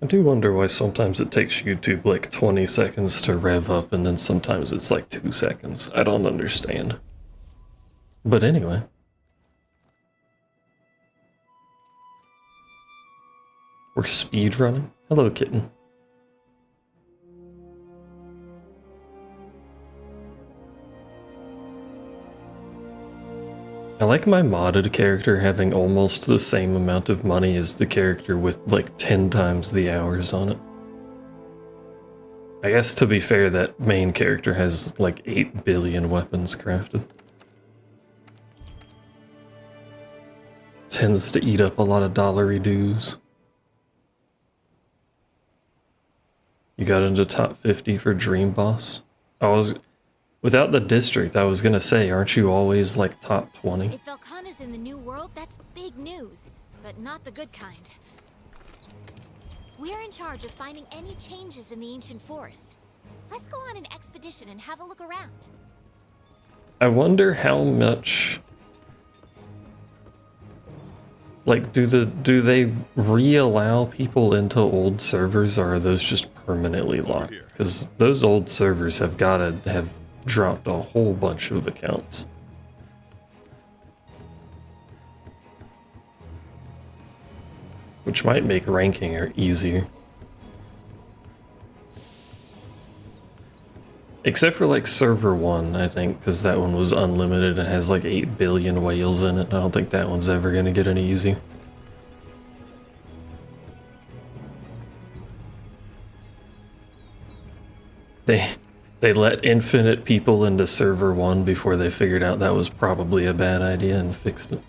I do wonder why sometimes it takes YouTube like 20 seconds to rev up and then sometimes it's like 2 seconds. I don't understand. But anyway. We're speedrunning. Hello, kitten. I like my modded character having almost the same amount of money as the character with like 10 times the hours on it. I guess to be fair, that main character has like 8 billion weapons crafted. Tends to eat up a lot of dollary dues. You got into top 50 for Dream Boss? Without the district, I was gonna say, aren't you always like top 20? If Velkhana's is in the new world, that's big news, but not the good kind. We're in charge of finding any changes in the ancient forest. Let's go on an expedition and have a look around. I wonder how much... Like, do they re-allow people into old servers, or are those just permanently locked? Because those old servers have gotta have dropped a whole bunch of accounts. Which might make ranking easier. Except for like server 1, I think, because that one was unlimited and has like 8 billion whales in it. I don't think that one's ever gonna get any easier. They let infinite people into server 1 before they figured out that was probably a bad idea and fixed it.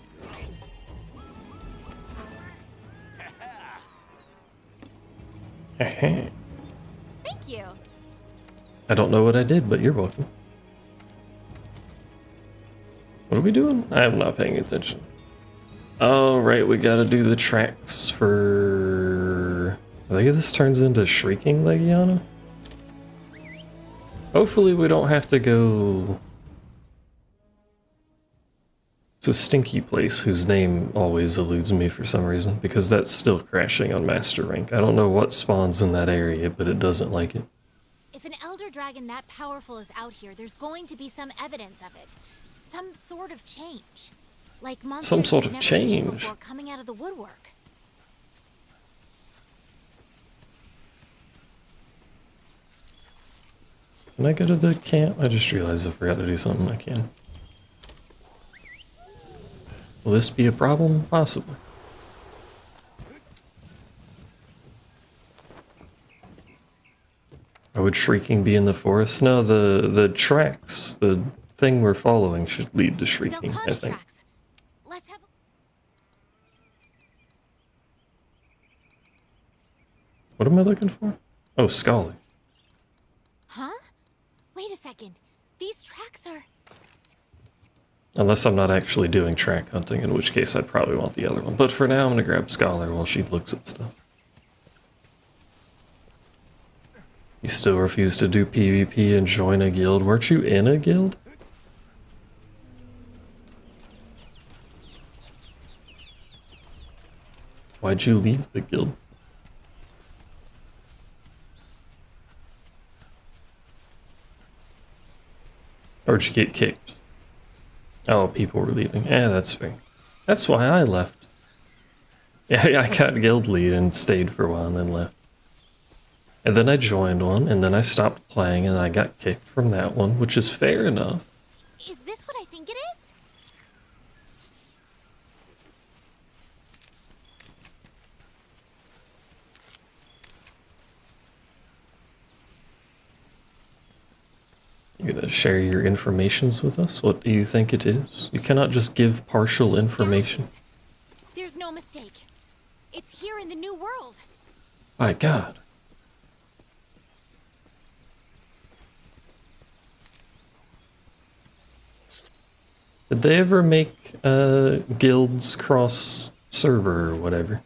Thank you. I don't know what I did, but you're welcome. What are we doing? I'm not paying attention. Oh, right, we gotta do the tracks for... I think this turns into Shrieking Legiana? Hopefully we don't have to go to Stinky Place, whose name always eludes me for some reason, because that's still crashing on Master Rank. I don't know what spawns in that area, but it doesn't like it. If an elder dragon that powerful is out here, there's going to be some evidence of it. Some sort of change. Like monsters some sort we've of never seen change before coming out of the woodwork. Can I go to the camp? I just realized I forgot to do something. I can. Will this be a problem? Possibly. Or would Shrieking be in the forest? No, the tracks, the thing we're following should lead to Shrieking, I think. Tracks. Let's have What am I looking for? Oh, Scholar. Huh? Wait a second. These tracks are... Unless I'm not actually doing track hunting, in which case I'd probably want the other one. But for now, I'm gonna grab Scholar while she looks at stuff. You still refuse to do PvP and join a guild? Weren't you in a guild? Why'd you leave the guild? Or did you get kicked? Oh, people were leaving. Yeah, that's fair. That's why I left. Yeah, I got guild lead and stayed for a while and then left. And then I joined one, and then I stopped playing, and I got kicked from that one, which is fair enough. Is this what I think it is? You're gonna share your informations with us? What do you think it is? You cannot just give partial information. There's no mistake. It's here in the new world. My God. Did they ever make guilds cross server or whatever?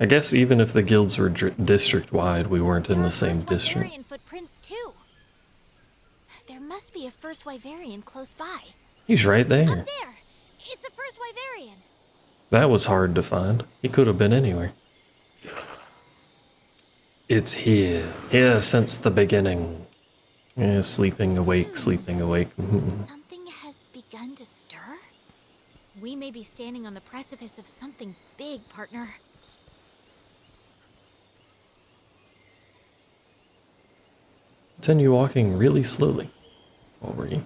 I guess even if the guilds were district-wide, we weren't in the same district. Wyverian footprints too. There must be a first Wyverian close by. He's right there. Up there! It's a first Wyverian. That was hard to find. He could have been anywhere. It's here. Here since the beginning. Yeah, sleeping awake, sleeping awake. Something has begun to stir? We may be standing on the precipice of something big, partner. Continue walking really slowly. Already.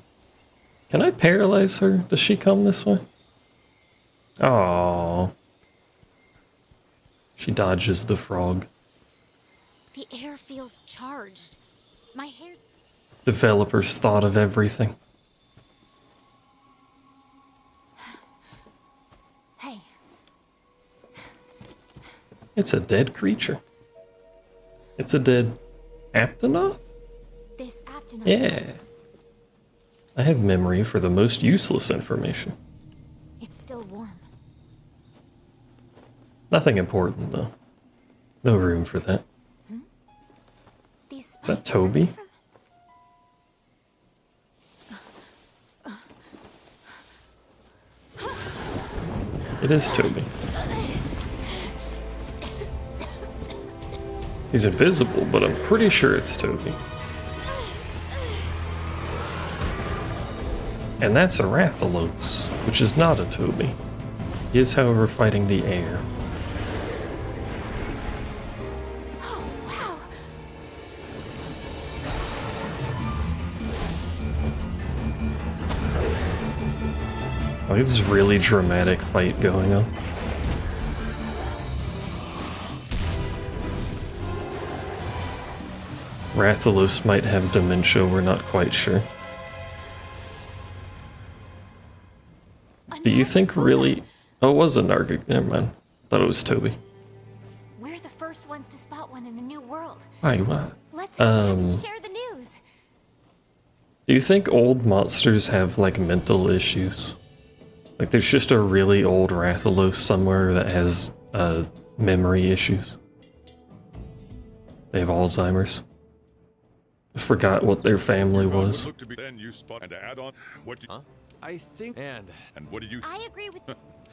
Can I paralyze her? Does she come this way? Oh. She dodges the frog. The air feels charged. My hair's... Developers thought of everything. Hey. It's a dead creature. It's a dead Aptonoth? This Aptonoth Yeah. I have memory for the most useless information. It's still warm. Nothing important, though. No room for that. These Is that spikes are Toby? from- It is Toby. He's invisible, but I'm pretty sure it's Toby. And that's a Rathalos, which is not a Toby. He is, however, fighting the air. Oh, wow. Like, this is really dramatic fight going on. Rathalos might have dementia, we're not quite sure. Do you think really... Oh, it was a Narga. Never mind. Thought it was Toby. We're the first ones to spot one in the new world. Why, what? Let's head back and share the news. Do you think old monsters have, like, mental issues? Like, there's just a really old Rathalos somewhere that has, memory issues. They have Alzheimer's. I forgot what their family was. Then you spot and add on what do I think and what do you I agree with...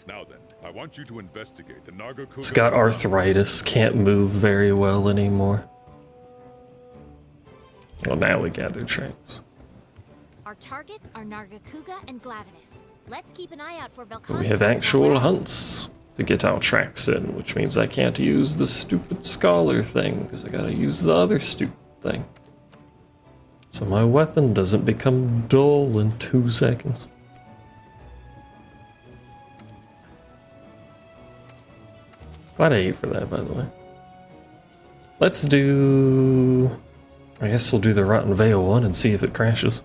now then, I want you to investigate the Nargacuga. It's got arthritis, can't move very well anymore. Well, now we gather tracks. Our targets are Nargacuga and Glavenus. Let's keep an eye out for Belcon. We have actual hunts to get our tracks in, which means I can't use the stupid scholar thing, because I gotta use the other stupid thing. So my weapon doesn't become dull in 2 seconds. Glad I ate for that, by the way. Let's do... I guess we'll do the Rotten Vale one and see if it crashes.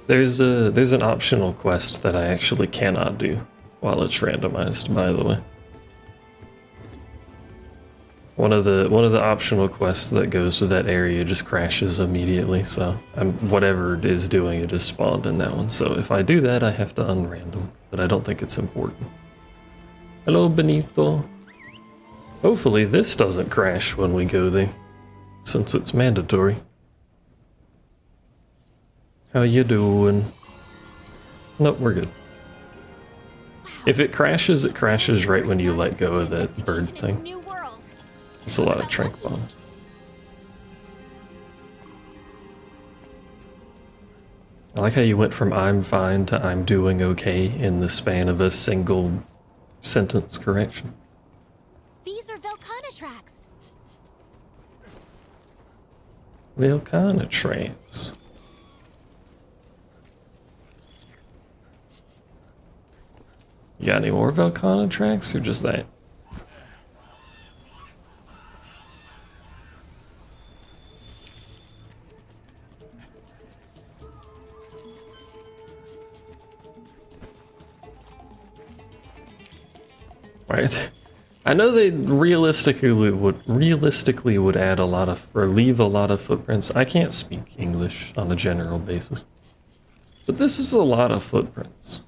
There's an optional quest that I actually cannot do while it's randomized, by the way. One of the optional quests that goes to that area just crashes immediately, so whatever it is doing it is spawned in that one. So if I do that, I have to unrandom, but I don't think it's important. Hello, Benito. Hopefully this doesn't crash when we go there, since it's mandatory. How you doing? Nope, we're good. If it crashes right when you let go of that bird thing. It's a lot of trank bombs. I like how you went from I'm fine to I'm doing okay in the span of a single sentence correction. These are Velcana tracks. Velcana tracks. You got any more Velcana tracks or just that? Right. I know they realistically would add a lot of, or leave a lot of footprints. I can't speak English on a general basis, but this is a lot of footprints.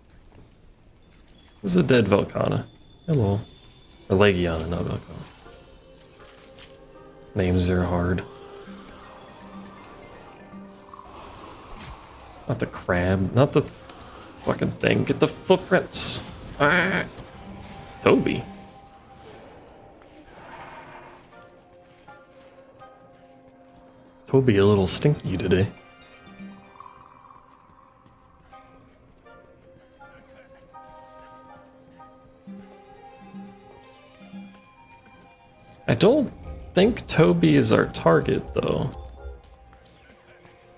This is a dead Velcana. Hello. Or Legiana, not Velcana. Names are hard. Not the crab, not the fucking thing. Get the footprints. Ah. Toby. Toby a little stinky today. I don't think Toby is our target, though.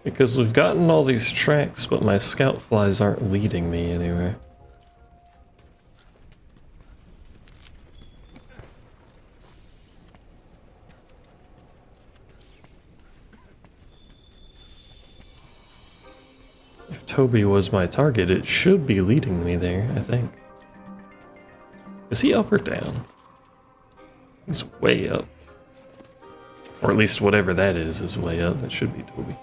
Because we've gotten all these tracks, but my scout flies aren't leading me anywhere. If Toby was my target, it should be leading me there, I think. Is he up or down? He's way up. Or at least whatever that is way up. That should be Toby.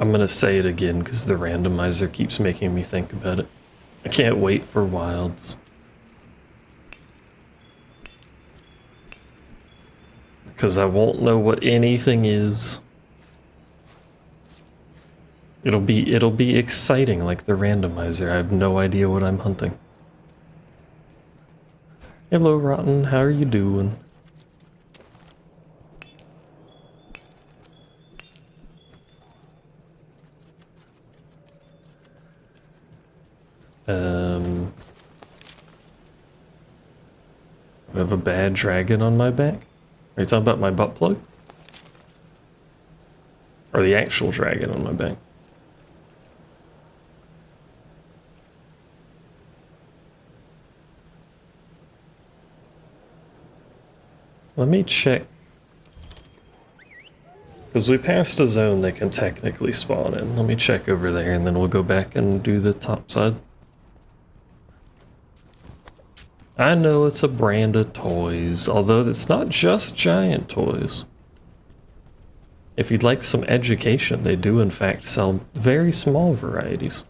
I'm gonna say it again because the randomizer keeps making me think about it. I can't wait for wilds. Because I won't know what anything is. It'll be exciting like the randomizer. I have no idea what I'm hunting. Hello, Rotten. How are you doing? I have a bad dragon on my back. Are you talking about my butt plug? Or the actual dragon on my back? Let me check. Because we passed a zone they can technically spawn in. Let me check over there and then we'll go back and do the top side. I know it's a brand of toys, although it's not just giant toys. If you'd like some education, they do in fact sell very small varieties.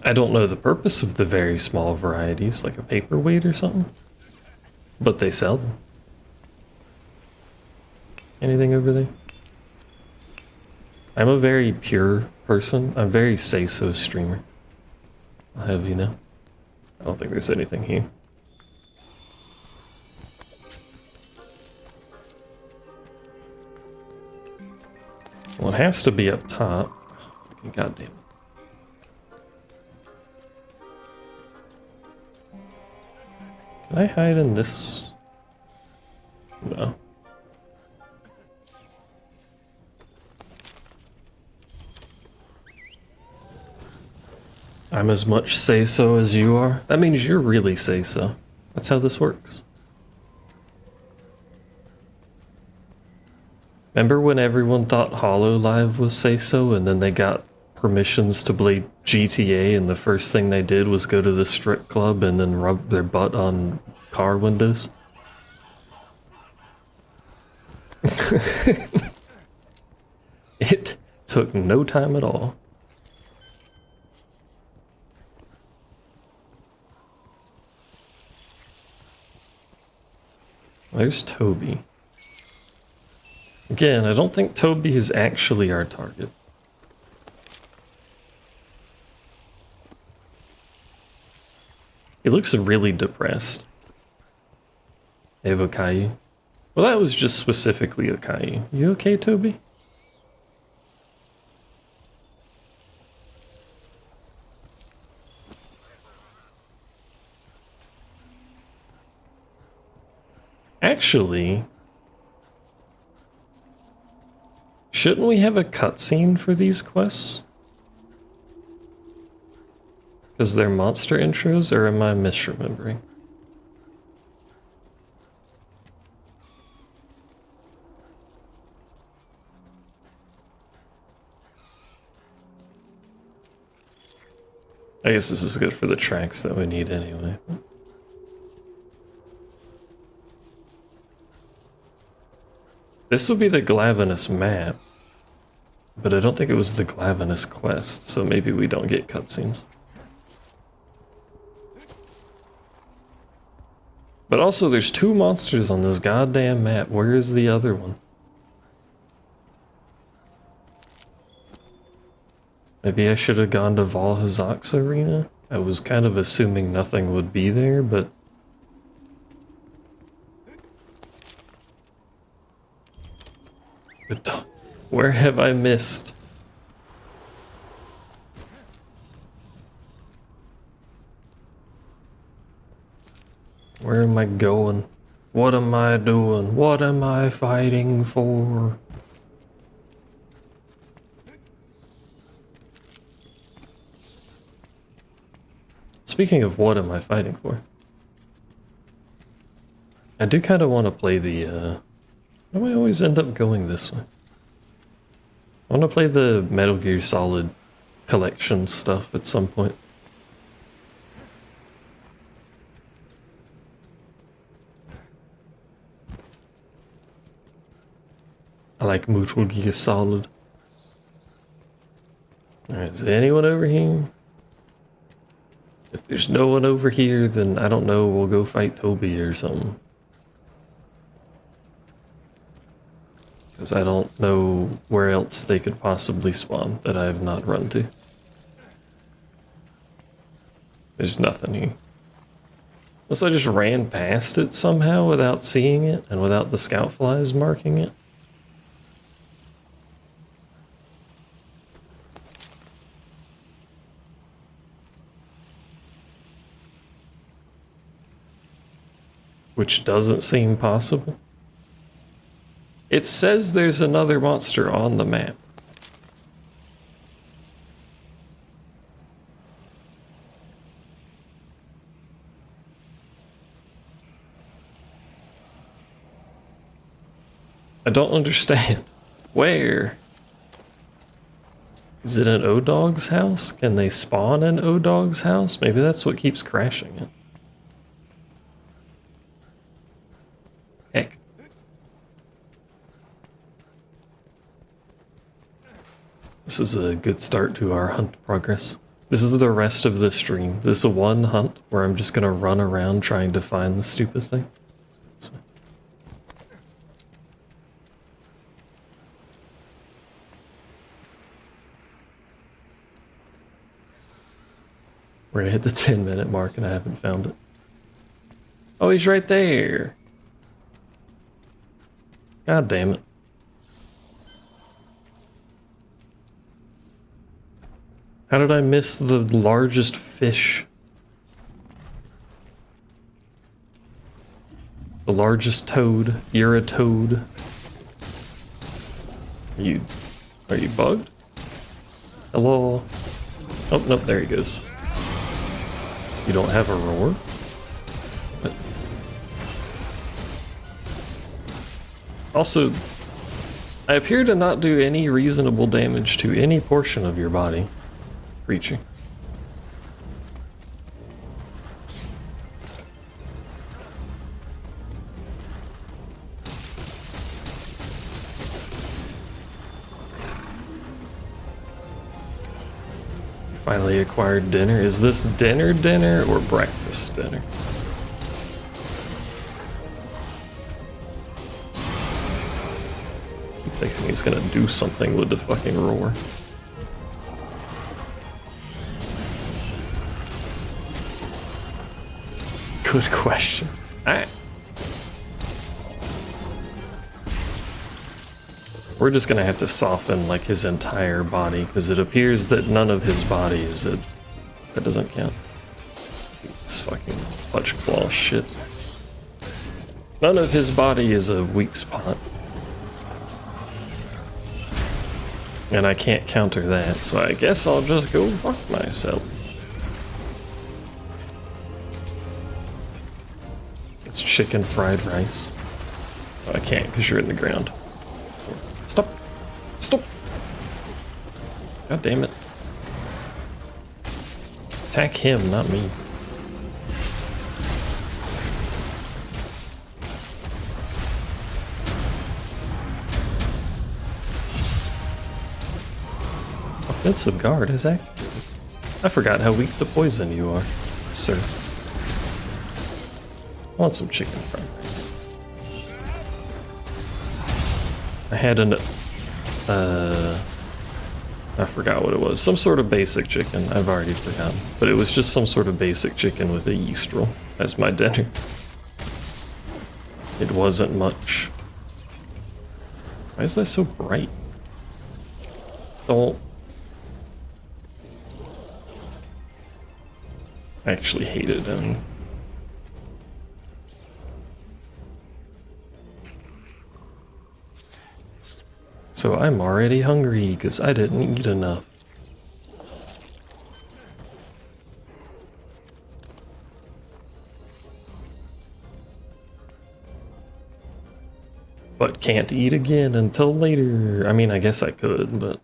I don't know the purpose of the very small varieties, like a paperweight or something, but they sell them. Anything over there? I'm a very pure person. I'm a very say-so streamer. I'll have you know. I don't think there's anything here. Well, it has to be up top. Fucking goddamn it. Can I hide in this? No. I'm as much say-so as you are. That means you're really say-so. That's how this works. Remember when everyone thought HoloLive was say-so and then they got permissions to play GTA and the first thing they did was go to the strip club and then rub their butt on car windows? It took no time at all. There's Toby. Again, I don't think Toby is actually our target. He looks really depressed. They have Okayu. Well, that was just specifically Okayu. You okay, Toby? Actually, shouldn't we have a cutscene for these quests? Because they're monster intros, or am I misremembering? I guess this is good for the tracks that we need anyway. This will be the Glavenus map. But I don't think it was the Glavinus quest, so maybe we don't get cutscenes. But also, there's 2 monsters on this goddamn map. Where is the other one? Maybe I should have gone to Valhazak's arena? I was kind of assuming nothing would be there, but... Where have I missed? Where am I going? What am I doing? What am I fighting for? Speaking of what am I fighting for? I do kind of want to play the, why do I always end up going this way? I want to play the Metal Gear Solid collection stuff at some point. I like Metal Gear Solid. Alright, is there anyone over here? If there's no one over here, then I don't know, we'll go fight Toby or something. Because I don't know where else they could possibly spawn that I have not run to. There's nothing here. Unless I just ran past it somehow without seeing it and without the scout flies marking it. Which doesn't seem possible. It says there's another monster on the map. I don't understand. Where? Is it an O-Dog's house? Can they spawn in O-Dog's house? Maybe that's what keeps crashing it. Heck. This is a good start to our hunt progress. This is the rest of the stream. This is a one hunt where I'm just gonna run around trying to find the stupid thing. So. We're gonna hit the 10-minute mark and I haven't found it. Oh, he's right there. God damn it. How did I miss the largest fish? The largest toad. You're a toad. Are you bugged? Hello? Oh, nope, there he goes. You don't have a roar? What? Also, I appear to not do any reasonable damage to any portion of your body, creature. Finally acquired dinner. Is this dinner or breakfast dinner? I keep thinking he's gonna do something with the fucking roar. Good question. Alright. We're just gonna have to soften like his entire body because it appears that none of his body is a... That doesn't count. This fucking clutch claw shit. None of his body is a weak spot. And I can't counter that, so I guess I'll just go fuck myself. It's chicken fried rice. Oh, I can't because you're in the ground. Stop! Stop! God damn it. Attack him, not me. defensive guard is activated. I forgot how weak to poison you are, sir. I want some chicken fried rice. I had an I forgot what it was. Some sort of basic chicken. I've already forgotten. But it was just some sort of basic chicken with a yeast roll as my dinner. It wasn't much. Why is that so bright? Don't. I actually hate it. So I'm already hungry because I didn't eat enough. But can't eat again until later. I mean, I guess I could, but...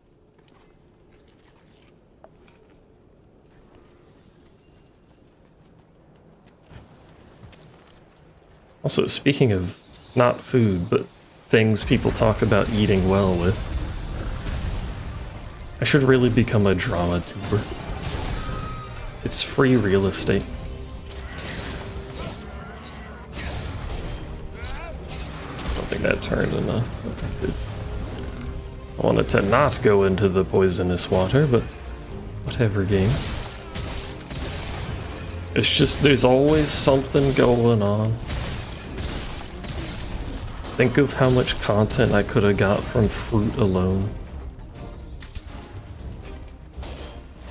Also, speaking of not food, but things people talk about eating well with, I should really become a drama tuber. It's free real estate. I don't think that turned enough. I wanted to not go into the poisonous water, but whatever, game. It's just, there's always something going on. Think of how much content I could have got from fruit alone.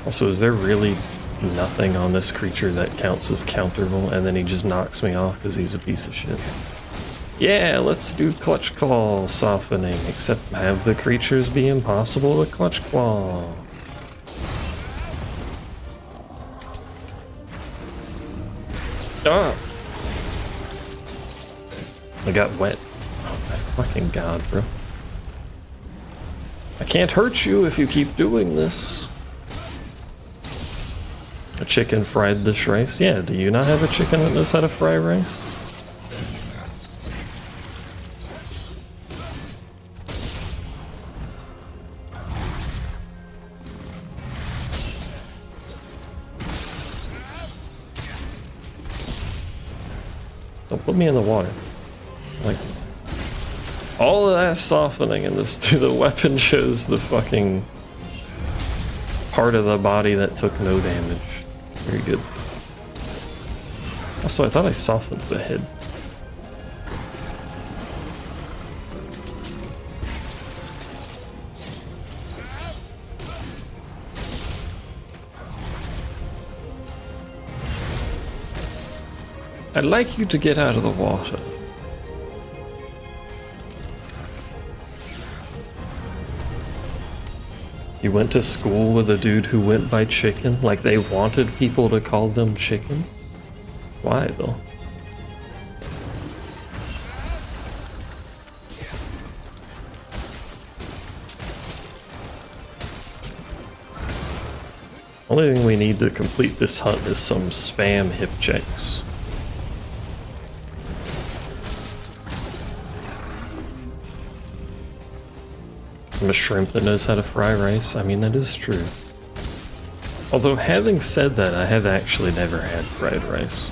Also, is there really nothing on this creature that counts as counterable, and then he just knocks me off because he's a piece of shit? Yeah, let's do Clutch Claw softening, except have the creatures be impossible to Clutch Claw. Ah! I got wet. Oh my fucking god, bro. I can't hurt you if you keep doing this. A chicken fried this rice? Yeah, do you not have a chicken that knows how to fry rice? Don't put me in the water. Like, all of that softening in this, the weapon shows the fucking part of the body that took no damage. Very good. Also, I thought I softened the head. I'd like you to get out of the water. You went to school with a dude who went by chicken? Like they wanted people to call them chicken? Why though? Only thing we need to complete this hunt is some spam hip checks. I'm a shrimp that knows how to fry rice. I mean, that is true. Although, having said that, I have actually never had fried rice.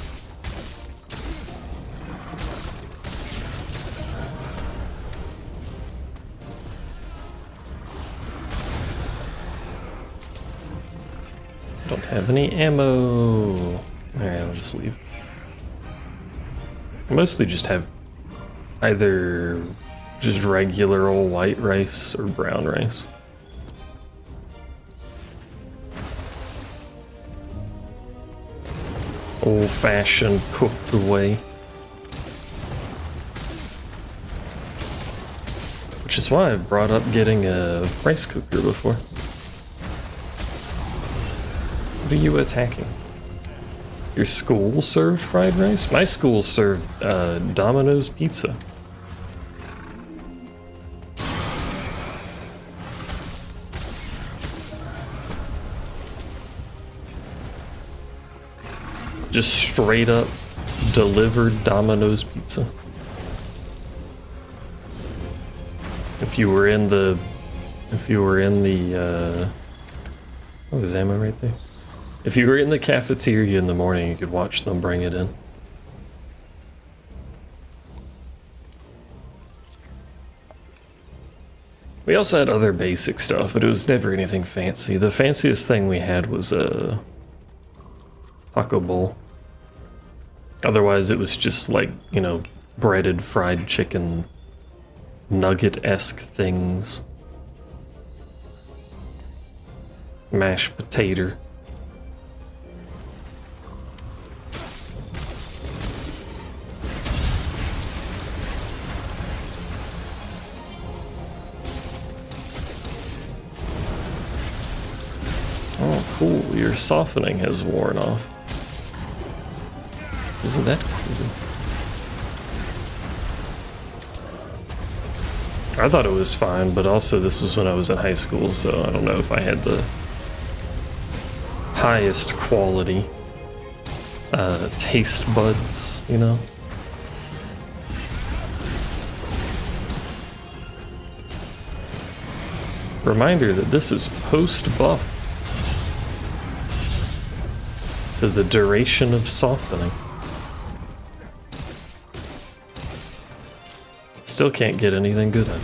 I don't have any ammo. Alright, I'll just leave. I mostly just have either just regular old white rice or brown rice. Old-fashioned cooked away. Which is why I've brought up getting a rice cooker before. What are you attacking? Your school served fried rice? My school served Domino's pizza. Just straight up delivered Domino's pizza. If you were in the Oh, there's ammo right there. If you were in the cafeteria in the morning, you could watch them bring it in. We also had other basic stuff, but it was never anything fancy. The fanciest thing we had was a taco bowl. Otherwise, it was just like, you know, breaded fried chicken, nugget-esque things. Mashed potato. Oh, cool. Your softening has worn off. Isn't that cool? I thought it was fine, but also this was when I was in high school, so I don't know if I had the highest quality taste buds, you know? Reminder that this is post-buff to the duration of softening. Still can't get anything good at it.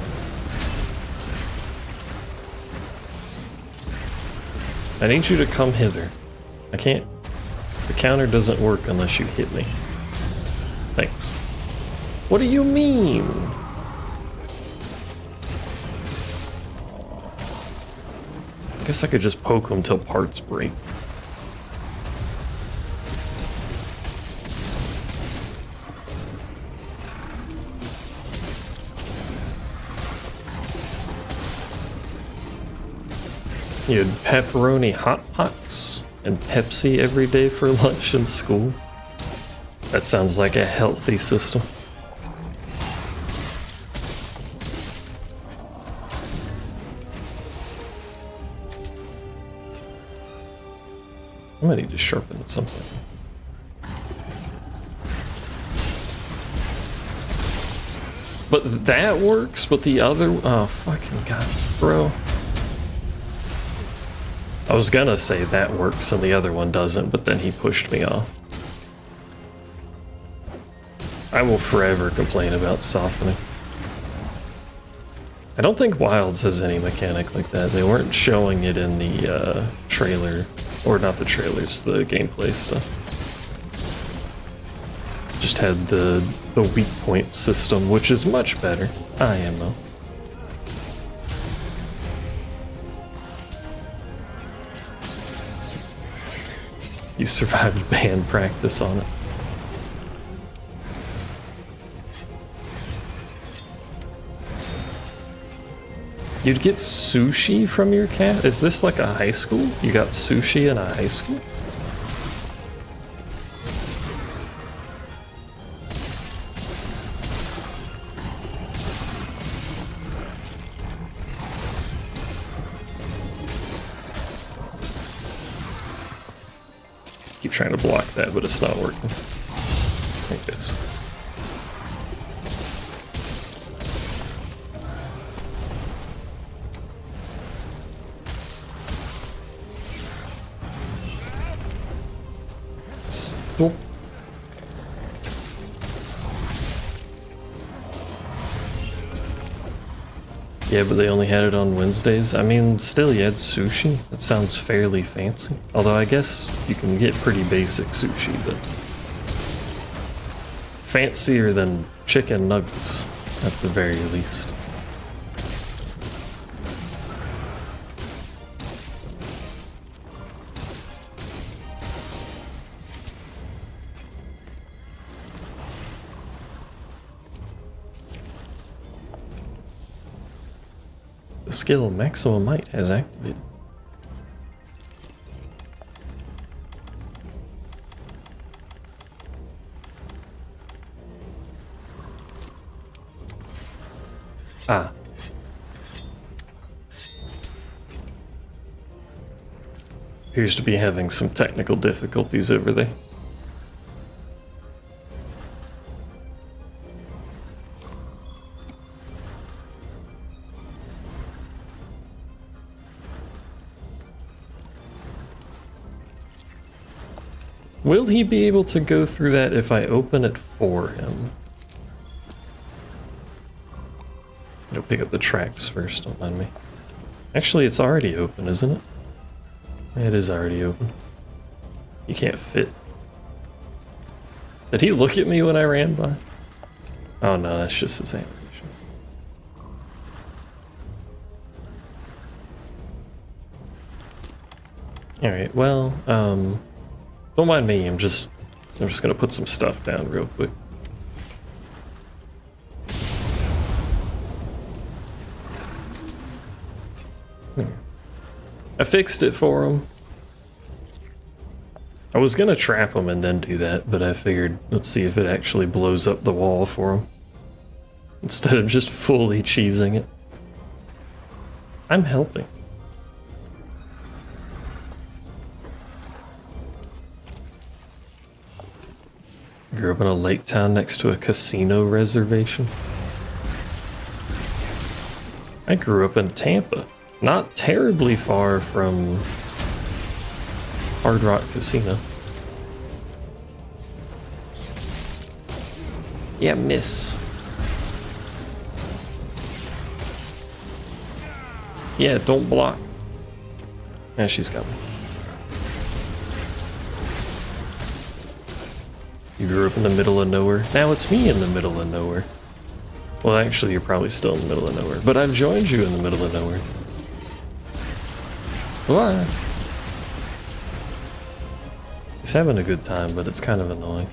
I need you to come hither. I can't. The counter doesn't work unless you hit me. Thanks. What do you mean? I guess I could just poke them till parts break. You had pepperoni hot pots and Pepsi every day for lunch in school. That sounds like a healthy system. I might need to sharpen something. But that works, but the other... Oh, fucking god, bro. I was gonna say that works and the other one doesn't, but then he pushed me off. I will forever complain about softening. I don't think Wilds has any mechanic like that. They weren't showing it in the trailer, or not the trailers, the gameplay stuff. Just had the weak point system, which is much better. IMO. You survived band practice on it. You'd get sushi from your cat? Is this like a high school? You got sushi in a high school? Keep trying to block that, but it's not working. Like this. Stop. Yeah, but they only had it on Wednesdays. I mean, still, you had sushi. That sounds fairly fancy. Although I guess you can get pretty basic sushi, but fancier than chicken nuggets, at the very least. The skill Maximum Might has activated. Ah. Appears to be having some technical difficulties over there. Will he be able to go through that if I open it for him? Go pick up the tracks first, don't mind me. Actually, it's already open, isn't it? It is already open. You can't fit. Did he look at me when I ran by? Oh no, that's just his animation. Alright, well, don't mind me, I'm just gonna put some stuff down real quick. I fixed it for him. I was gonna trap him and then do that, but I figured let's see if it actually blows up the wall for him. Instead of just fully cheesing it. I'm helping. Grew up in a lake town next to a casino reservation. I grew up in Tampa. Not terribly far from Hard Rock Casino. Yeah, miss. Yeah, don't block. Yeah, she's got me. You grew up in the middle of nowhere. Now it's me in the middle of nowhere. Well, actually, you're probably still in the middle of nowhere, but I've joined you in the middle of nowhere. What? He's having a good time, but it's kind of annoying.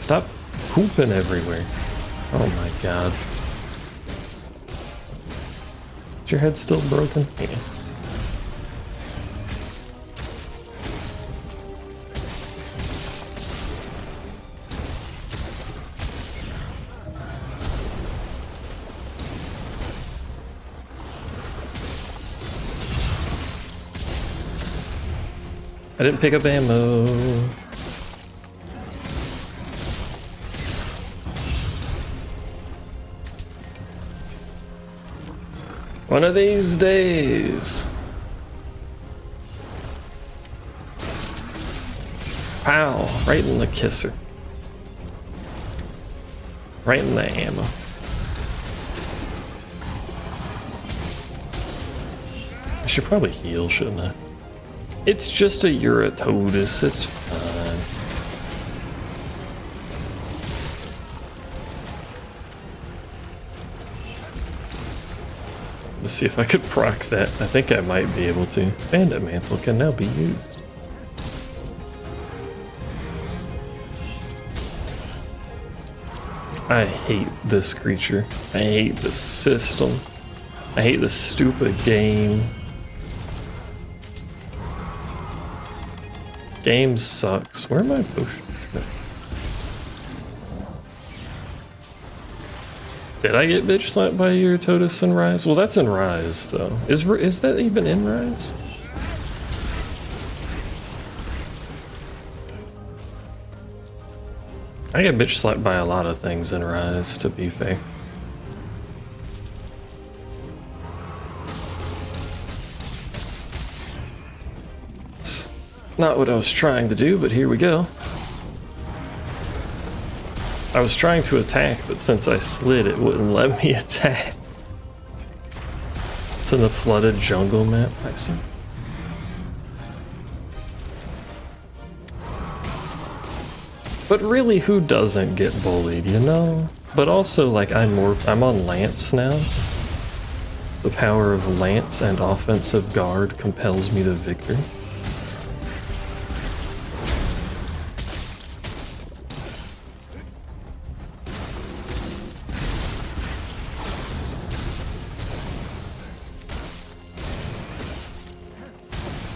Stop pooping everywhere. Oh my god. Is your head still broken? Yeah. I didn't pick up ammo. One of these days. Pow, right in the kisser. Right in the ammo. I should probably heal, shouldn't I? It's just a Uratotus, it's fine. Let's see if I could proc that. I think I might be able to. Bandit Mantle can now be used. I hate this creature. I hate this system. I hate this stupid game. Game sucks. Where are my potions? Did I get bitch slapped by Uratotus in Rise? Well, that's in Rise, though. Is that even in Rise? I get bitch slapped by a lot of things in Rise, to be fair. Not what I was trying to do, but here we go. I was trying to attack, but since I slid, it wouldn't let me attack. It's in the flooded jungle map, I see. But really, who doesn't get bullied, you know? But also, like, I'm on Lance now. The power of Lance and offensive guard compels me to victory.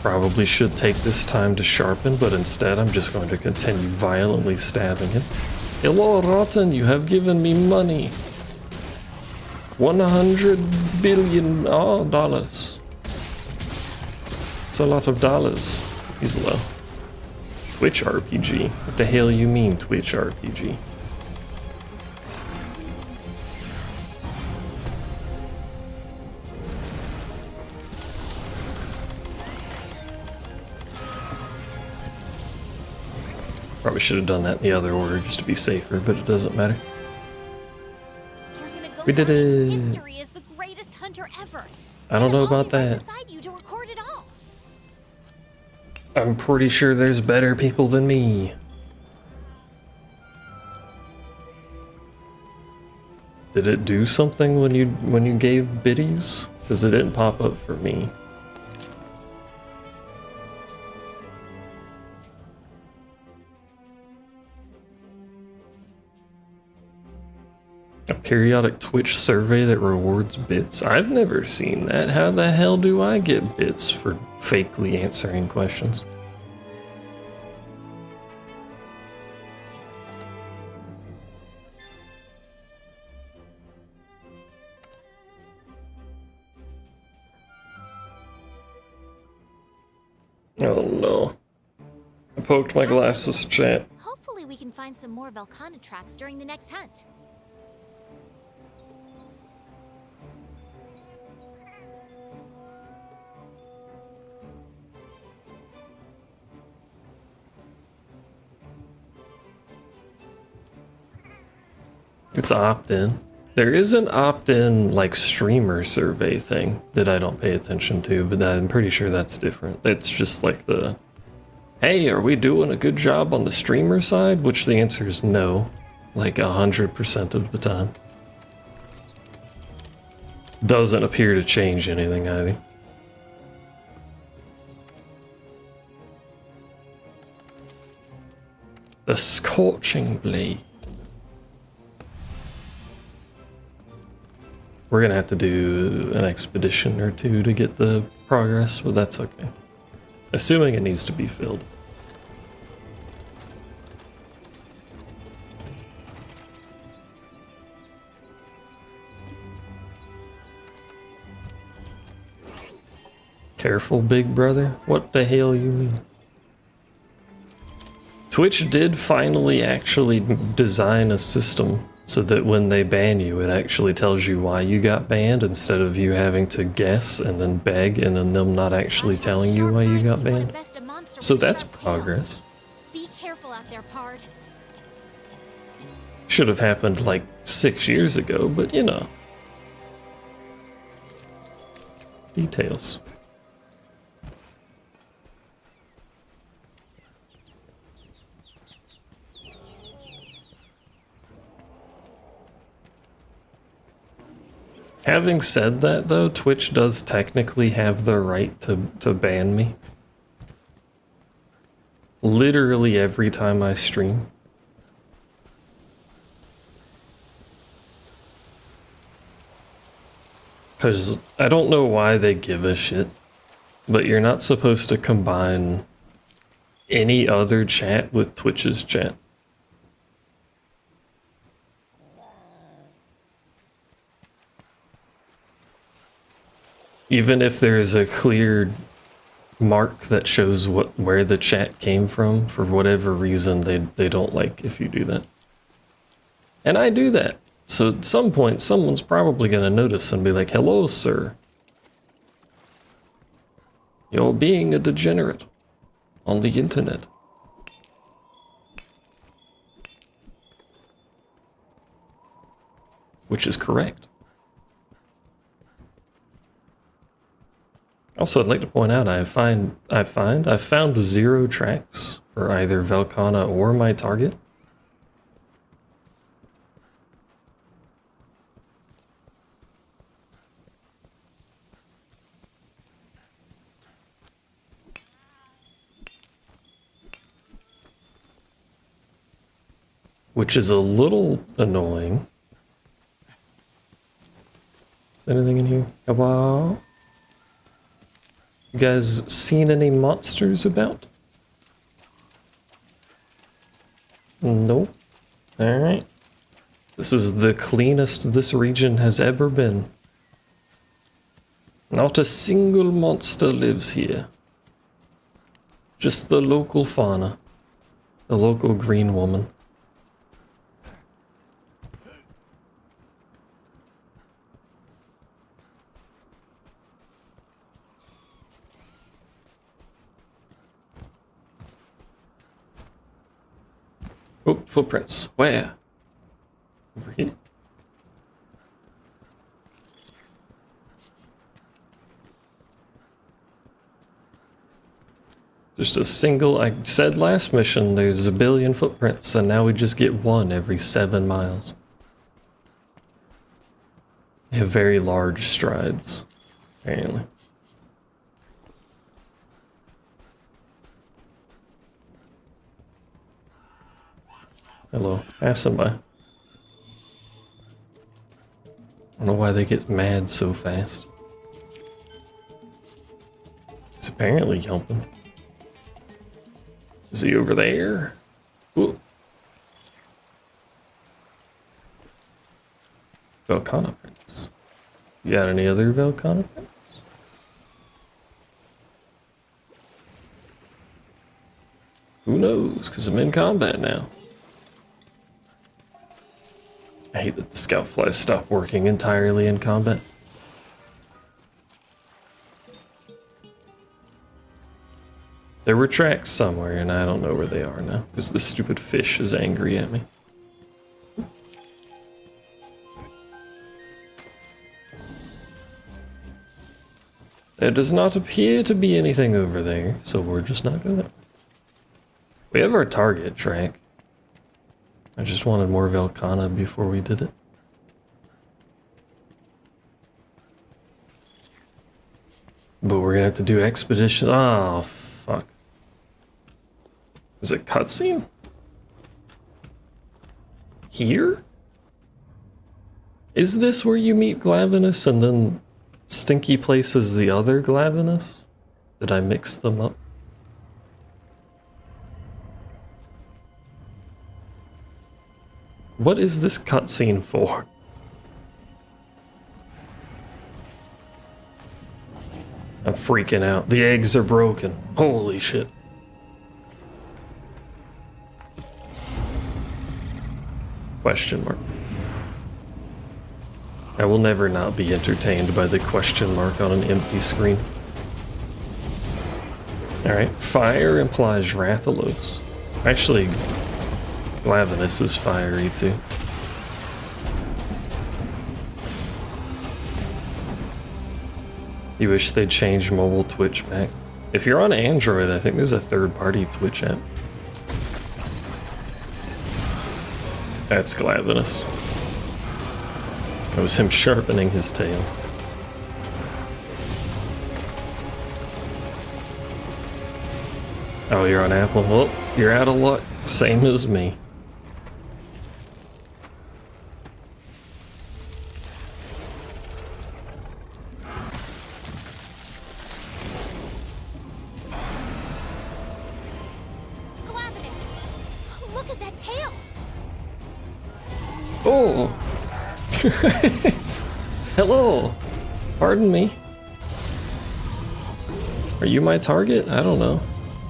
Probably should take this time to sharpen, but instead I'm just going to continue violently stabbing him. Hello, Rotten, you have given me money. 100 billion dollars. It's a lot of dollars. He's low. Twitch RPG. What the hell you mean, Twitch RPG? Probably should have done that in the other order just to be safer, but it doesn't matter. You're gonna go We did down in it. history as the greatest hunter ever. I don't And know I'll about be right that. beside you to record it all. I'm pretty sure there's better people than me. Did it do something when you gave biddies? Because it didn't pop up for me. A periodic Twitch survey that rewards bits? I've never seen that. How the hell do I get bits for fakely answering questions? Oh no. I poked my glasses, chat. Hopefully we can find some more Velkhana tracks during the next hunt. It's opt-in. There is an opt-in like streamer survey thing that I don't pay attention to, but I'm pretty sure that's different. It's just like the, hey, are we doing a good job on the streamer side? Which the answer is no, like 100% of the time. Doesn't appear to change anything either. The Scorching Blade. We're gonna have to do an expedition or two to get the progress, but that's okay. Assuming it needs to be filled. Careful, big brother. What the hell you mean? Twitch did finally actually design a system so that when they ban you, it actually tells you why you got banned instead of you having to guess and then beg and then them not actually telling you why you got banned. So that's progress. Be careful out there, Pard. Should have happened like 6 years ago, but you know. Details. Having said that, though, Twitch does technically have the right to ban me. Literally every time I stream. Because I don't know why they give a shit, but you're not supposed to combine any other chat with Twitch's chat. Even if there's a clear mark that shows where the chat came from, for whatever reason, they don't like if you do that. And I do that. So at some point, someone's probably going to notice and be like, hello, sir. You're being a degenerate on the internet. Which is correct. Also, I'd like to point out I found 0 tracks for either Velkhana or my target. Which is a little annoying. Is there anything in here? Hello? You guys seen any monsters about? Nope. Alright. This is the cleanest this region has ever been. Not a single monster lives here. Just the local fauna. The local green woman. Oh, footprints. Where? Over here. Just a single, I said last mission, there's a billion footprints, and now we just get one every 7 miles. They have very large strides, apparently. Hello, passing by. I don't know why they get mad so fast. It's apparently helping. Is he over there? Ooh. Velcana prints. You got any other Velcana prints? Who knows? Because I'm in combat now. I hate that the scout flies stop working entirely in combat. There were tracks somewhere, and I don't know where they are now, because the stupid fish is angry at me. There does not appear to be anything over there, so we're just not gonna. We have our target track. I just wanted more Velcana before we did it. But we're gonna have to do expedition. Oh, fuck. Is it cutscene? Here? Is this where you meet Glavenus and then Stinky places the other Glavenus? Did I mix them up? What is this cutscene for? I'm freaking out. The eggs are broken. Holy shit. Question mark. I will never not be entertained by the question mark on an empty screen. Alright, fire implies Rathalos. Actually, Glavenus is fiery too. You wish they'd change mobile Twitch back. If you're on Android, I think there's a third-party Twitch app. That's Glavenus. That was him sharpening his tail. Oh, you're on Apple? Well, you're out of luck. Same as me. Glavenus! Look at that tail! Oh! Hello! Pardon me. Are you my target? I don't know.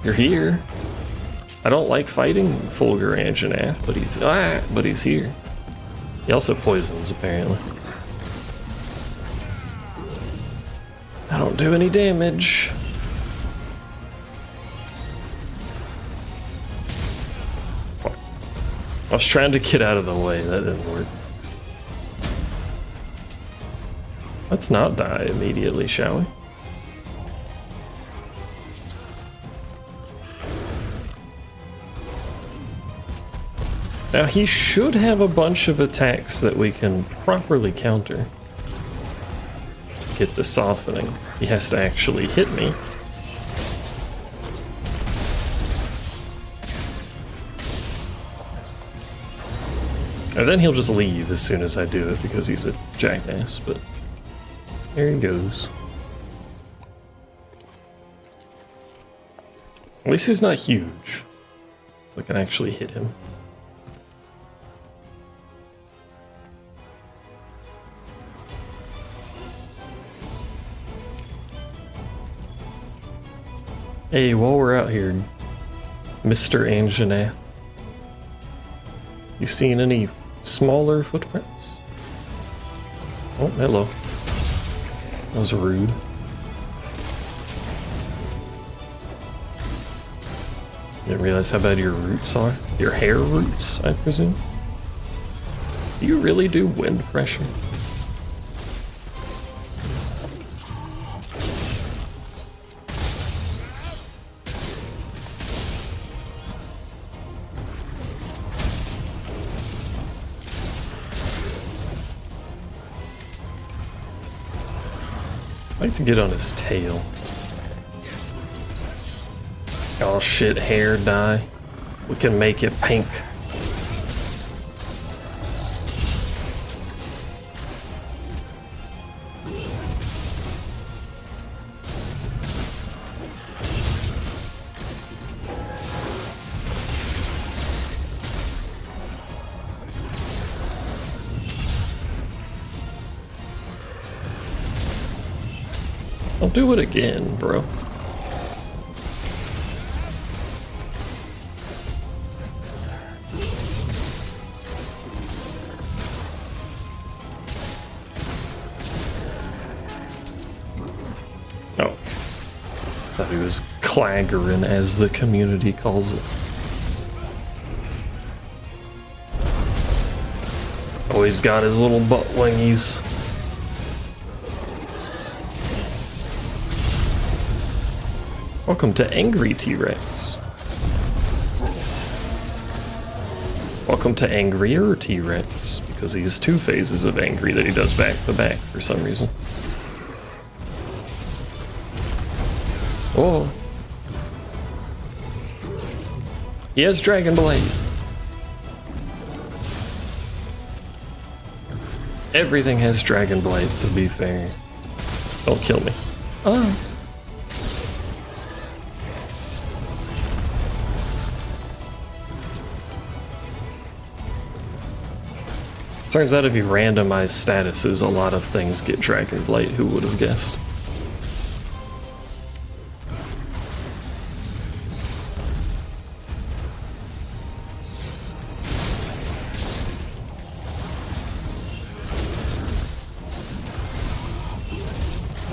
You're here. I don't like fighting Fulgur Anjanath, but he's here. He also poisons, apparently. I don't do any damage. Fuck. I was trying to get out of the way, that didn't work. Let's not die immediately, shall we? Now he should have a bunch of attacks that we can properly counter. Get the softening. He has to actually hit me. And then he'll just leave as soon as I do it because he's a jackass, but there he goes. At least he's not huge, so I can actually hit him. Hey, while we're out here, Mr. Anjanath, you seen any smaller footprints? Oh, hello. That was rude. Didn't realize how bad your roots are. Your hair roots, I presume. Do you really do wind pressure? I'd like to get on his tail. Oh shit, hair dye. We can make it pink. I'll do it again, bro. Oh. Thought he was claggering, as the community calls it. Oh, he's got his little butt wingies. Welcome to Angry T-Rex. Welcome to Angrier T-Rex, because he has 2 phases of angry that he does back to back for some reason. Oh. He has Dragon Blade. Everything has Dragon Blade, to be fair. Don't kill me. Oh. Turns out if you randomize statuses, a lot of things get Dragon Blade. Who would have guessed?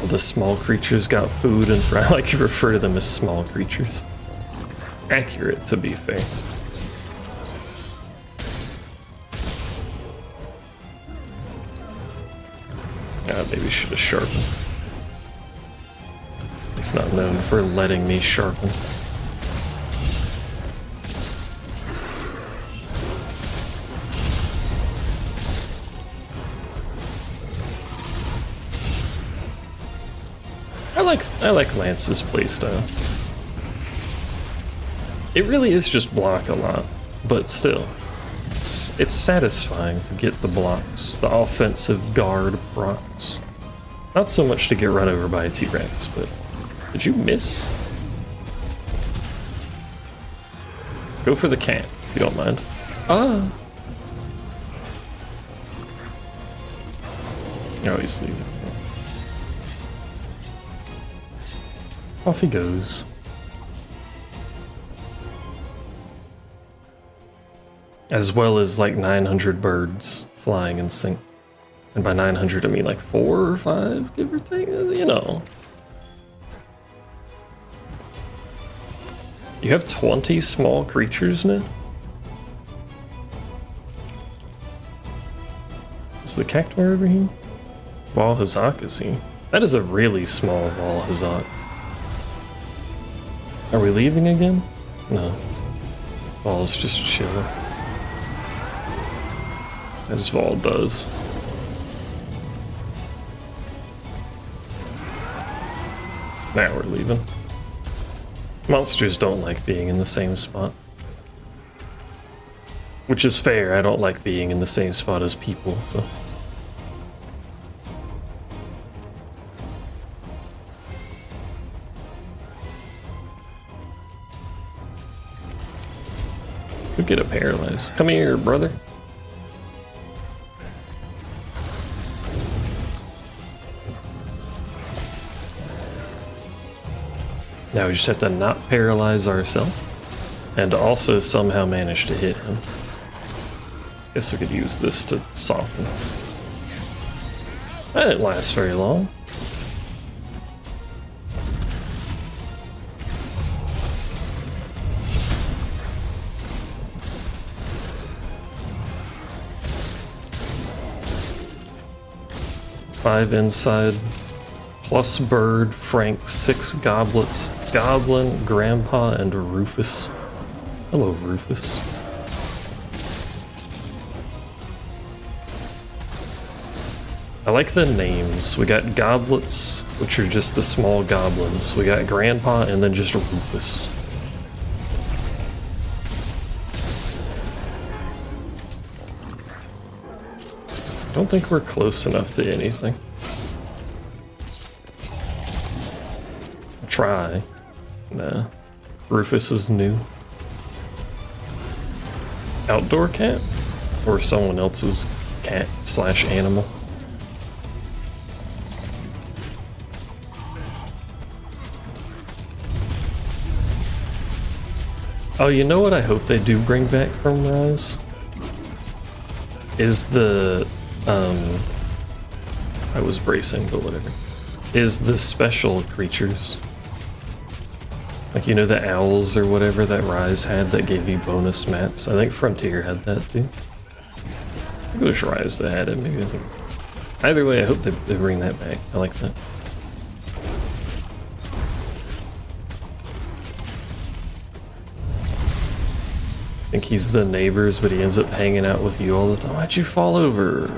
The small creatures got food, and I like to refer to them as small creatures. Accurate, to be fair. Maybe should have sharpened. He's not known for letting me sharpen. I like Lance's playstyle. It really is just block a lot, but still. It's satisfying to get the blocks, the offensive guard blocks. Not so much to get run over by a T-Rex, but did you miss? Go for the cat, if you don't mind. Ah! Oh, he's leaving. Off he goes. As well as like 900 birds flying in sync. And by 900 I mean like 4 or 5, give or take, you know. You have 20 small creatures now? Is the cactuar over here? Valhazak is he? That is a really small Valhazak. Are we leaving again? No. Val's just chilling. As Vol does. Now we're leaving. Monsters don't like being in the same spot. Which is fair, I don't like being in the same spot as people, so. Could get a paralyzed. Come here, brother. Now we just have to not paralyze ourselves, and also somehow manage to hit him. Guess we could use this to soften. That didn't last very long. 5 inside, plus Bird, Frank, 6 goblets, Goblin, Grandpa, and Rufus. Hello, Rufus. I like the names. We got goblets, which are just the small goblins. We got Grandpa, and then just Rufus. I don't think we're close enough to anything. I'll try. Nah. Rufus is new. Outdoor cat? Or someone else's cat slash animal? Oh, you know what I hope they do bring back from Rise? Is the, I was bracing, but whatever. Is the special creatures. Like, you know, the owls or whatever that Rise had that gave you bonus mats? I think Frontier had that too. I think it was Rise that had it, maybe I think. Either way, I hope they bring that back. I like that. I think he's the neighbors, but he ends up hanging out with you all the time. Why'd you fall over?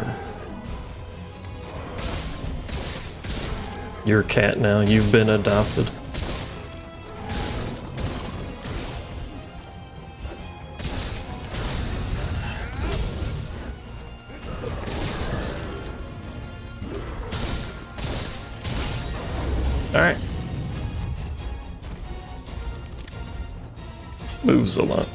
You're a cat now. You've been adopted. Alright. Moves a lot.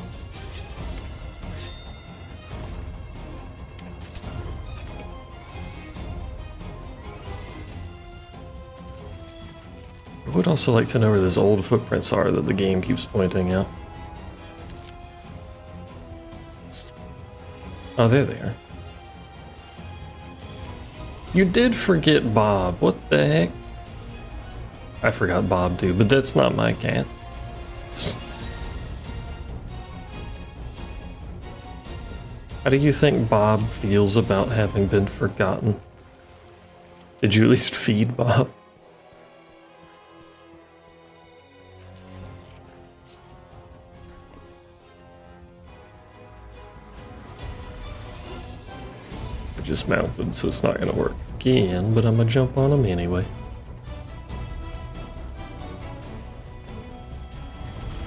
I would also like to know where those old footprints are that the game keeps pointing out. Oh, there they are. You did forget Bob. What the heck? I forgot Bob too, but that's not my cat. How do you think Bob feels about having been forgotten? Did you at least feed Bob? Just mounted, so it's not gonna work again, but I'm gonna jump on him anyway.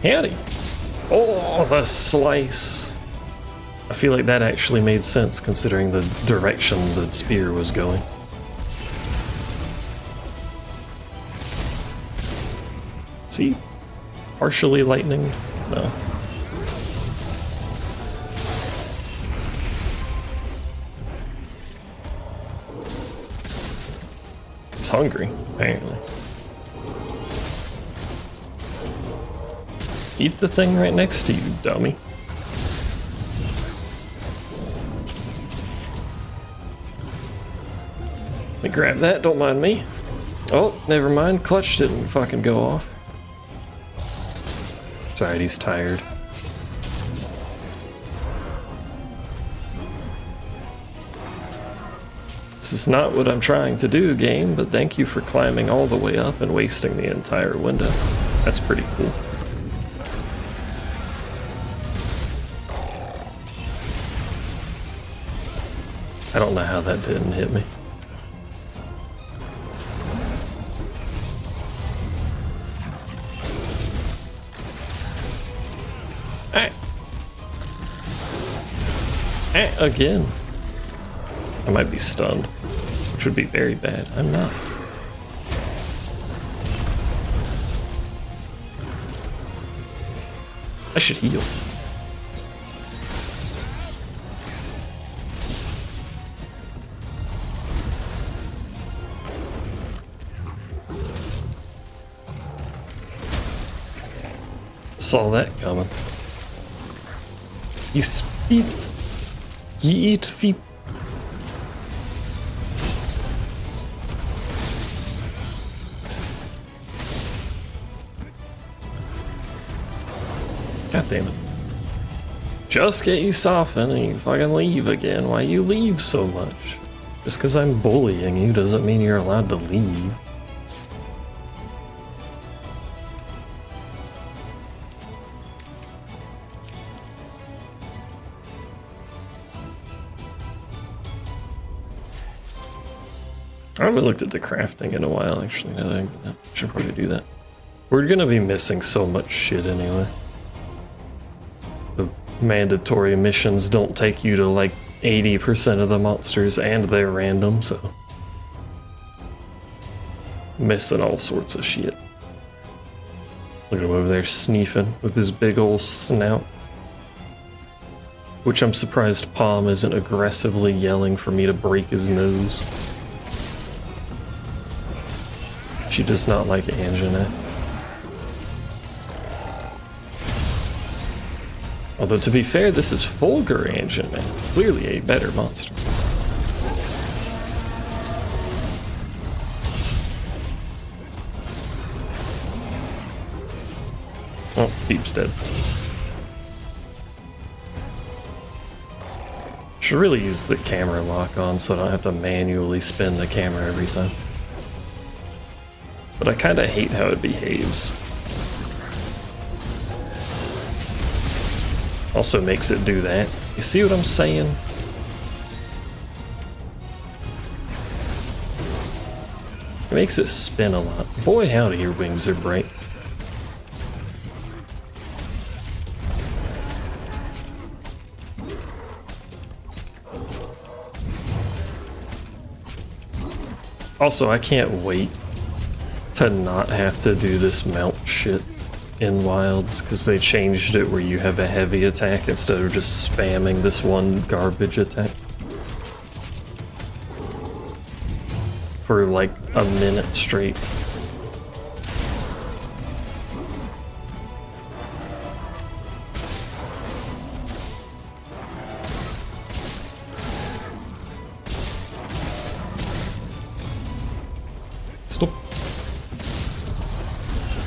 Howdy! Oh, the slice! I feel like that actually made sense considering the direction the spear was going. See? Partially lightning? No. It's hungry, apparently. Eat the thing right next to you, dummy. Let me grab that, don't mind me. Oh, never mind, clutch didn't fucking go off. It's alright, he's tired. This is not what I'm trying to do, game, but thank you for climbing all the way up and wasting the entire window. That's pretty cool. I don't know how that didn't hit me. Again. I might be stunned, which would be very bad. I'm not. I should heal. Saw that coming. You spit. You eat feet. God damn it. Just get you softened and you fucking leave again. Why you leave so much? Just because I'm bullying you doesn't mean you're allowed to leave. I haven't looked at the crafting in a while, actually. Now that I should probably do that. We're gonna be missing so much shit anyway. The mandatory missions don't take you to like 80% of the monsters, and they're random, so missing all sorts of shit. Look at him over there sneezing with his big old snout. Which I'm surprised Palm isn't aggressively yelling for me to break his nose. She does not like Anjanath. Although, to be fair, this is Fulgur Anjanath, clearly a better monster. Oh, Deep's dead. Should really use the camera lock on so I don't have to manually spin the camera every time. But I kinda hate how it behaves. Also makes it do that. You see what I'm saying? It makes it spin a lot. Boy howdy, your wings are bright. Also, I can't wait to not have to do this mount shit in Wilds, because they changed it where you have a heavy attack instead of just spamming this one garbage attack for like a minute straight. Stop.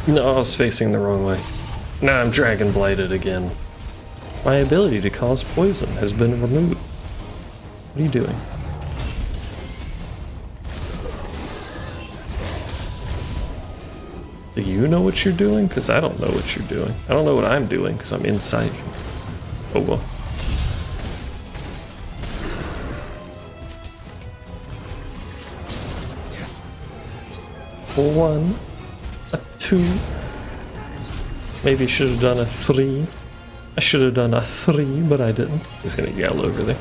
No, I was facing the wrong way. Now I'm dragon blighted again. My ability to cause poison has been removed. What are you doing? Do you know what you're doing? Because I don't know what you're doing. I don't know what I'm doing because I'm inside you. Oh well. One. A 2. Maybe should have done a 3. I should have done a 3, but I didn't. He's gonna yell over there.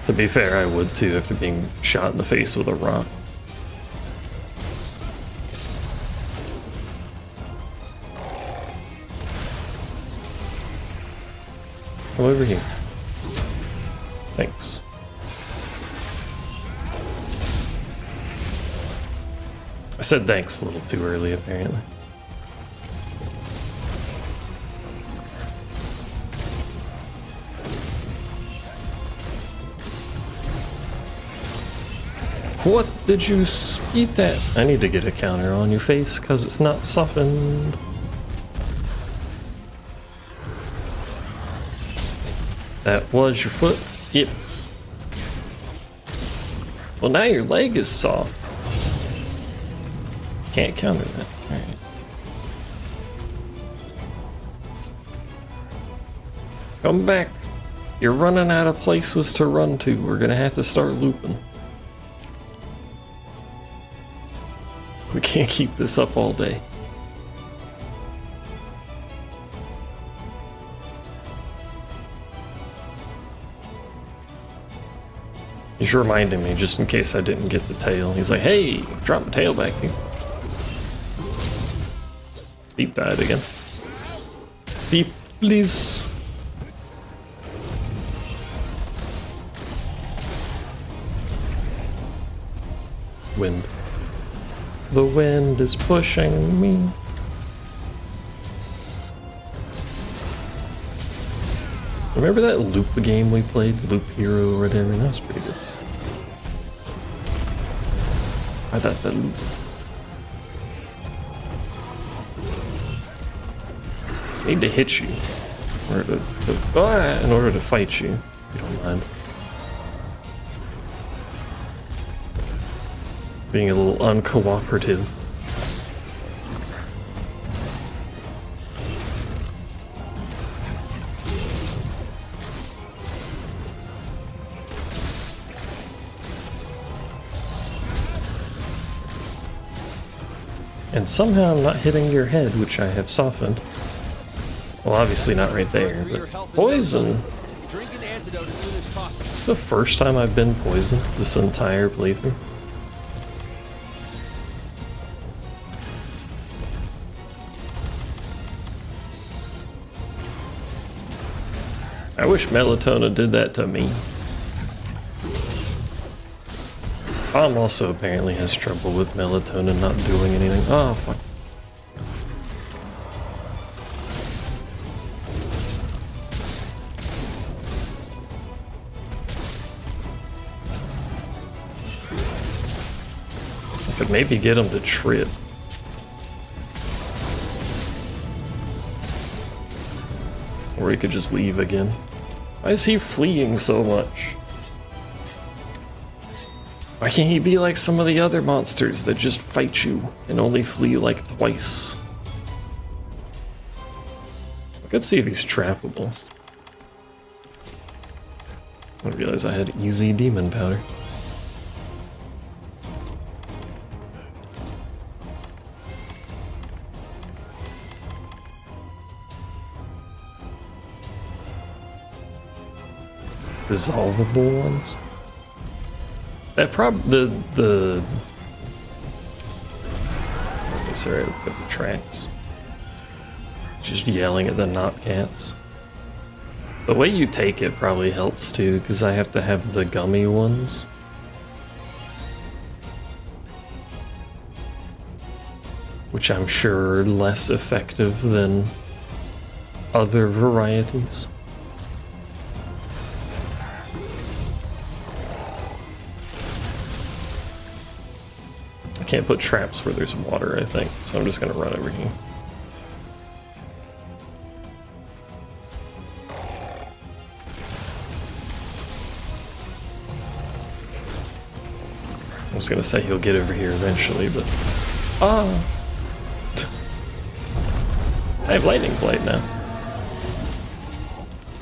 To be fair, I would too after being shot in the face with a rock. Come over here. Thanks. I said thanks a little too early, apparently. What did you eat that? I need to get a counter on your face because it's not softened. That was your foot? Yep. Well, now your leg is soft. Can't counter that. Alright. Come back. You're running out of places to run to. We're gonna have to start looping. We can't keep this up all day. He's reminding me just in case I didn't get the tail. He's like, hey, drop the tail back here. Beep died again. Beep, please. Wind. The wind is pushing me. Remember that Loop game we played? Loop Hero or whatever? That was pretty good. I thought that Loop. I need to hit you in order to fight you, if you don't mind. being a little uncooperative. And somehow I'm not hitting your head, which I have softened. Well, obviously not right there, but poison. Drink an antidote as soon as possible. It's the first time I've been poisoned this entire playthrough. I wish melatonin did that to me. Tom also apparently has trouble with melatonin not doing anything. Oh, fuck. I could maybe get him to trip. Or he could just leave again. Why is he fleeing so much? Why can't he be like some of the other monsters that just fight you and only flee like twice? I could see if he's trappable. I didn't realize I had easy demon powder. Dissolvable ones? That sorry, the tracks. Just yelling at the not cats. The way you take it probably helps too, because I have to have the gummy ones. Which I'm sure are less effective than other varieties. I can't put traps where there's water, I think, so I'm just gonna run over here. I was gonna say he'll get over here eventually, but... Ah! I have lightning blade now.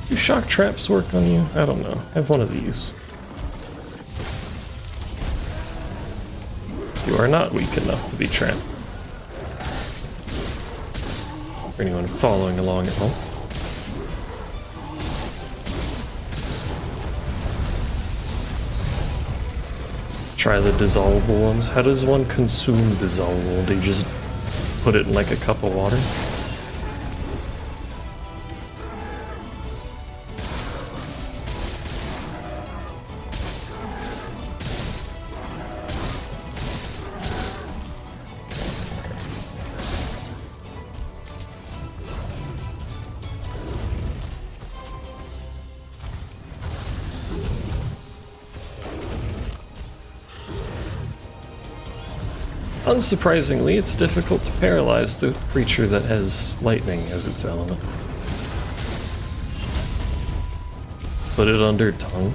Do shock traps work on you? I don't know. I have one of these. You are not weak enough to be trapped. For anyone following along at home. Try the dissolvable ones. How does one consume dissolvable? Do you just put it in like a cup of water? Unsurprisingly, it's difficult to paralyze the creature that has lightning as its element. Put it under tongue.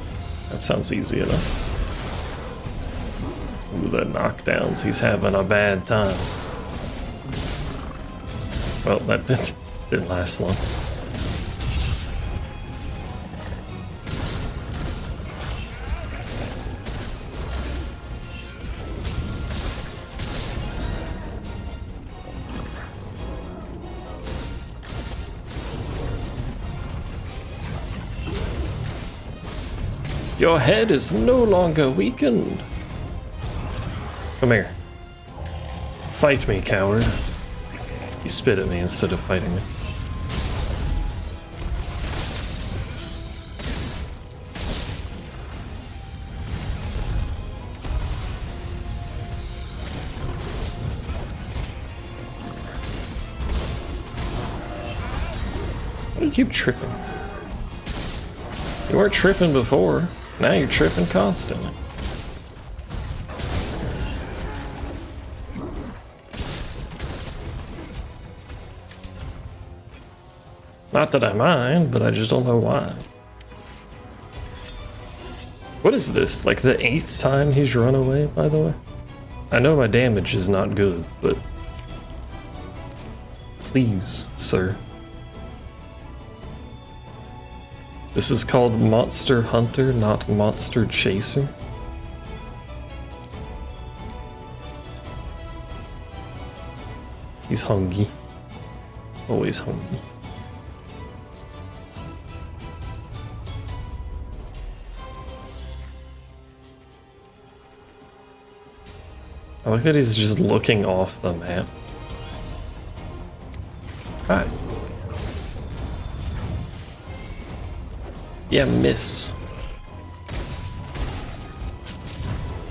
That sounds easy enough. Ooh, the knockdowns. He's having a bad time. Well, that didn't last long. Your head is no longer weakened. Come here. Fight me, coward. He spit at me instead of fighting me. Why do you keep tripping? You weren't tripping before. Now you're tripping constantly. Not that I mind, but I just don't know why. What is this? Like the 8th time he's run away, by the way? I know my damage is not good, but please, sir. This is called Monster Hunter, not Monster Chaser. He's hungry. Always hungry. I like that he's just looking off the map. Hi. Yeah, miss.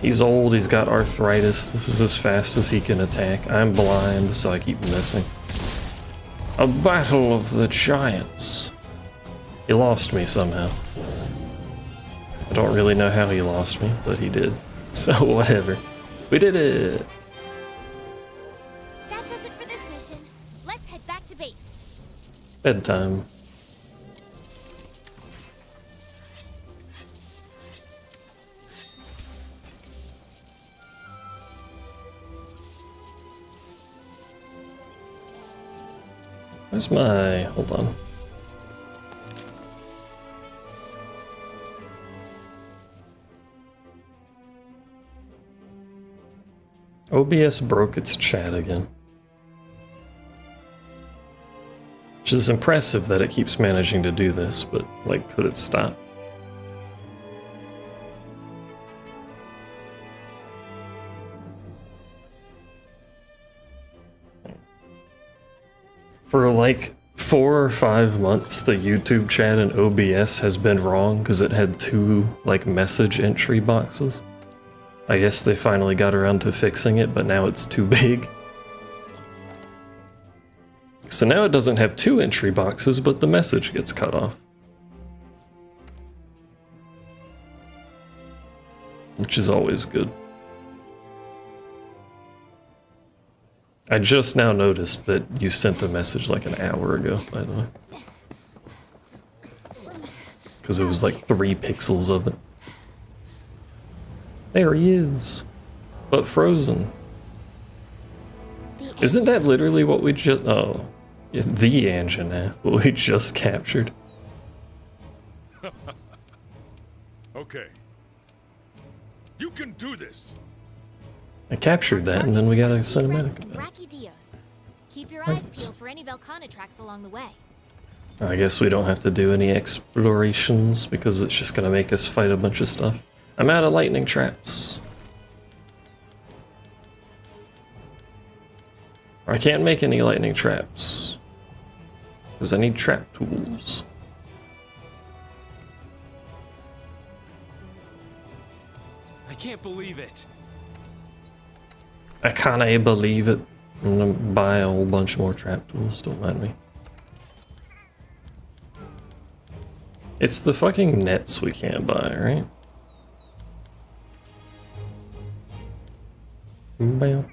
He's old, he's got arthritis. This is as fast as he can attack. I'm blind, so I keep missing. A battle of the giants. He lost me somehow. I don't really know how he lost me, but he did. So whatever. We did it! That does it for this mission. Let's head back to base. Bedtime. Where's my... hold on. OBS broke its chat again. Which is impressive that it keeps managing to do this, but, like, could it stop? For, like, 4 or 5 months, the YouTube chat in OBS has been wrong because it had 2, like, message entry boxes. I guess they finally got around to fixing it, but now it's too big. So now it doesn't have 2 entry boxes, but the message gets cut off. Which is always good. I just now noticed that you sent a message like an hour ago, by the way. Because it was like 3 pixels of it. There he is. But frozen. Isn't that literally what we just... oh. The Anjanath, what we just captured. Okay. You can do this. I captured that, and then we got a cinematic about it. Keep your eyes peeled for any Velcana tracks along the way. I guess we don't have to do any explorations, because it's just gonna make us fight a bunch of stuff. I'm out of lightning traps. I can't make any lightning traps. Because I need trap tools. I can't believe it. I can't believe it. I'm gonna buy a whole bunch more trap tools, don't mind me. It's the fucking nets we can't buy, right?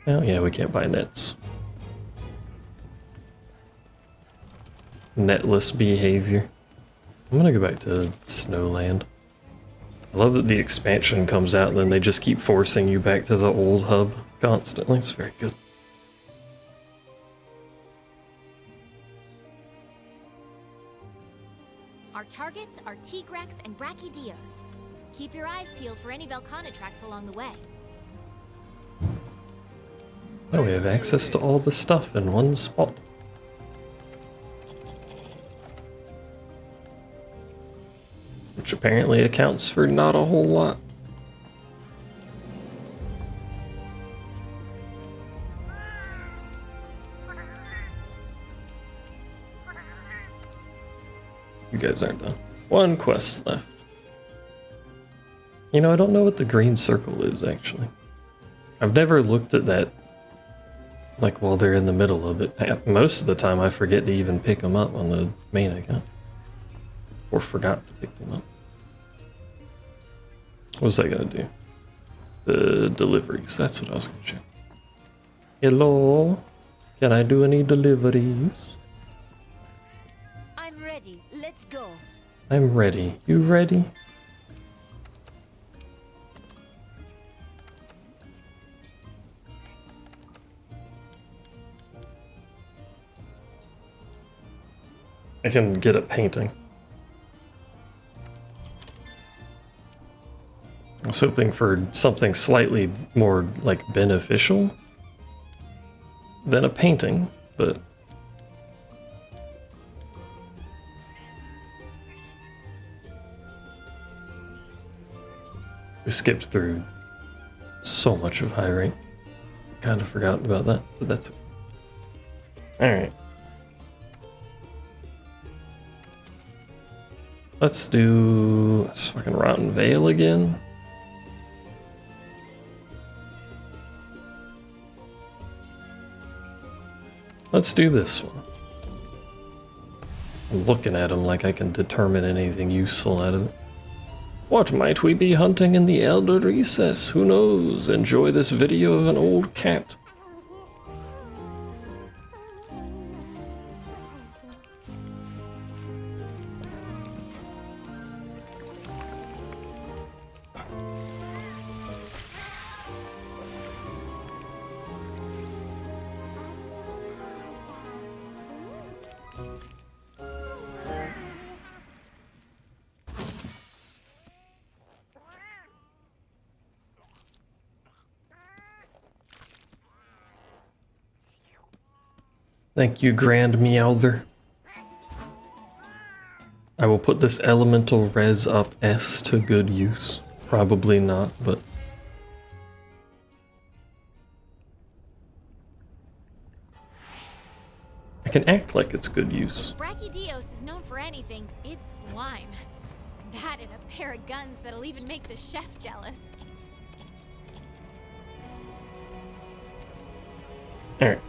Yeah, we can't buy nets. Netless behavior. I'm gonna go back to Snowland. I love that the expansion comes out and then they just keep forcing you back to the old hub constantly. It's very good. Our targets are Tigrex and Brachydios. Keep your eyes peeled for any Velcana tracks along the way. Oh, we have access to all the stuff in one spot. Which apparently accounts for not a whole lot. You guys aren't done. 1 quest left. You know, I don't know what the green circle is, actually. I've never looked at that, like, while they're in the middle of it. Most of the time, I forget to even pick them up on the main account. Or forgot to pick them up. What was I gonna do? The deliveries, that's what I was gonna check. Hello? Can I do any deliveries? I'm ready. Let's go. I'm ready. You ready? I can get it painting. I was hoping for something slightly more, like, beneficial than a painting, but... we skipped through so much of high rank. Kind of forgot about that, but that's... alright. Let's do this fucking Rotten Vale again. Let's do this one. I'm looking at him like I can determine anything useful out of it. What might we be hunting in the Elder Recess? Who knows? Enjoy this video of an old cat. Thank you, Grand Meowther. I will put this elemental res up S to good use. Probably not, but... I can act like it's good use. Brachydios is known for anything, it's slime. That and a pair of guns that'll even make the chef jealous. Alright.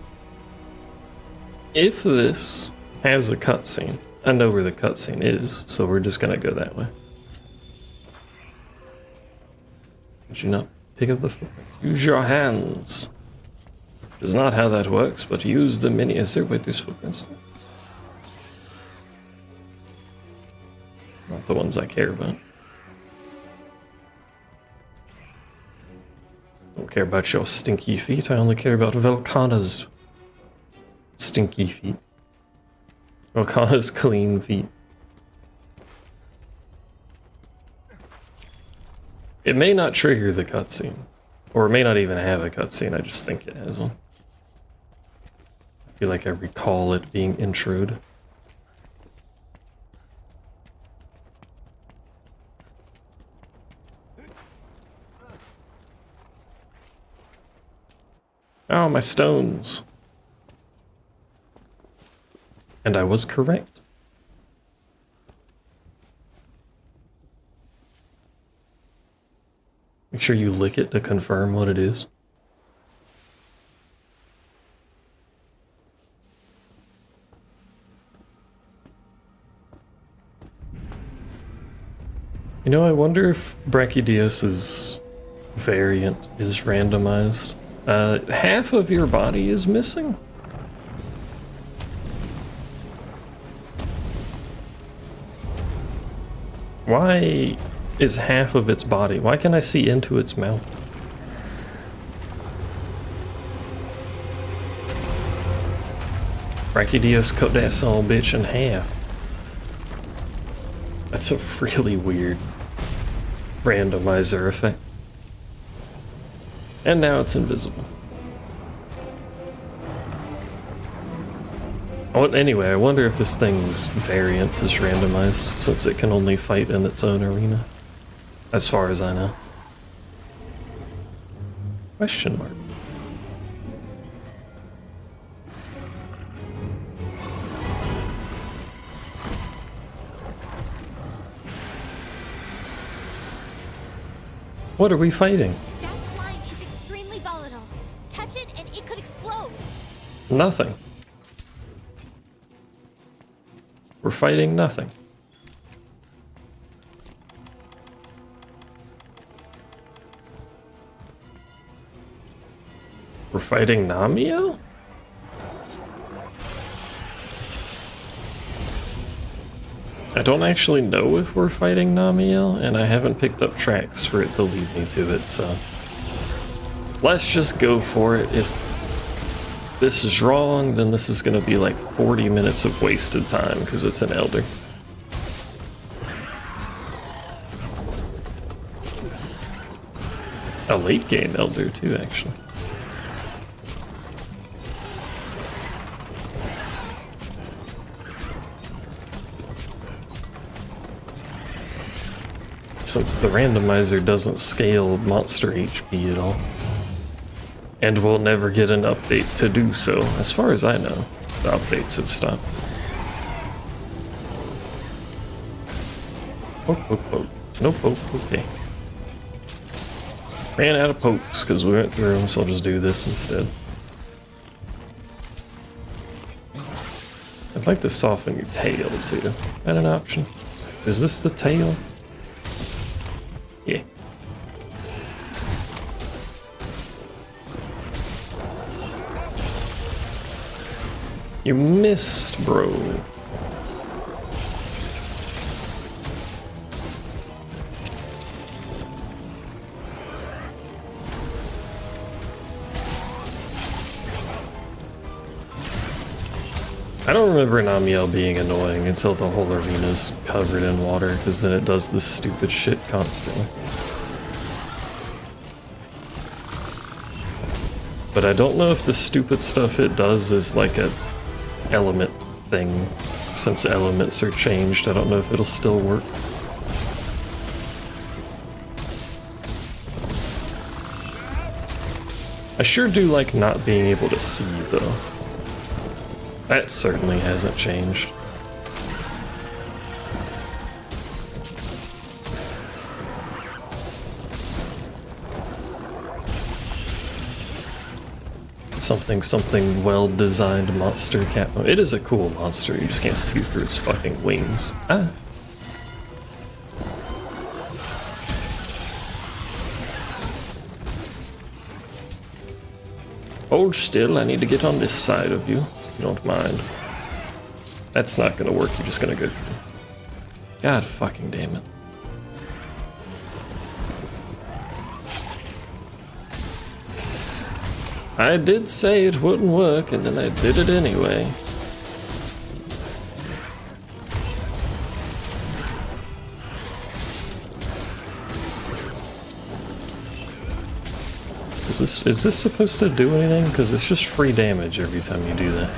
If this has a cutscene, I know where the cutscene is, so we're just gonna go that way. Did you not pick up the footprints? Use your hands. Which is not how that works, but use the mini. Is there, wait, there's footprints? Not the ones I care about. Don't care about your stinky feet, I only care about Velkana's stinky feet. Velkana's clean feet. It may not trigger the cutscene. Or it may not even have a cutscene, I just think it has one. I feel like I recall it being introed. Oh, my stones. And I was correct. Make sure you lick it to confirm what it is. You know, I wonder if Brachydios' variant is randomized. Half of your body is missing? Why is half of its body? Why can I see into its mouth? Brachydios cut that son of a bitch in half. That's a really weird randomizer effect. And now it's invisible. Anyway, I wonder if this thing's variant is randomized, since it can only fight in its own arena. As far as I know. Question mark. What are we fighting? That slime is extremely volatile. Touch it and it could explode. Nothing. We're fighting nothing. We're fighting Namio? I don't actually know if we're fighting Namiel, and I haven't picked up tracks for it to lead me to it, so... let's just go for it. If this is wrong, then this is going to be like 40 minutes of wasted time because it's an elder. A late game elder too, actually. Since the randomizer doesn't scale monster HP at all. And we'll never get an update to do so. As far as I know, the updates have stopped. Poke, poke, poke. No poke, okay. Ran out of pokes because we went through them, so I'll just do this instead. I'd like to soften your tail too. Is that an option? Is this the tail? Yeah. You missed, bro. I don't remember Namiel being annoying until the whole arena's covered in water, because then it does this stupid shit constantly. But I don't know if the stupid stuff it does is like a element thing. Since elements are changed, I don't know if it'll still work. I sure do like not being able to see, though. That certainly hasn't changed. Something well-designed monster cat. It is a cool monster, you just can't see through its fucking wings. Ah. Hold still, I need to get on this side of you. If you don't mind. That's not gonna work, you're just gonna go through. God fucking damn it. I did say it wouldn't work, and then I did it anyway. Is this supposed to do anything? Because it's just free damage every time you do that.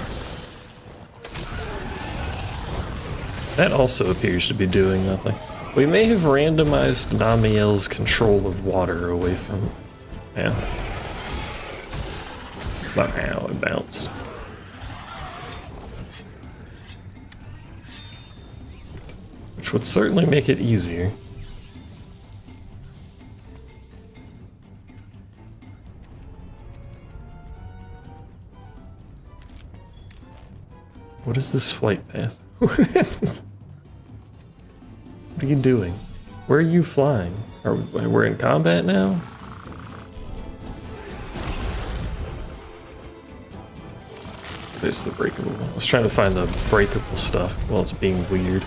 That also appears to be doing nothing. We may have randomized Namiel's control of water away from it. Yeah. Wow, it bounced. Which would certainly make it easier. What is this flight path? What are you doing? Where are you flying? We're in combat now? There's the breakable. I was trying to find the breakable stuff while it's being weird.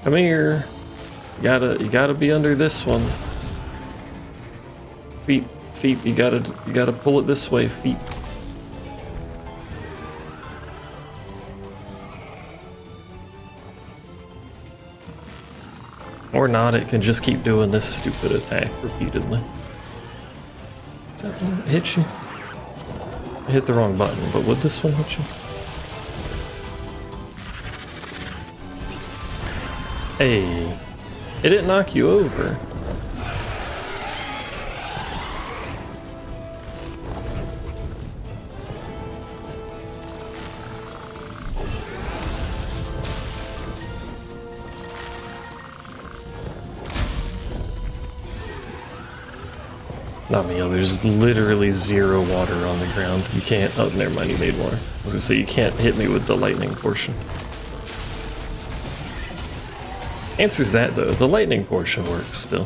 Come here. You gotta be under this one. Feet, you gotta pull it this way, feet. Or not, it can just keep doing this stupid attack repeatedly. Does that one hit you? I hit the wrong button, but would this one hit you? Hey, it didn't knock you over. Namiel, there's literally zero water on the ground. You can't. Oh, never mind, you made water. I was gonna say, you can't hit me with the lightning portion. Answers that though. The lightning portion works still.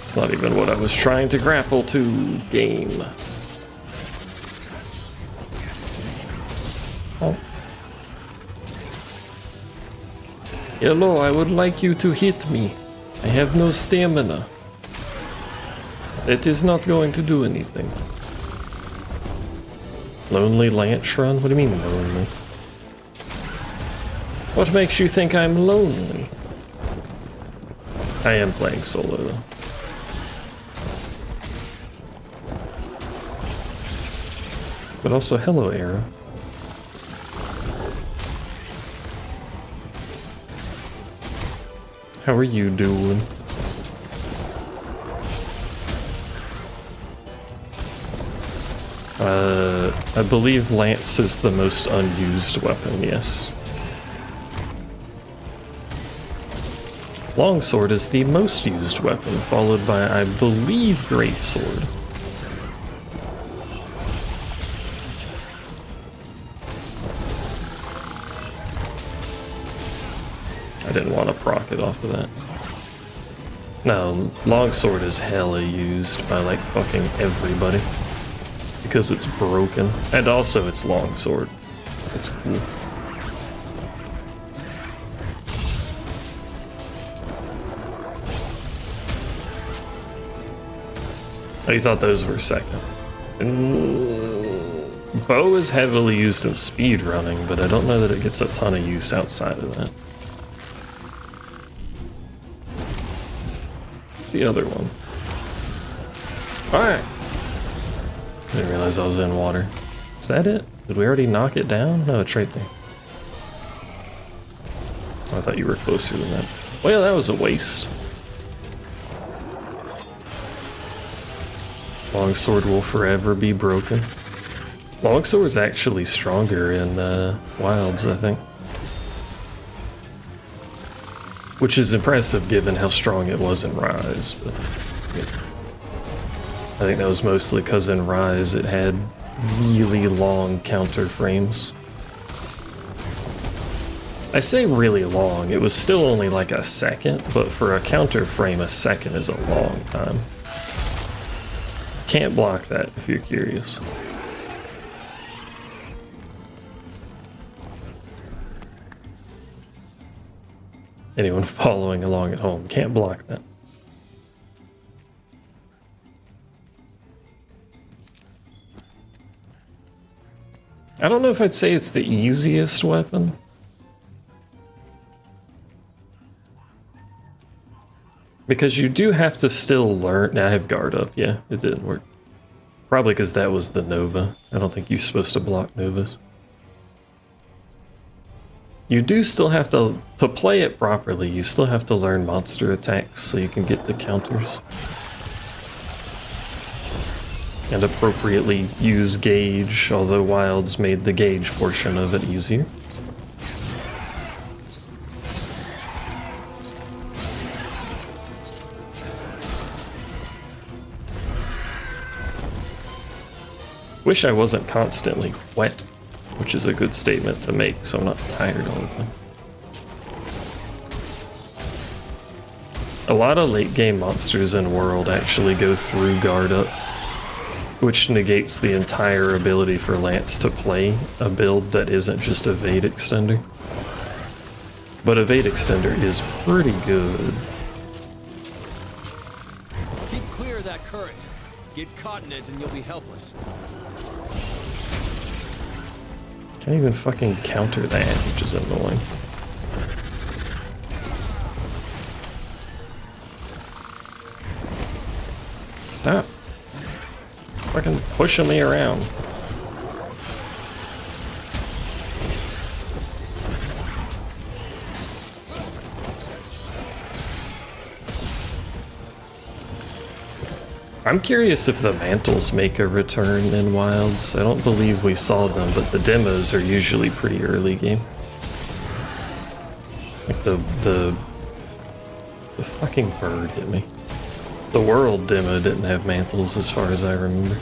It's not even what I was trying to grapple to, game. Oh. Hello, I would like you to hit me. I have no stamina. It is not going to do anything. Lonely Lance Run? What do you mean lonely? What makes you think I'm lonely? I am playing solo though. But also, hello, Arrow. How are you doing? I believe Lance is the most unused weapon, yes. Longsword is the most used weapon, followed by, I believe, Greatsword. I didn't want to proc it off of that. No, Longsword is hella used by like fucking everybody. Because it's broken. And also it's Longsword. It's cool. Oh, you thought those were second. Bow is heavily used in speed running, but I don't know that it gets a ton of use outside of that. What's the other one? Alright. Didn't realize I was in water. Is that it? Did we already knock it down? No, it's right there. Oh, I thought you were closer than that. Well, that was a waste. Longsword will forever be broken. Longsword's actually stronger in Wilds, I think. Which is impressive given how strong it was in Rise, but yeah. I think that was mostly because in Rise it had really long counter frames. I say really long, it was still only like a second, but for a counter frame, a second is a long time. Can't block that if you're curious. Anyone following along at home can't block that. I don't know if I'd say it's the easiest weapon. Because you do have to still learn. I have guard up, yeah, it didn't work. Probably because that was the Nova. I don't think you're supposed to block Novas. You do still have to play it properly, you still have to learn monster attacks so you can get the counters. And appropriately use gauge, although Wilds made the gauge portion of it easier. Wish I wasn't constantly wet, which is a good statement to make, so I'm not tired all the time. A lot of late game monsters in World actually go through guard up, which negates the entire ability for Lance to play a build that isn't just evade extender. But evade extender is pretty good. Keep clear of that current. Get caught in it and you'll be helpless. Can't even fucking counter that, which is annoying. Stop. Fucking pushing me around. I'm curious if the mantles make a return in Wilds. I don't believe we saw them, but the demos are usually pretty early game. Like the fucking bird hit me. The World demo didn't have mantles as far as I remember.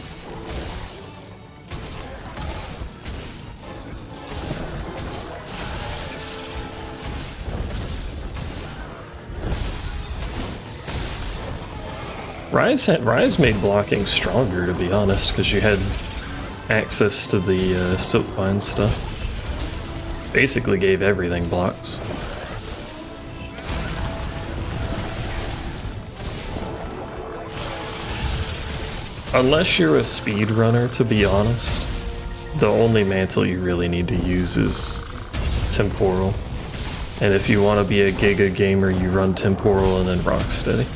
Rise made blocking stronger, to be honest, because you had access to the silkbind stuff. Basically gave everything blocks. Unless you're a speedrunner, to be honest, the only mantle you really need to use is temporal. And if you want to be a Giga gamer, you run temporal and then Rocksteady.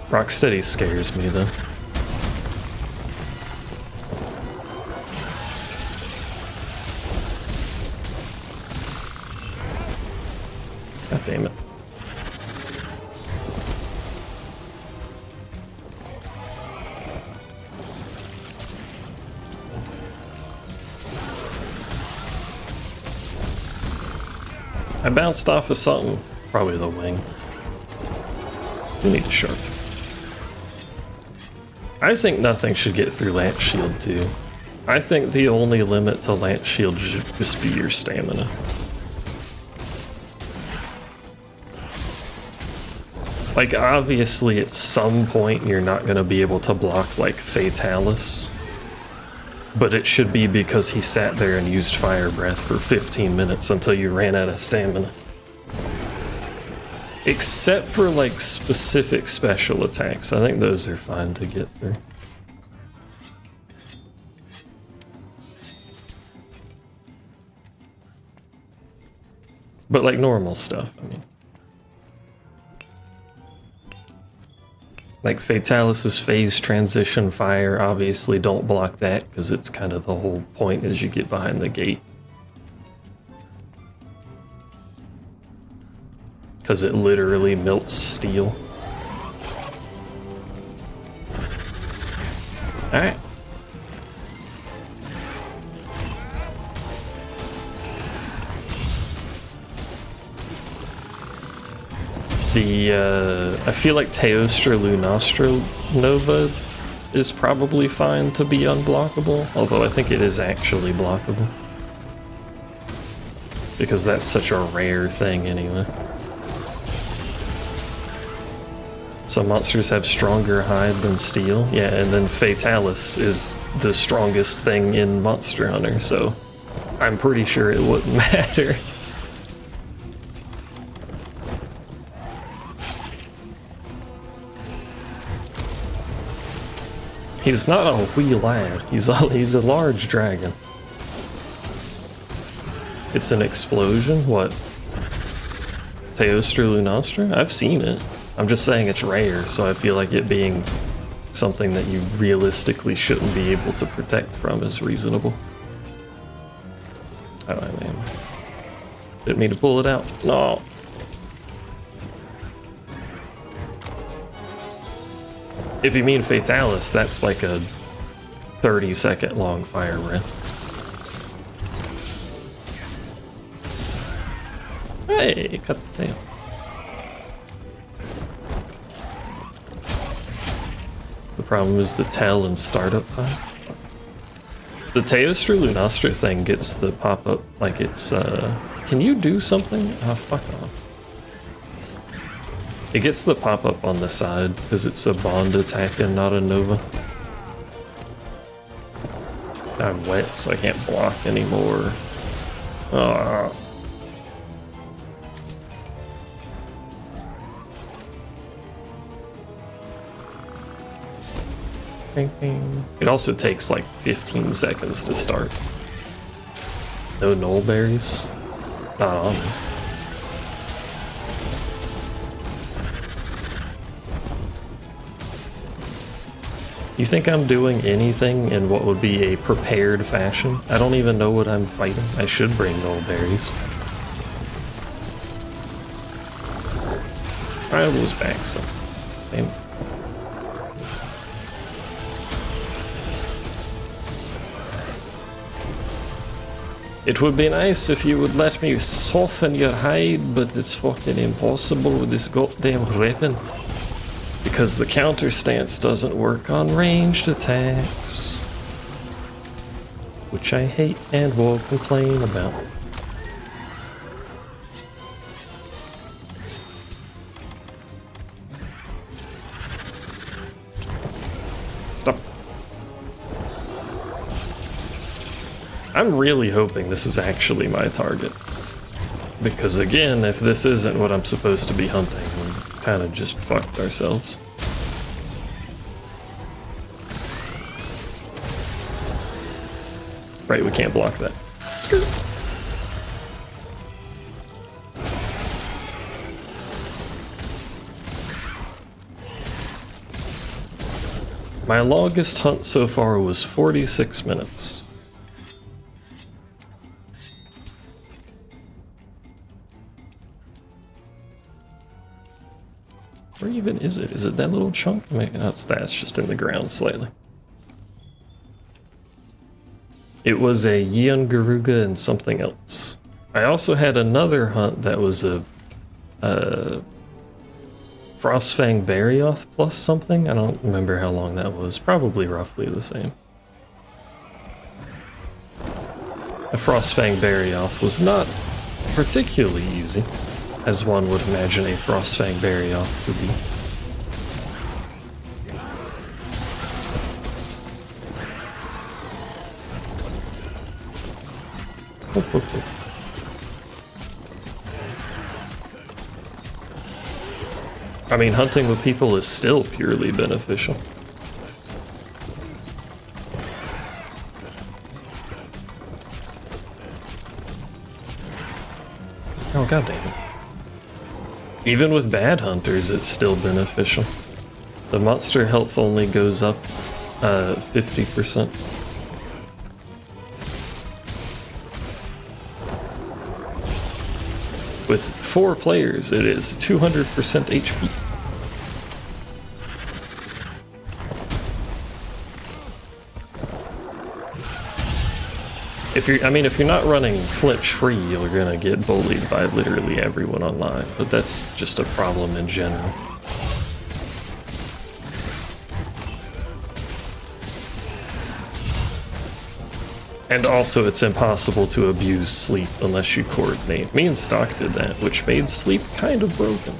Rocksteady scares me though. God damn it. I bounced off of something. Probably the wing. We need a sharp. I think nothing should get through Lance Shield too. I think the only limit to Lance Shield should just be your stamina. Like, obviously at some point you're not going to be able to block like Fatalis. But it should be because he sat there and used Fire Breath for 15 minutes until you ran out of stamina. Except for like specific special attacks. I think those are fine to get through. But like normal stuff, I mean. Like Fatalis's phase transition fire, obviously don't block that because it's kind of the whole point as you get behind the gate. Because it literally melts steel. Alright. I feel like Teostra Lunastra Nova is probably fine to be unblockable, although I think it is actually blockable. Because that's such a rare thing anyway. Some monsters have stronger hide than steel, yeah, and then Fatalis is the strongest thing in Monster Hunter, so I'm pretty sure it wouldn't matter. He's not a wee lad. He's a large dragon. It's an explosion? What? Teostra Lunastra? I've seen it. I'm just saying it's rare, so I feel like it being something that you realistically shouldn't be able to protect from is reasonable. Oh, man. Didn't mean to pull it out. No. If you mean Fatalis, that's like a 30-second long fire breath. Hey, cut the tail. The problem is the tail and startup time. The Teostra Lunastra thing gets the pop-up like it's, can you do something? Oh, fuck off. It gets the pop-up on the side because it's a bond attack and not a Nova. I'm wet, so I can't block anymore. It also takes like 15 seconds to start. No null berries? Not on me. You think I'm doing anything in what would be a prepared fashion? I don't even know what I'm fighting. I should bring null berries. I lose back some. Damn. It would be nice if you would let me soften your hide, but it's fucking impossible with this goddamn weapon. Because the counter stance doesn't work on ranged attacks. Which I hate and will complain about. Stop. I'm really hoping this is actually my target. Because again, if this isn't what I'm supposed to be hunting, we kind of just fucked ourselves. Right, we can't block that. Skirt. My longest hunt so far was 46 minutes. Where even is it? Is it that little chunk? Maybe that's just in the ground slightly. It was a Yungaruga and something else. I also had another hunt that was a Frostfang Barioth plus something. I don't remember how long that was. Probably roughly the same. A Frostfang Barioth was not particularly easy, as one would imagine a Frostfang Barioth to be. I mean, hunting with people is still purely beneficial. Oh, god damn it. Even with bad hunters, it's still beneficial. The monster health only goes up 50%. With 4 players, it is 200% HP. If you're not running flinch free, you're gonna get bullied by literally everyone online, but that's just a problem in general. And also, it's impossible to abuse sleep unless you coordinate. Me and Stock did that, which made sleep kind of broken.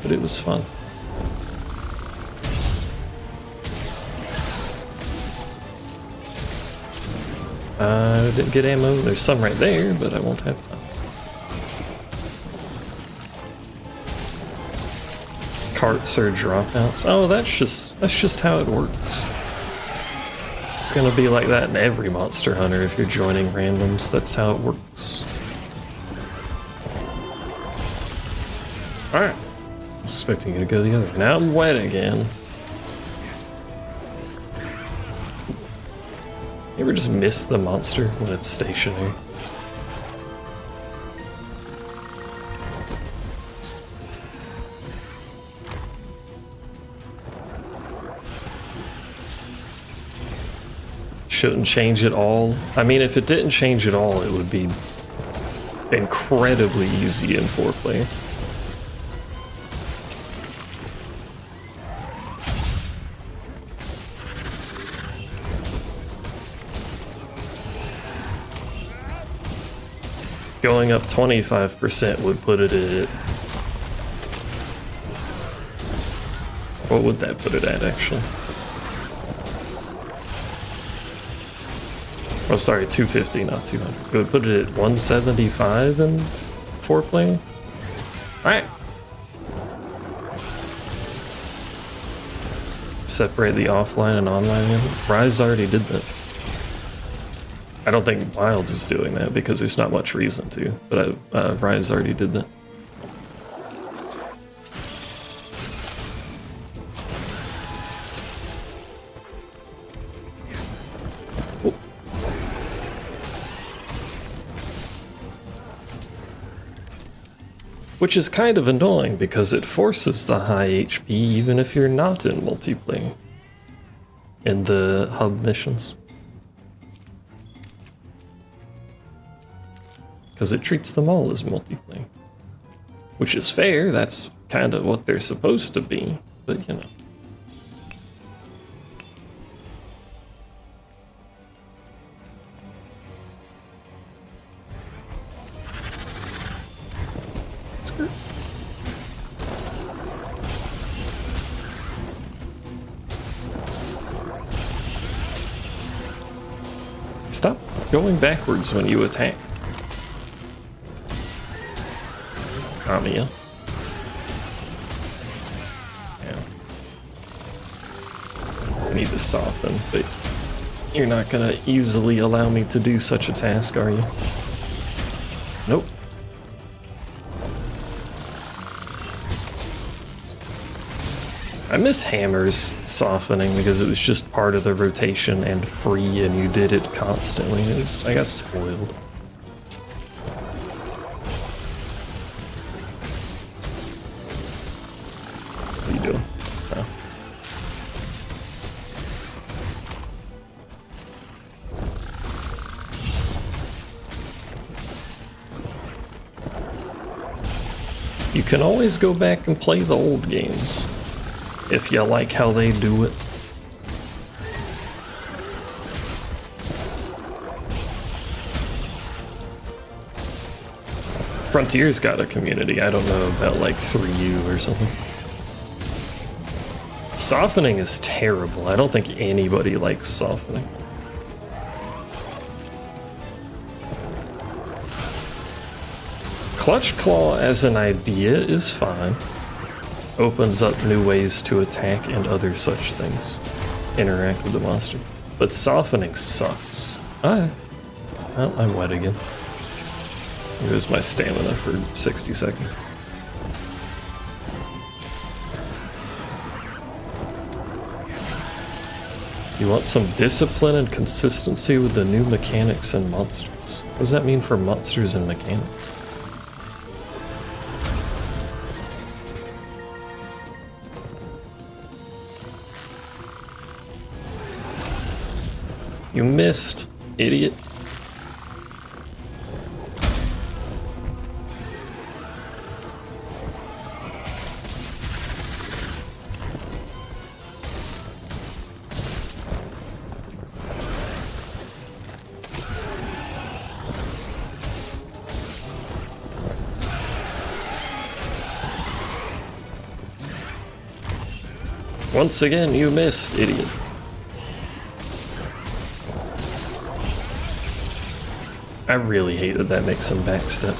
But it was fun. I didn't get ammo. There's some right there, but I won't have time. Carts or dropouts. Oh, that's just how it works. It's gonna be like that in every Monster Hunter if you're joining randoms. That's how it works. Alright. I was expecting you to go the other way. Now I'm wet again. You ever just miss the monster when it's stationary? Shouldn't change it all. I mean, if it didn't change it all, it would be incredibly easy in 4-player. Going up 25% would put it at... What would that put it at, actually? Oh, sorry, 250, not 200. It would put it at 175 in 4-player? Alright. Separate the offline and online. Rise already did that. I don't think Wilds is doing that because there's not much reason to, but Rise already did that. Oh. Which is kind of annoying because it forces the high HP even if you're not in multiplayer in the hub missions. Because it treats them all as multiplayer. Which is fair, that's kind of what they're supposed to be, but you know. Skirt. Stop going backwards when you attack. Amiya. Yeah. I need to soften, but you're not gonna easily allow me to do such a task, are you? Nope. I miss Hammer's softening because it was just part of the rotation and free and you did it constantly. I got spoiled. What are you doing? Oh. You can always go back and play the old games if you like how they do it. Frontier's got a community. I don't know about like 3U or something. Softening is terrible. I don't think anybody likes softening. Clutch Claw as an idea is fine. Opens up new ways to attack and other such things. Interact with the monster. But softening sucks. Well, I'm wet again. Here's my stamina for 60 seconds. You want some discipline and consistency with the new mechanics and monsters. What does that mean for monsters and mechanics? You missed, idiot. Once again, you missed, idiot. I really hate that that makes him backstep.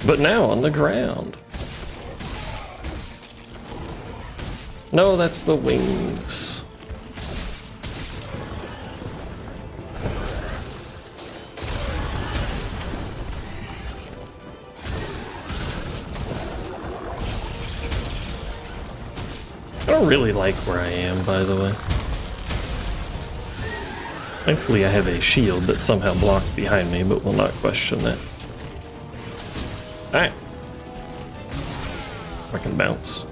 But now on the ground. No, that's the wings. I don't really like where I am, by the way. Thankfully I have a shield that's somehow blocked behind me, but will not question that. Alright. I can bounce.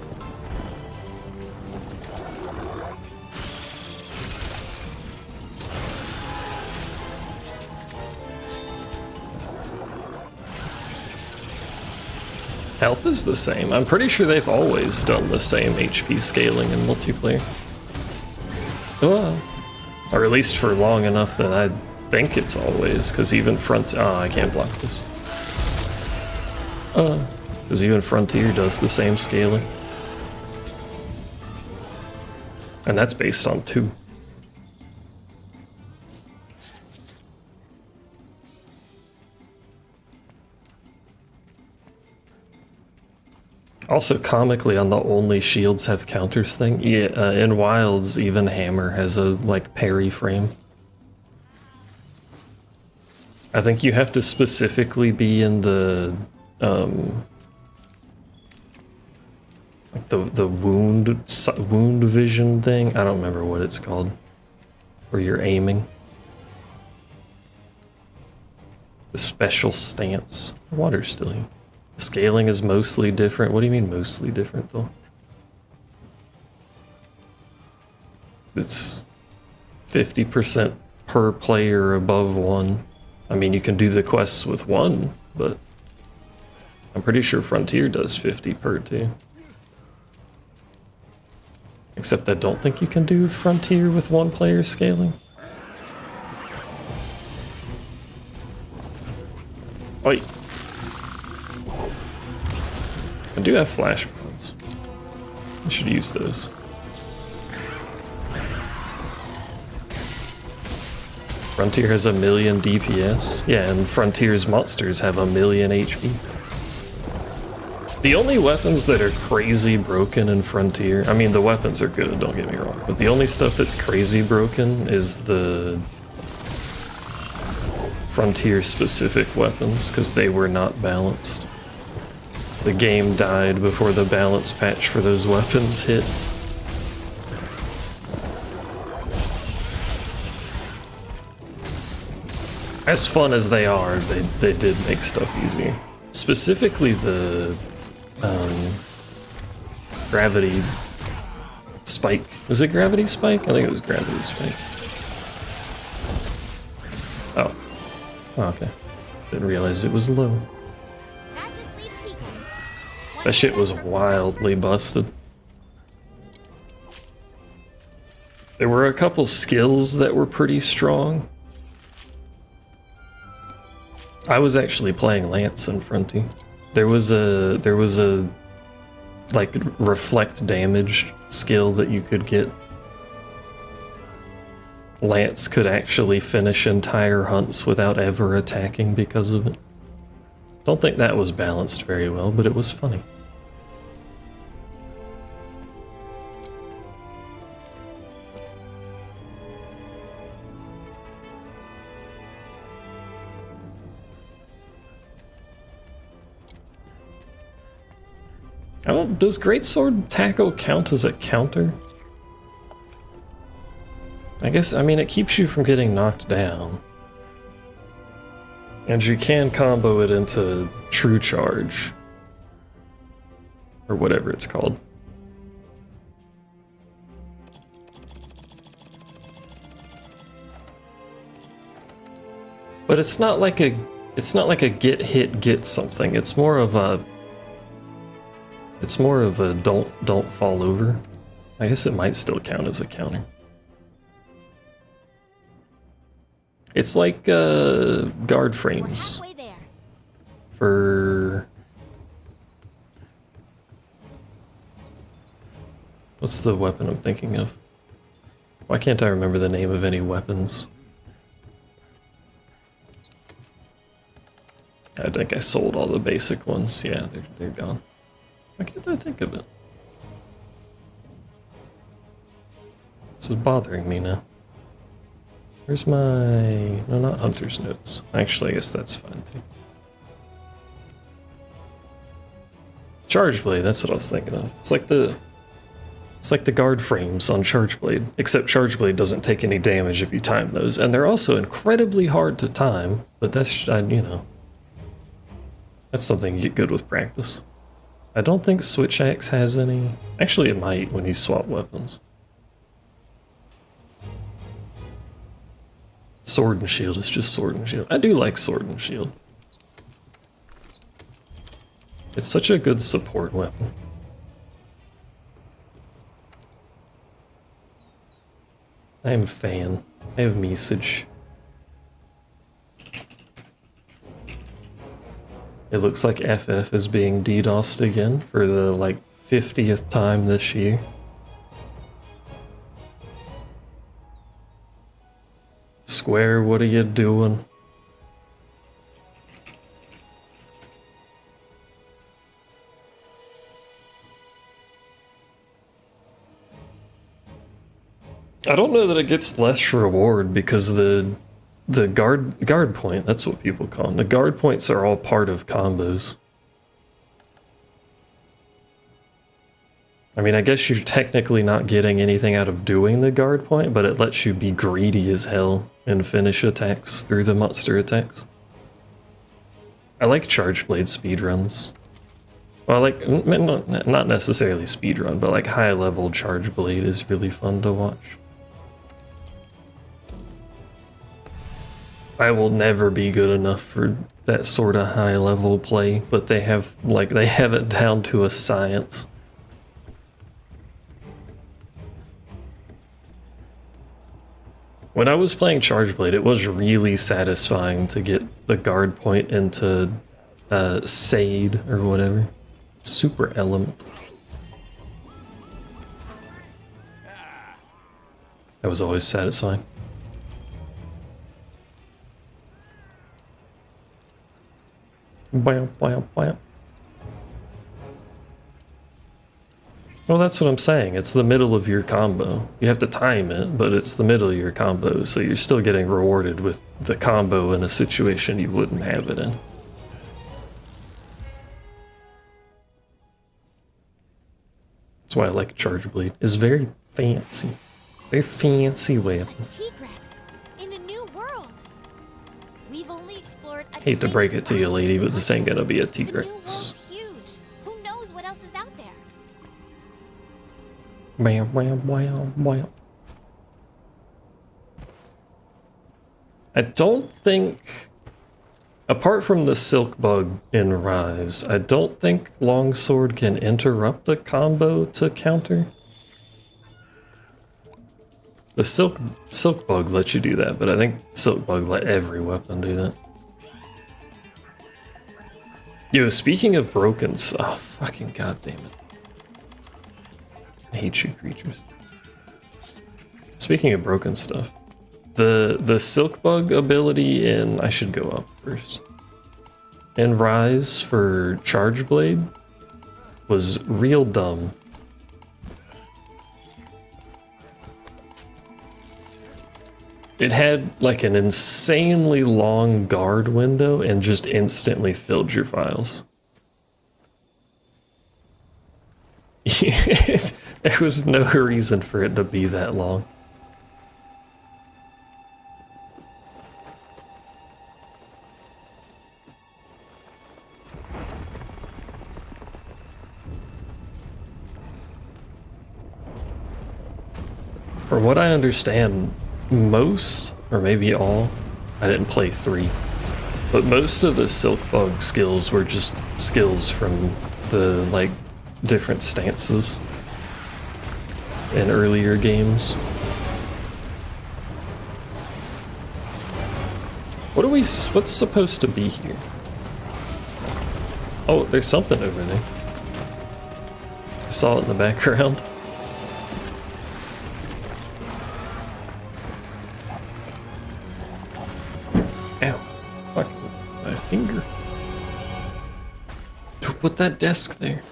Health is the same. I'm pretty sure they've always done the same HP scaling in multiplayer. Well, or at least for long enough that I think it's always, because even I can't block this. Because even Frontier does the same scaling. And that's based on 2. Also, comically, on the only shields have counters thing, yeah, in Wilds, even Hammer has a, like, parry frame. I think you have to specifically be in the, like the wound vision thing. I don't remember what it's called. Where you're aiming. The special stance. The water's still here. Scaling is mostly different. What do you mean mostly different, though? It's 50% per player above 1. I mean, you can do the quests with 1, but I'm pretty sure Frontier does 50 per too. Except I don't think you can do Frontier with 1 player scaling. Oi. I do have flash points. I should use those. Frontier has 1,000,000 DPS. Yeah, and Frontier's monsters have 1,000,000 HP. The only weapons that are crazy broken in Frontier, I mean the weapons are good, don't get me wrong, but the only stuff that's crazy broken is the Frontier specific weapons, because they were not balanced. The game died before the balance patch for those weapons hit. As fun as they are, they did make stuff easier. Specifically the gravity spike. Was it gravity spike? I think it was gravity spike. Oh. Oh, okay. Didn't realize it was low. That just leaves sequence. That shit was wildly busted. There were a couple skills that were pretty strong. I was actually playing Lance in Frontier. There was a like reflect damage skill that you could get. Lance could actually finish entire hunts without ever attacking because of it. Don't think that was balanced very well, but it was funny. I don't, does Greatsword Tackle count as a counter? I guess, I mean, it keeps you from getting knocked down. And you can combo it into True Charge. Or whatever it's called. But it's not like a get hit, get something. It's more of a don't fall over. I guess it might still count as a counter. It's like guard frames We're halfway there. for what's the weapon I'm thinking of? Why can't I remember the name of any weapons? I think I sold all the basic ones. Yeah, they're gone. Why can't I think of it? This is bothering me now. Where's my... No, not Hunter's Notes. Actually, I guess that's fine too. Charge Blade, that's what I was thinking of. It's like the guard frames on Charge Blade, except Charge Blade doesn't take any damage if you time those, and they're also incredibly hard to time, but that's, you know, that's something you get good with practice. I don't think Switch Axe has any. Actually, it might when you swap weapons. Sword and Shield is just Sword and Shield. I do like Sword and Shield. It's such a good support weapon. I am a fan. I have message. It looks like FF is being DDoSed again for the, like, 50th time this year. Square, what are you doing? I don't know that it gets less reward because the guard point, that's what people call them. The guard points are all part of combos. I mean, I guess you're technically not getting anything out of doing the guard point, but it lets you be greedy as hell and finish attacks through the monster attacks. I like Charge Blade speedruns. Well, like, not necessarily speedrun, but like high level Charge Blade is really fun to watch. I will never be good enough for that sort of high level play, but they have it down to a science. When I was playing Charge Blade, it was really satisfying to get the guard point into Sade or whatever. Super element. That was always satisfying. Bam, bam, bam. Well, that's what I'm saying. It's the middle of your combo. You have to time it, but it's the middle of your combo, so you're still getting rewarded with the combo in a situation you wouldn't have it in. That's why I like Charge Blade. It's very fancy. Very fancy weapon. Tigrex in a new world. We've only explored a Hate to break it to you, lady, but this ain't gonna be a The new Tigrex. world's huge. Who knows what else is out there? Bam, bam, bam, bam. I don't think, apart from the silk bug in Rise, I don't think Longsword can interrupt a combo to counter. The silk bug lets you do that, but I think silk bug let every weapon do that. Yo, speaking of broken stuff, oh, fucking goddamn it. I hate you creatures. Speaking of broken stuff, the silk bug ability in, I should go up first. In Rise for Charge Blade was real dumb. It had like an insanely long guard window and just instantly filled your files. There was no reason for it to be that long. From what I understand, most, or maybe all, I didn't play 3, but most of the silk bug skills were just skills from the, like, different stances in earlier games. What's supposed to be here? Oh, there's something over there. I saw it in the background. Ow. Fucking my finger. Who put that desk there?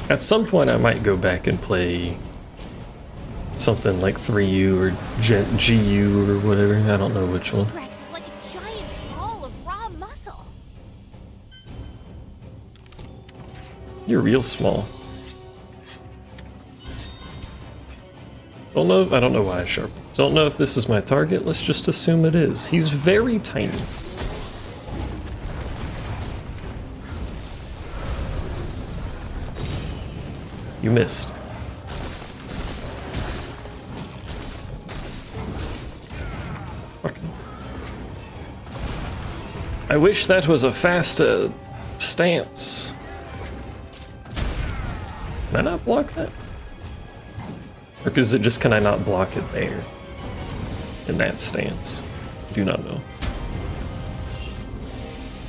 At some point I might go back and play something like 3U or GU or whatever. I don't know which one. Tigrex is like a giant ball of raw muscle. You're real small. I don't know why I sharpened. Don't know if this is my target. Let's just assume it is. He's very tiny. You missed. Fucking. I wish that was a faster stance. Can I not block that? Or is it just, can I not block it there? In that stance? Do not know.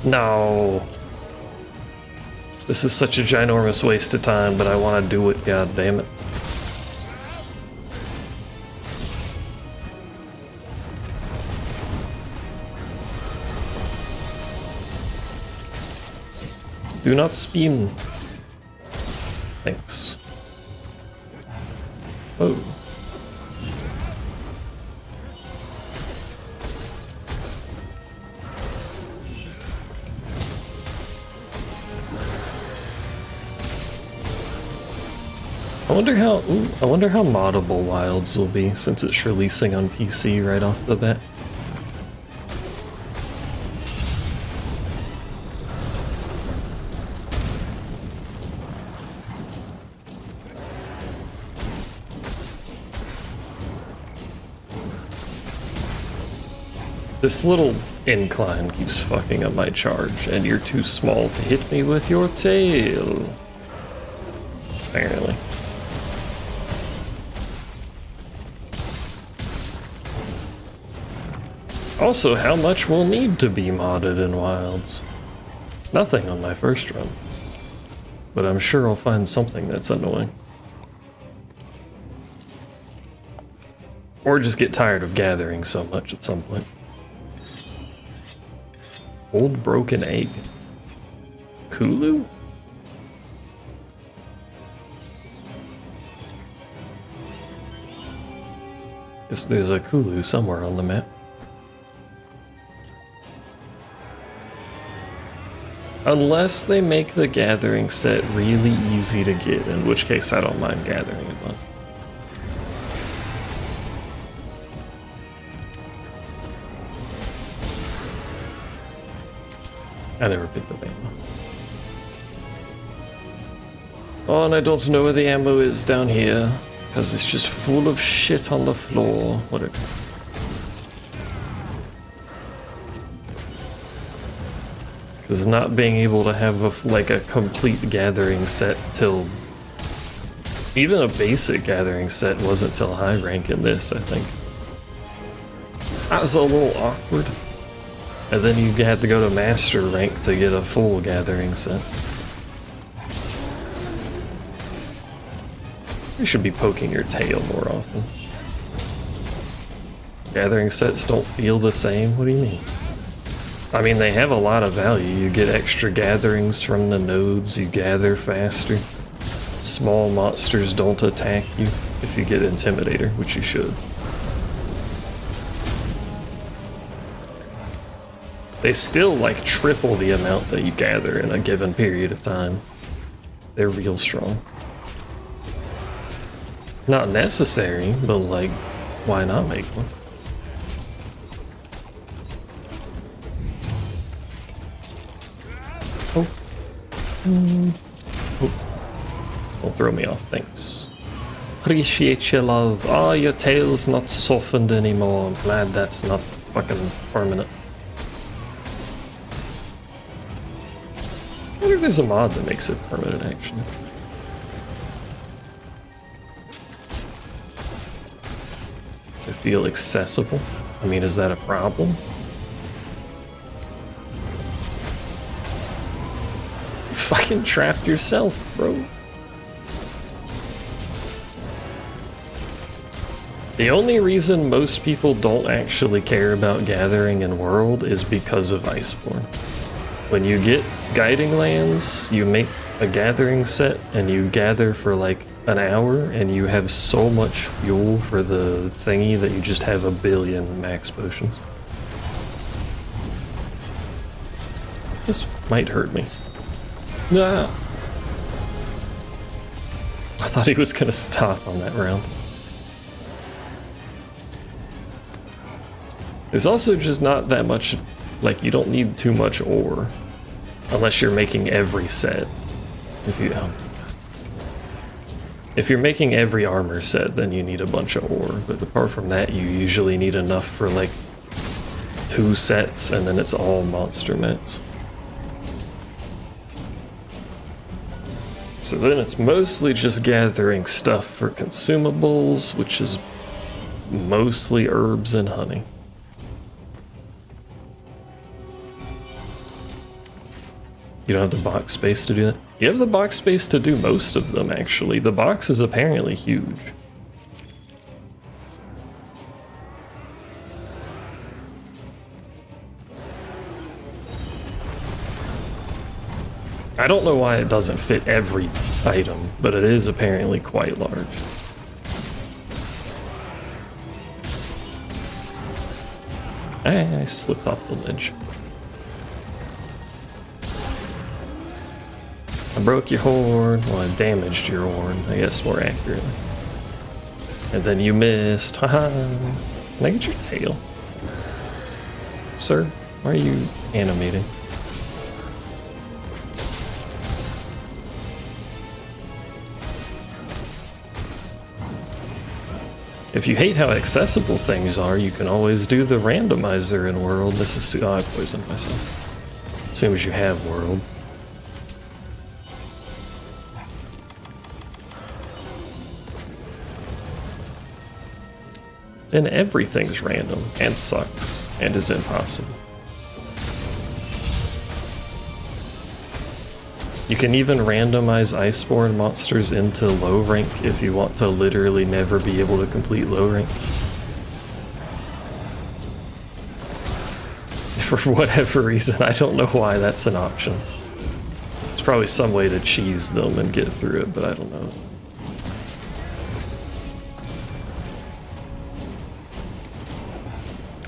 No. This is such a ginormous waste of time, but I want to do it, god damn it. Do not spin. Thanks. Oh. I wonder how moddable Wilds will be since it's releasing on PC right off the bat. This little incline keeps fucking up my charge, and you're too small to hit me with your tail. Apparently. Also, how much will need to be modded in Wilds? Nothing on my first run. But I'm sure I'll find something that's annoying. Or just get tired of gathering so much at some point. Old broken egg. Kulu? Guess there's a Kulu somewhere on the map. Unless they make the gathering set really easy to get, in which case I don't mind gathering a bunch. I never picked up ammo. Oh, and I don't know where the ammo is down here, because it's just full of shit on the floor. Whatever. Because not being able to have a complete gathering set till... Even a basic gathering set wasn't till high rank in this, I think. That was a little awkward. And then you had to go to master rank to get a full gathering set. You should be poking your tail more often. Gathering sets don't feel the same? What do you mean? I mean, they have a lot of value. You get extra gatherings from the nodes, you gather faster. Small monsters don't attack you if you get Intimidator, which you should. They still like triple the amount that you gather in a given period of time. They're real strong. Not necessary, but like, why not make one? Oh. Oh. Don't throw me off, thanks. Appreciate your love. Oh, your tail's not softened anymore. I'm glad that's not fucking permanent. I wonder if there's a mod that makes it permanent, actually. To feel accessible? I mean, is that a problem? You fucking trapped yourself, bro. The only reason most people don't actually care about gathering in World is because of Iceborne. When you get Guiding Lands, you make a gathering set and you gather for like an hour and you have so much fuel for the thingy that you just have a billion max potions. This might hurt me. Nah. I thought he was gonna stop on that round. There's also just not that much, like you don't need too much ore. Unless you're making every set. If you're making every armor set, then you need a bunch of ore. But apart from that, you usually need enough for like 2 sets, and then it's all monster mats. So then it's mostly just gathering stuff for consumables, which is mostly herbs and honey. You don't have the box space to do that? You have the box space to do most of them, actually. The box is apparently huge. I don't know why it doesn't fit every item, but it is apparently quite large. I slipped off the ledge. I broke your horn. Well, I damaged your horn, I guess more accurately. And then you missed. Haha. Can I get your tail? Sir, why are you animating? If you hate how accessible things are, you can always do the randomizer in World. This is... Oh, I poisoned myself. As soon as you have World. then everything's random and sucks and is impossible. You can even randomize Iceborne monsters into low rank if you want to literally never be able to complete low rank. For whatever reason, I don't know why that's an option. There's probably some way to cheese them and get through it, but I don't know.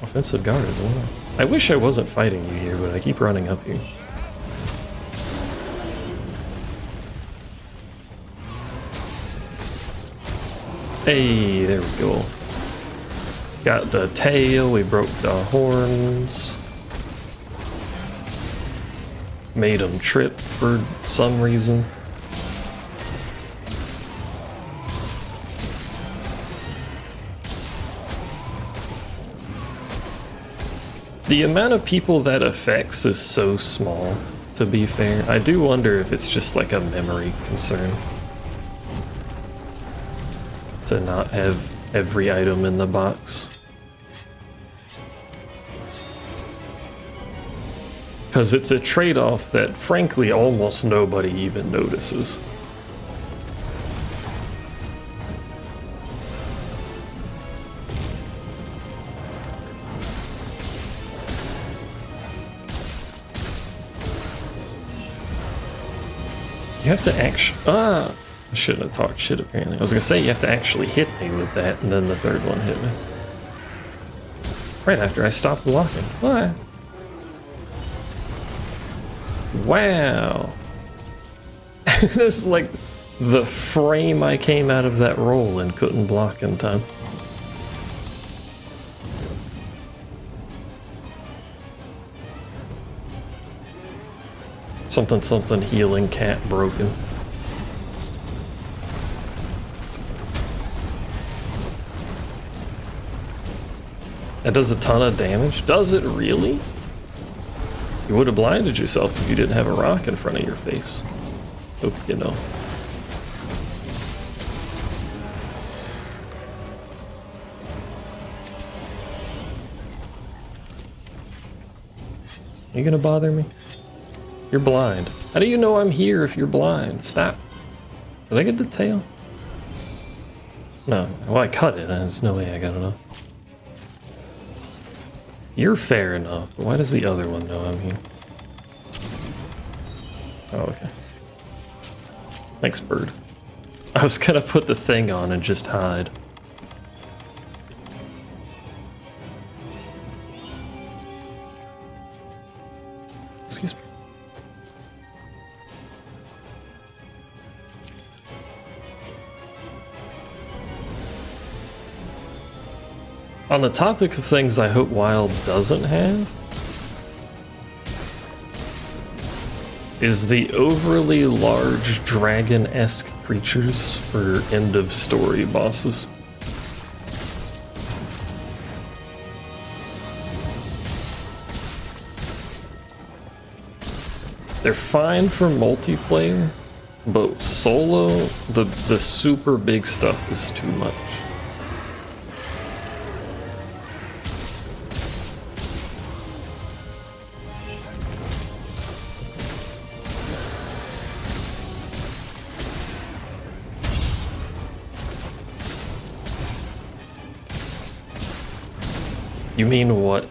Offensive guard as well. I wish I wasn't fighting you here, but I keep running up here. Hey, there we go. Got the tail, we broke the horns. Made them trip for some reason. The amount of people that affects is so small, to be fair. I do wonder if it's just like a memory concern. To not have every item in the box. Because it's a trade-off that, frankly, almost nobody even notices. You have to actually... I shouldn't have talked shit, apparently. I was gonna say, you have to actually hit me with that, and then the third one hit me. Right after I stopped blocking. Why? Wow. This is like the frame I came out of that roll and couldn't block in time. Something something healing cat broken. That does a ton of damage? Does it really? You would have blinded yourself if you didn't have a rock in front of your face. Hope you know. Are you gonna bother me? You're blind. How do you know I'm here if you're blind? Stop. Did I get the tail? No. Well, I cut it. There's no way I got enough. You're fair enough, but why does the other one know I'm here? Oh, okay. Thanks, bird. I was gonna put the thing on and just hide. Excuse me. On the topic of things I hope Wild doesn't have, is the overly large dragon-esque creatures for end-of-story bosses. They're fine for multiplayer, but solo, the super big stuff is too much. You mean what?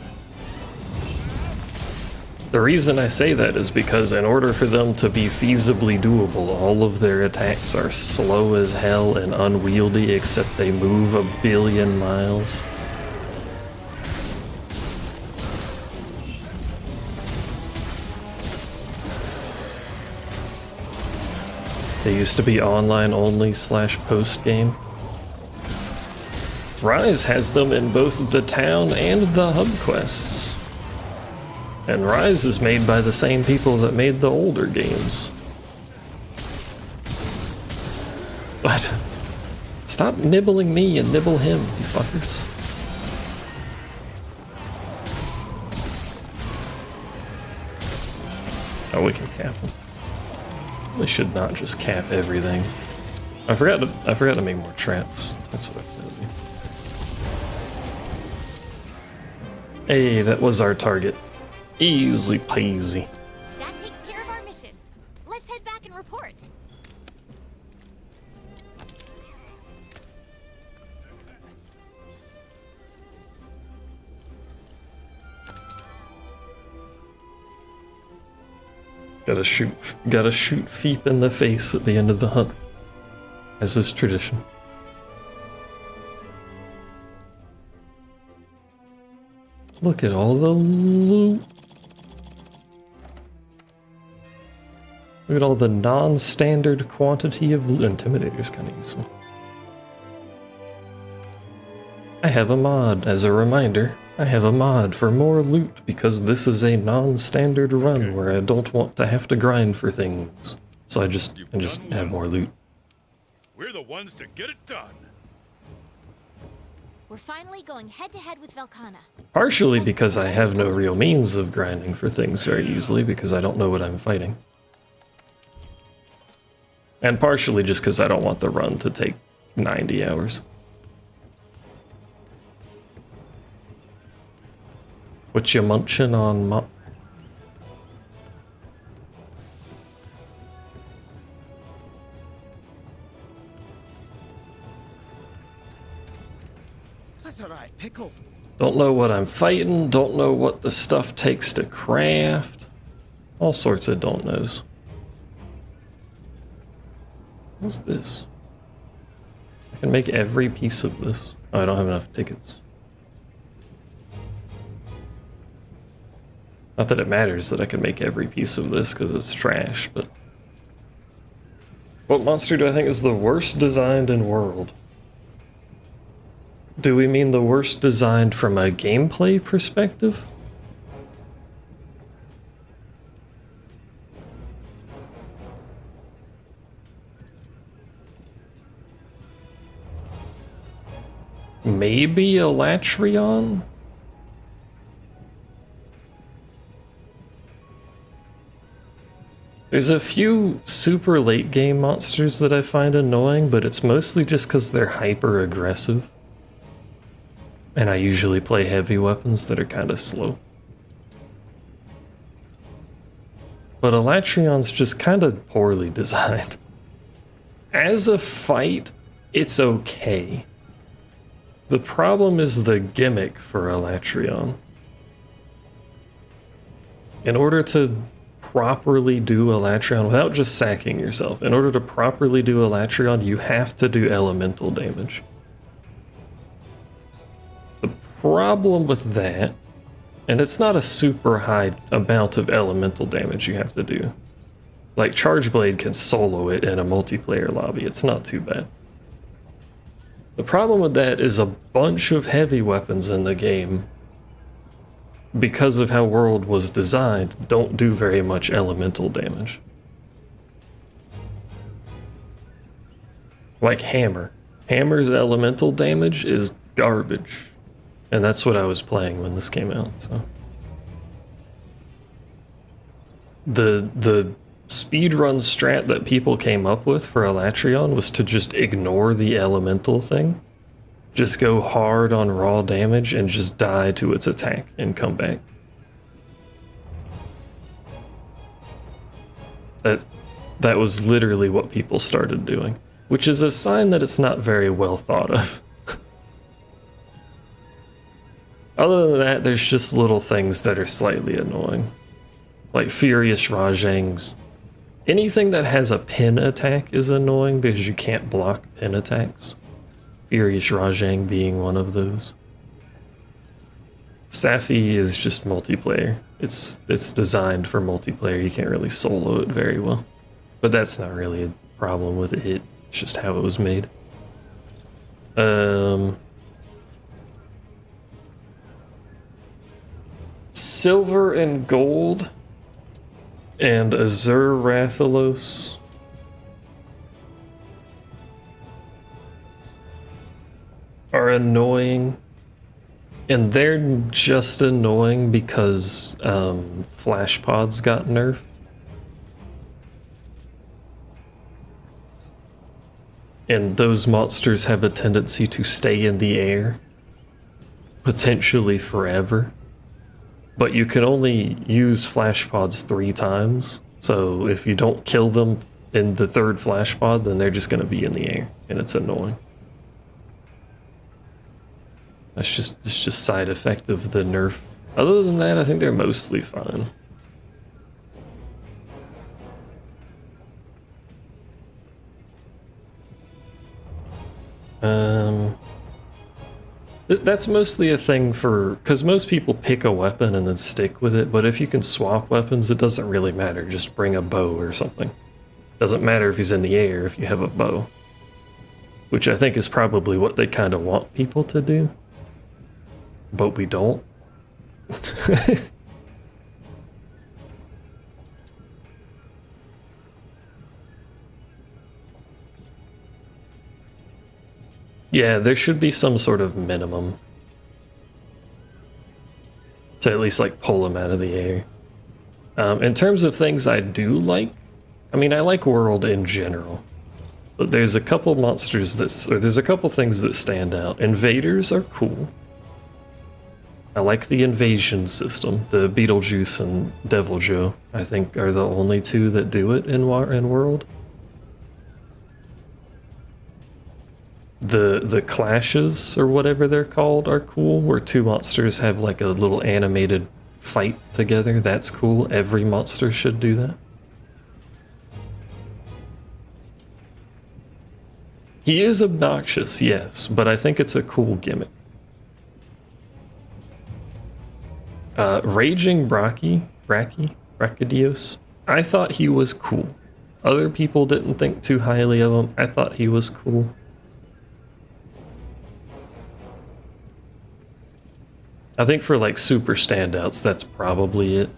The reason I say that is because in order for them to be feasibly doable, all of their attacks are slow as hell and unwieldy, except they move 1 billion miles. They used to be online only / post game. Rise has them in both the town and the hub quests. And Rise is made by the same people that made the older games. But stop nibbling me and nibble him, you fuckers. Oh, we can cap them. We should not just cap everything. I forgot to make more traps. That's what I forgot to do. Hey, that was our target. Easy peasy. That takes care of our mission. Let's head back and report. Gotta shoot Feep in the face at the end of the hunt, as is tradition. Look at all the loot. Look at all the non-standard quantity of loot. Intimidator's kind of useful. I have a mod. As a reminder, I have a mod for more loot because this is a non-standard run where I don't want to have to grind for things. So I just have more loot. We're the ones to get it done. We're finally going head-to-head with Velkhana. Partially because I have no real means of grinding for things very easily because I don't know what I'm fighting. And partially just because I don't want the run to take 90 hours. What you munching on, That's alright, Pickle. Don't know what I'm fighting, don't know what the stuff takes to craft. All sorts of don't knows. What's this? I can make every piece of this. Oh, I don't have enough tickets. Not that it matters that I can make every piece of this because it's trash, but... What monster do I think is the worst designed in world? Do we mean the worst designed from a gameplay perspective? Maybe a Latrion? There's a few super late game monsters that I find annoying, but it's mostly just because they're hyper aggressive. And I usually play heavy weapons that are kind of slow. But Elatrion's just kind of poorly designed. As a fight, it's okay. The problem is the gimmick for Elatrion. In order to properly do Elatrion without just sacking yourself, in order to properly do Elatrion, you have to do elemental damage. The problem with that, and it's not a super high amount of elemental damage you have to do. Like Charge Blade can solo it in a multiplayer lobby, it's not too bad. The problem with that is a bunch of heavy weapons in the game, because of how World was designed, don't do very much elemental damage. Like Hammer. Hammer's elemental damage is garbage. And that's what I was playing when this came out, so. The speedrun strat that people came up with for Elatrion was to just ignore the elemental thing. Just go hard on raw damage and just die to its attack and come back. That was literally what people started doing, which is a sign that it's not very well thought of. Other than that, there's just little things that are slightly annoying. Like Furious Rajangs. Anything that has a pin attack is annoying because you can't block pin attacks. Furious Rajang being one of those. Safi is just multiplayer. It's designed for multiplayer. You can't really solo it very well. But that's not really a problem with it. It's just how it was made. Silver and Gold and Azure Rathalos. Are annoying, and they're just annoying because flash pods got nerfed. And those monsters have a tendency to stay in the air, potentially forever, but you can only use flash pods 3 times. So if you don't kill them in the 3rd flash pod, then they're just going to be in the air, and it's annoying. It's just side effect of the nerf. Other than that, I think they're mostly fine. That's mostly a thing for, because most people pick a weapon and then stick with it, but if you can swap weapons, it doesn't really matter. Just bring a bow or something. Doesn't matter if he's in the air if you have a bow. Which I think is probably what they kind of want people to do. But we don't. Yeah, there should be some sort of minimum to at least like pull them out of the air. In terms of things I do like, I mean, I like World in general, but there's a couple monsters there's a couple things that stand out. Invaders are cool. I like the invasion system. The Beetlejuice and Devil Joe, I think, are the only 2 that do it in World. The clashes, or whatever they're called, are cool, where 2 monsters have like a little animated fight together. That's cool. Every monster should do that. He is obnoxious, yes, but I think it's a cool gimmick. Raging Brachydios, I thought he was cool. Other people didn't think too highly of him. I thought he was cool. I think for like super standouts, that's probably it.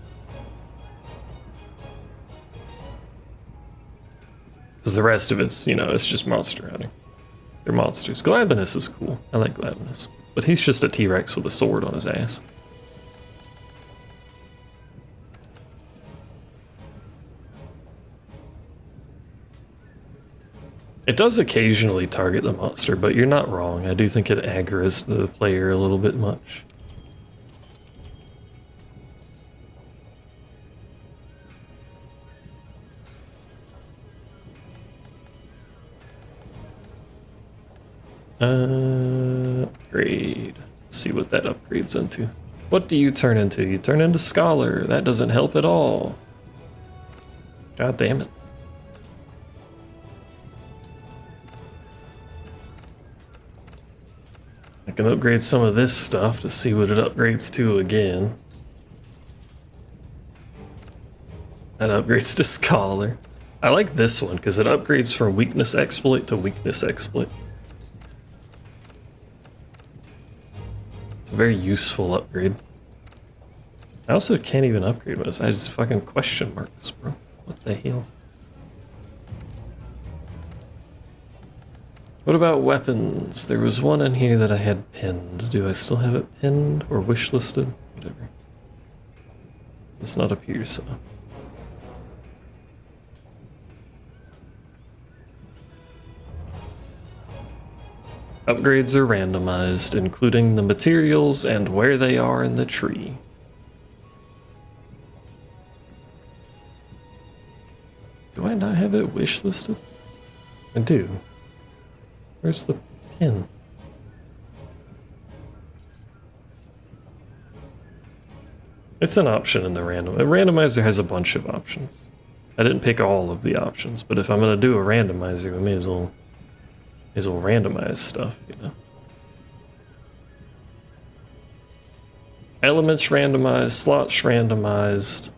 Because the rest of it's, you know, it's just monster hunting. They're monsters. Glavenus is cool. I like Glavenus. But he's just a T-Rex with a sword on his ass. It does occasionally target the monster, but you're not wrong. I do think it aggroes the player a little bit much. Upgrade. See what that upgrades into. What do you turn into? You turn into Scholar. That doesn't help at all. God damn it. I can upgrade some of this stuff to see what it upgrades to again. That upgrades to Scholar. I like this one because it upgrades from Weakness Exploit to Weakness Exploit. It's a very useful upgrade. I also can't even upgrade most. I just fucking question marks, bro. What the hell? What about weapons? There was one in here that I had pinned. Do I still have it pinned or wishlisted? Whatever. It's not up here, so. Upgrades are randomized, including the materials and where they are in the tree. Do I not have it wishlisted? I do. Where's the pin? It's an option in the random. A randomizer has a bunch of options. I didn't pick all of the options, but if I'm gonna do a randomizer, we may as well randomize stuff, you know. Elements randomized, slots randomized,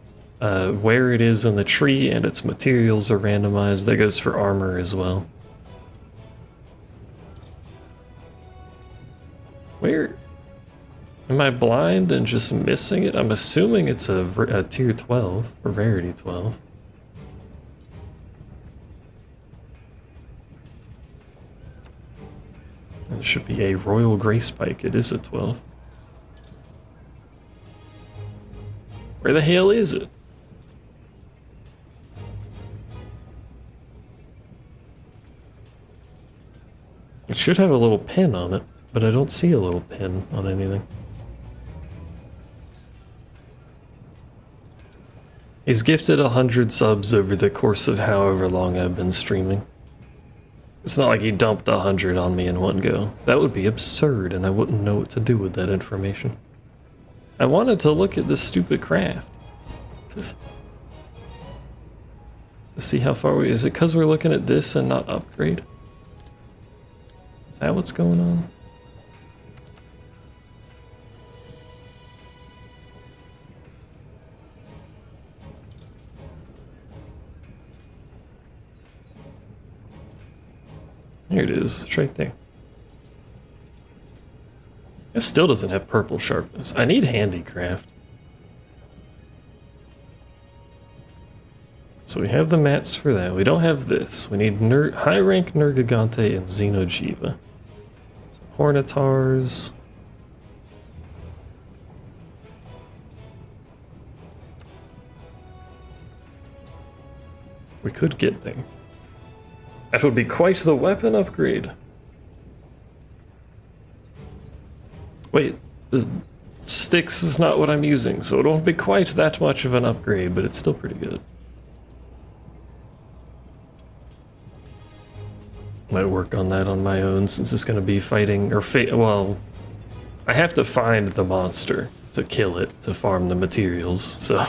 where it is in the tree and its materials are randomized. That goes for armor as well. Where? Am I blind and just missing it? I'm assuming it's a tier 12 or rarity 12. It should be a Royal Grey Spike. It is a 12. Where the hell is it? It should have a little pin on it, but I don't see a little pin on anything. He's gifted 100 subs over the course of however long I've been streaming. It's not like he dumped 100 on me in one go. That would be absurd, and I wouldn't know what to do with that information. I wanted to look at this stupid craft. To see how far we... Is it because we're looking at this and not upgrade? Is that what's going on? Here it is. It's right there. It still doesn't have purple sharpness. I need handicraft. So we have the mats for that. We don't have this. We need high rank Nergigante and Xenojiva. Some Hornitars. We could get there. That would be quite the weapon upgrade. Wait, the sticks is not what I'm using, so it won't be quite that much of an upgrade, but it's still pretty good. Might work on that on my own since it's going to be fighting, or well, I have to find the monster to kill it to farm the materials, so.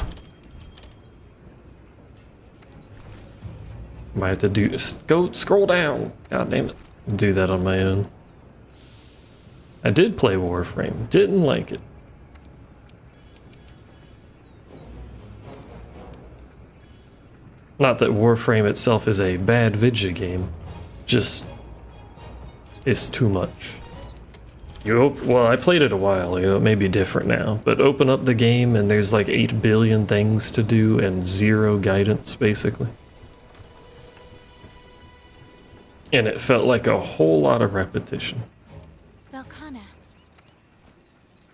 Might have to do, scroll down, god damn it. Do that on my own. I did play Warframe, didn't like it. Not that Warframe itself is a bad video game, just it's too much. Well, I played it a while ago, it may be different now, but open up the game and there's like 8 billion things to do and 0 guidance, basically. And it felt like a whole lot of repetition. Velkhana.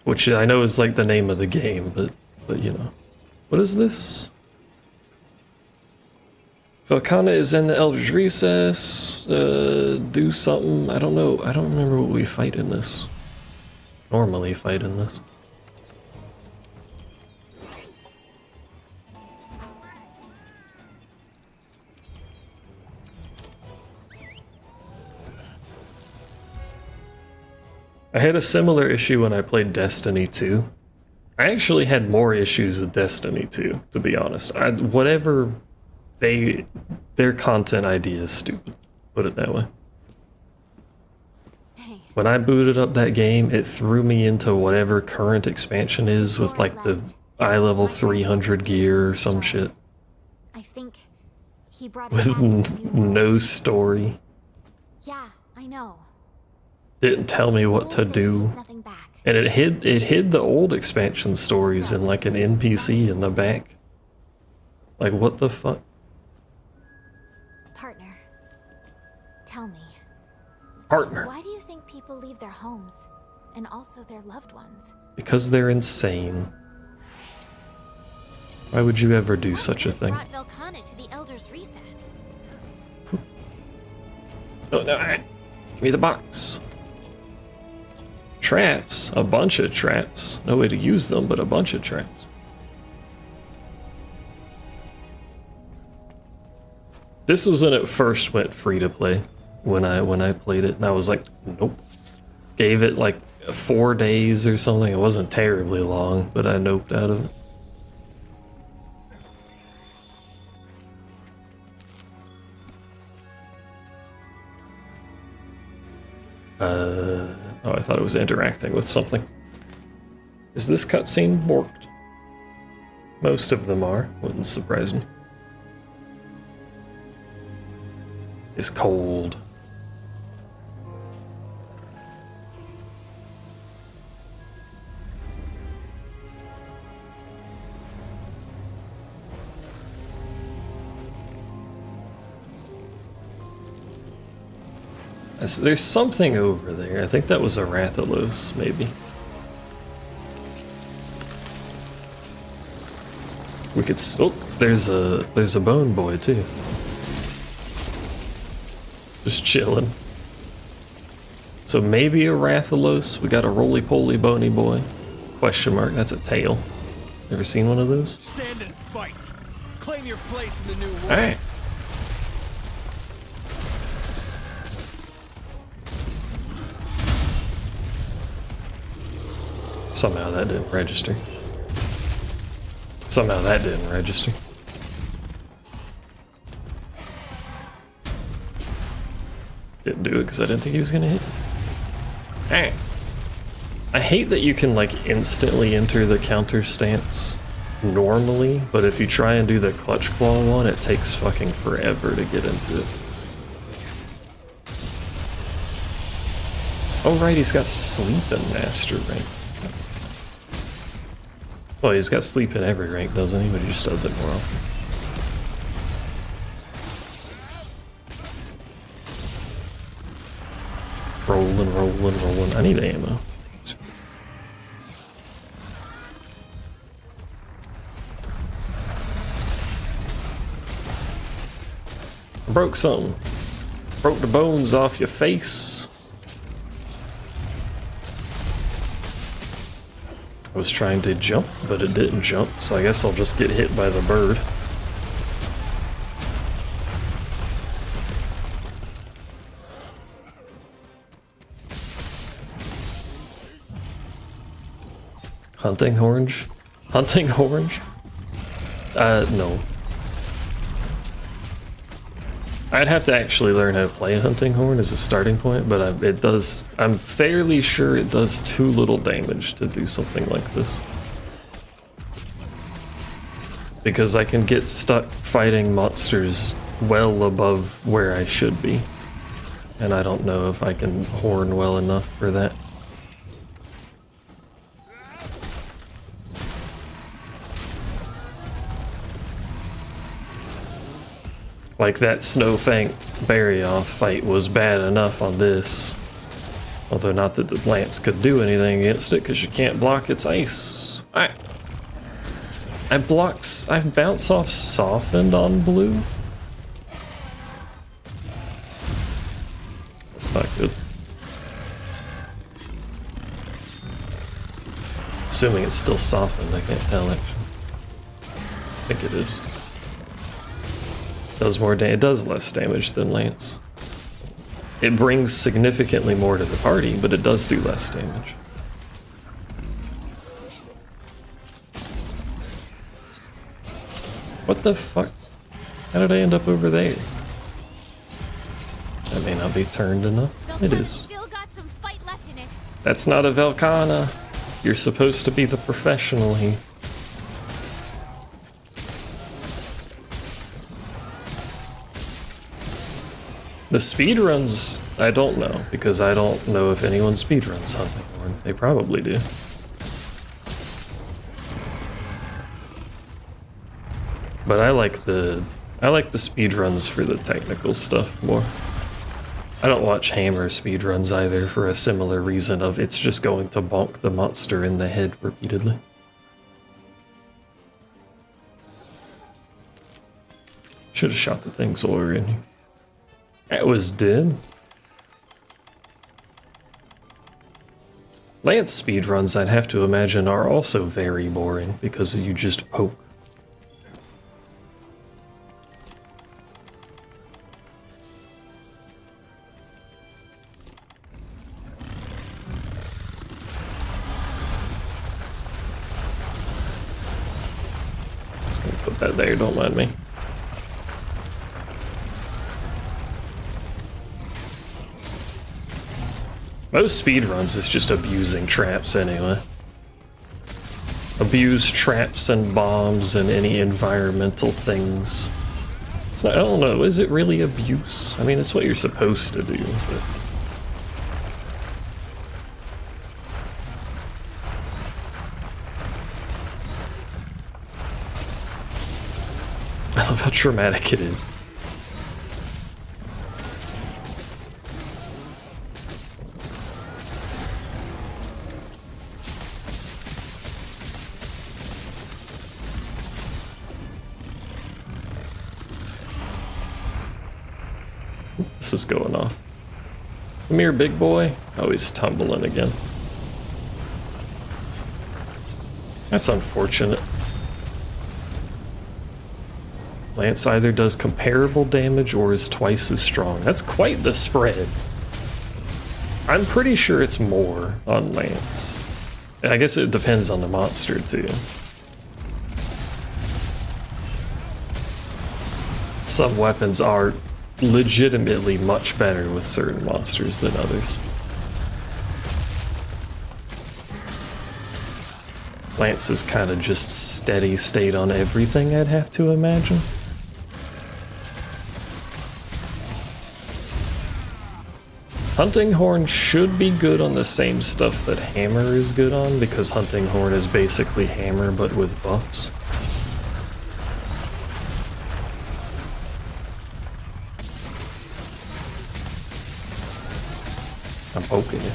Which I know is like the name of the game, but you know. What is this? Velkhana is in the Elder's Recess. Do something. I don't know. I don't remember what we fight in this. Normally fight in this. I had a similar issue when I played Destiny 2. I actually had more issues with Destiny 2, to be honest. Whatever their content idea is stupid. Put it that way. Hey. When I booted up that game, it threw me into whatever current expansion is with like the eye level 300 gear or some shit. I think he brought With no story. Yeah, I know. Didn't tell me what to Rules say do. take nothing back. And it hid the old expansion stories in like an NPC in the back. Like what the fuck? Partner, tell me. Partner. Why do you think people leave their homes and also their loved ones? Because they're insane. Why would you ever do such a thing? Brought Velkhana to the Elder's Recess. No, give me the box. Traps. A bunch of traps. No way to use them, but a bunch of traps. This was when it first went free to play. When I played it, and I was like, nope. Gave it like 4 days or something. It wasn't terribly long, but I noped out of it. Oh, I thought it was interacting with something. Is this cutscene borked? Most of them are. Wouldn't surprise me. It's cold. There's something over there. I think that was a Rathalos, maybe. We could. Oh, there's a bone boy too. Just chilling. So maybe a Rathalos. We got a roly-poly bony boy. Question mark. That's a tail. Ever seen one of those? Stand and fight. Claim your place in the new world. Alright. Somehow that didn't register. Somehow that didn't register. Didn't do it because I didn't think he was gonna hit. Alright. I hate that you can like instantly enter the counter stance normally, but if you try and do the clutch claw one, it takes fucking forever to get into it. Oh right, he's got sleep in master rank. Well, he's got sleep in every rank, doesn't he? But he just does it more often. Rolling, rolling, rolling. I need ammo. I broke something. Broke the bones off your face. I was trying to jump, but it didn't jump, so I guess I'll just get hit by the bird. Hunting orange? Hunting orange? No. I'd have to actually learn how to play a hunting horn as a starting point, but it does. I'm fairly sure it does too little damage to do something like this. Because I can get stuck fighting monsters well above where I should be. And I don't know if I can horn well enough for that. Like that Snowfank Barioth fight was bad enough on this. Although not that the Lance could do anything against it, because you can't block its ice. I bounce off softened on blue. That's not good. Assuming it's still softened, I can't tell actually. I think it is. Does more damage. It does less damage than Lance. It brings significantly more to the party, but it does do less damage. What the fuck? How did I end up over there? That may not be turned enough. It is. Still got some fight left in it. That's not a Velkana. You're supposed to be the professional here. The speedruns, I don't know, because I don't know if anyone speedruns Hunting Horn. They probably do. But I like the speedruns for the technical stuff more. I don't watch Hammer speedruns either for a similar reason of it's just going to bonk the monster in the head repeatedly. Should have shot the things while we were in here. That was dead. Lance speedruns, I'd have to imagine, are also very boring because you just poke. Just gonna put that there, don't mind me. Most speedruns is just abusing traps anyway. Abuse traps and bombs and any environmental things. So I don't know, is it really abuse? I mean, it's what you're supposed to do, but... I love how traumatic it is. This is going off. Come here, big boy. Oh, he's tumbling again. That's unfortunate. Lance either does comparable damage or is twice as strong. That's quite the spread. I'm pretty sure it's more on Lance. I guess it depends on the monster too. Some weapons are legitimately much better with certain monsters than others. Lance is kind of just steady state on everything, I'd have to imagine. Hunting Horn should be good on the same stuff that Hammer is good on, because Hunting Horn is basically Hammer but with buffs. I'm poking you.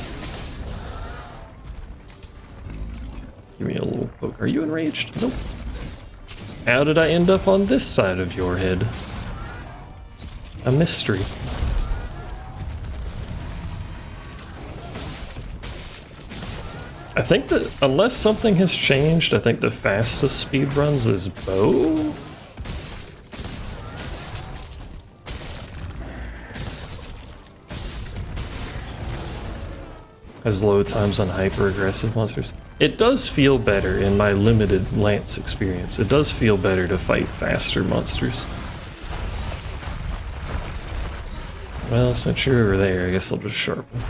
Give me a little poke. Are you enraged? Nope. How did I end up on this side of your head? A mystery. I think that unless something has changed, I think the fastest speedruns is bow. Has low times on hyper aggressive monsters. It does feel better in my limited Lance experience. It does feel better to fight faster monsters. Well, since you're over there, I guess I'll just sharpen.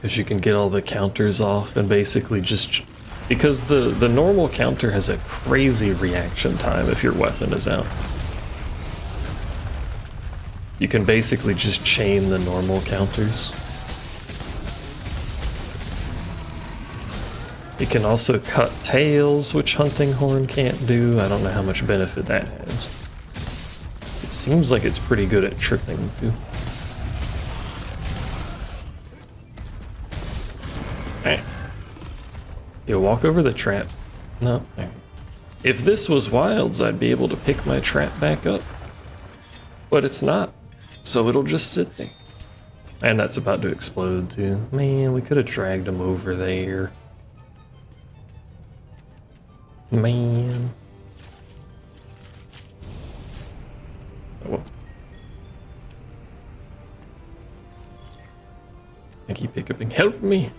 Because you can get all the counters off and basically just... Because the normal counter has a crazy reaction time if your weapon is out. You can basically just chain the normal counters. You can also cut tails, which Hunting Horn can't do. I don't know how much benefit that has. It seems like it's pretty good at tripping, too. Hey. You walk over the trap. No. If this was Wilds, I'd be able to pick my trap back up. But it's not. So it'll just sit there. And that's about to explode too. Man, we could have dragged him over there. Man. Oh well. I keep hiccuping. Help me!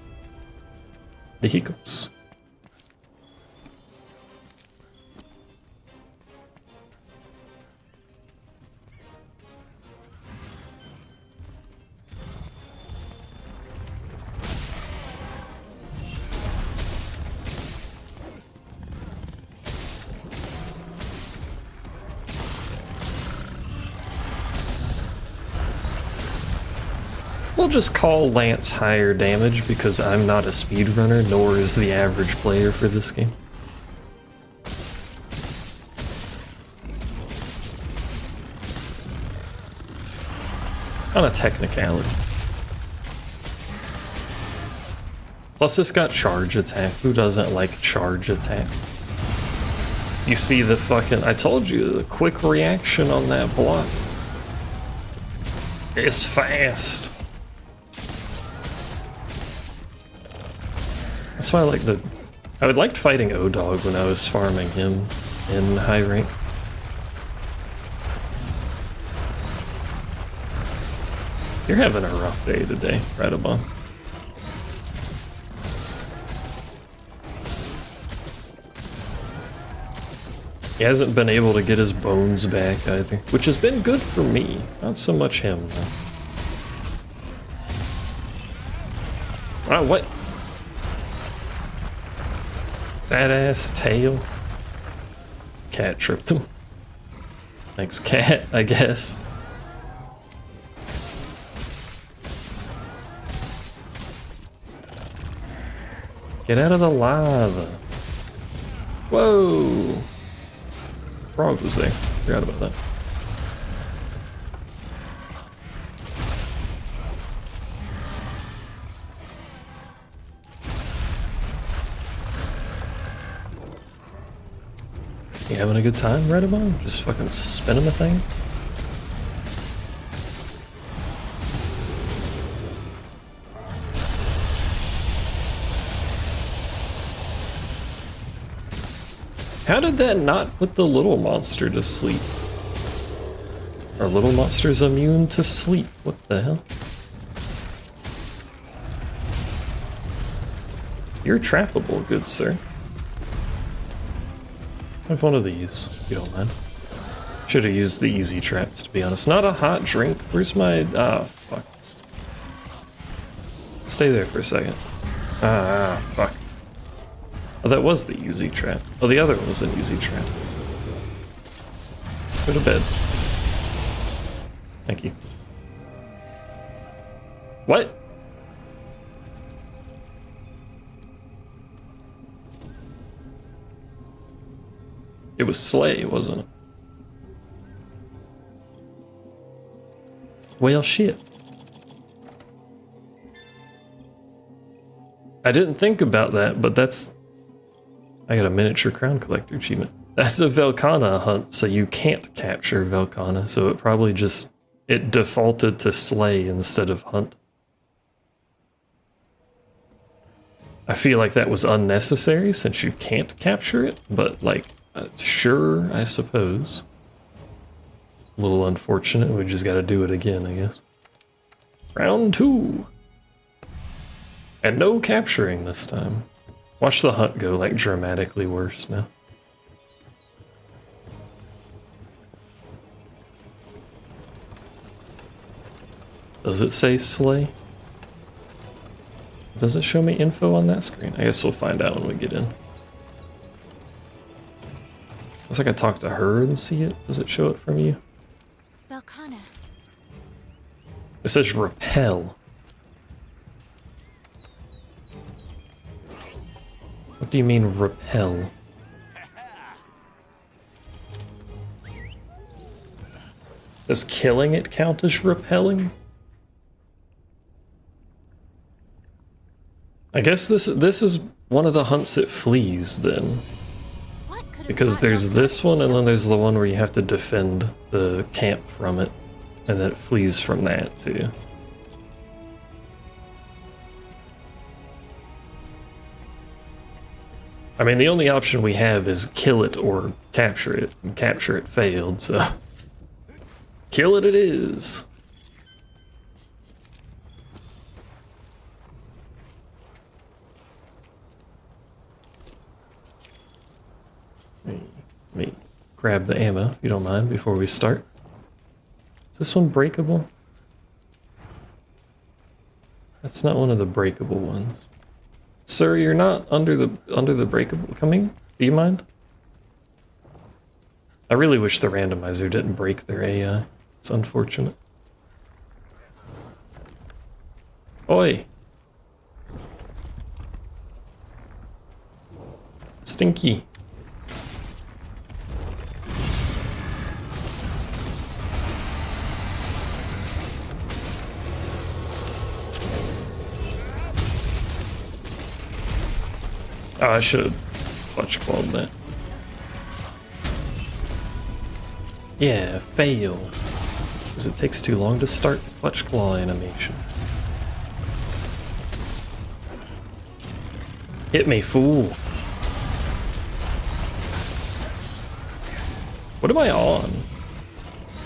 The hiccups. We'll just call Lance higher damage because I'm not a speedrunner, nor is the average player for this game. On a technicality. Plus it's got charge attack. Who doesn't like charge attack? You see the fucking... I told you, the quick reaction on that block. It's fast. That's why I like the... I would liked fighting O-Dog when I was farming him in high rank. You're having a rough day today, Radabon. He hasn't been able to get his bones back either, which has been good for me, not so much him though. Wow, what? Fat ass tail. Cat tripped him. Thanks, cat, I guess. Get out of the lava. Whoa. Frog was there. Forgot about that. You having a good time, Redabon? Just fucking spinning the thing? How did that not put the little monster to sleep? Are little monsters immune to sleep? What the hell? You're trappable, good sir. Have one of these, if you don't mind. Should have used the easy traps, to be honest. Not a hot drink. Where's my... Ah, fuck. Stay there for a second. Ah, fuck. Oh, that was the easy trap. Oh, the other one was an easy trap. Go to bed. Thank you. What? It was Slay, wasn't it? Well, shit. I didn't think about that, but that's... I got a miniature crown collector achievement. That's a Velkhana hunt, so you can't capture Velkhana, so it probably just... It defaulted to Slay instead of Hunt. I feel like that was unnecessary since you can't capture it, but like, sure, I suppose. A little unfortunate, we just gotta do it again, I guess. Round 2. And no capturing this time. Watch the hunt go like dramatically worse now. Does it say Slay? Does it show me info on that screen? I guess we'll find out when we get in. Looks like I talked to her and see it. Does it show it from you? Velkhana. It says repel. What do you mean repel? Does killing it count as repelling? I guess this is one of the hunts it flees then. What could Because there's this one and then there's the one where you have to defend the camp from it. And then it flees from that too. I mean, the only option we have is kill it or capture it. And capture it failed, so... Kill it is! Let me grab the ammo, if you don't mind, before we start. Is this one breakable? That's not one of the breakable ones. Sir, you're not under the breakable. Coming? Do you mind? I really wish the randomizer didn't break their AI. It's unfortunate. Oi! Stinky. Oh, I should have clutch clawed that. Yeah, fail. Because it takes too long to start the clutch claw animation. Hit me, fool. What am I on?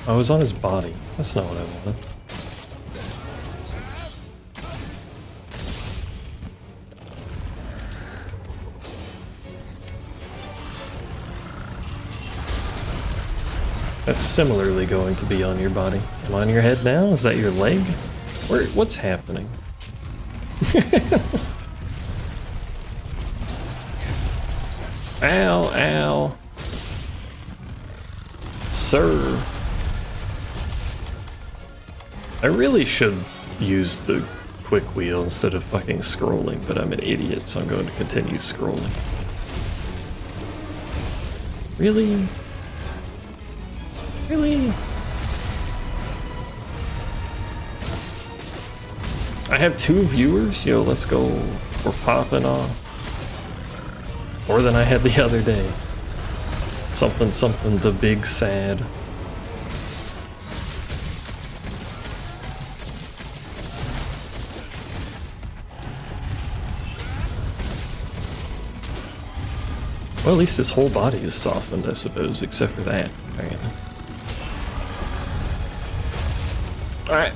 I was on his body. That's not what I wanted. That's similarly going to be on your body. Am I on your head now? Is that your leg? What's happening? Ow, ow. Sir. I really should use the quick wheel instead of fucking scrolling, but I'm an idiot, so I'm going to continue scrolling. Really? Really? I have 2 viewers? Yo, let's go. We're popping off. More than I had the other day. Something, something, the big sad. Well, at least his whole body is softened, I suppose, except for that. Apparently. Alright.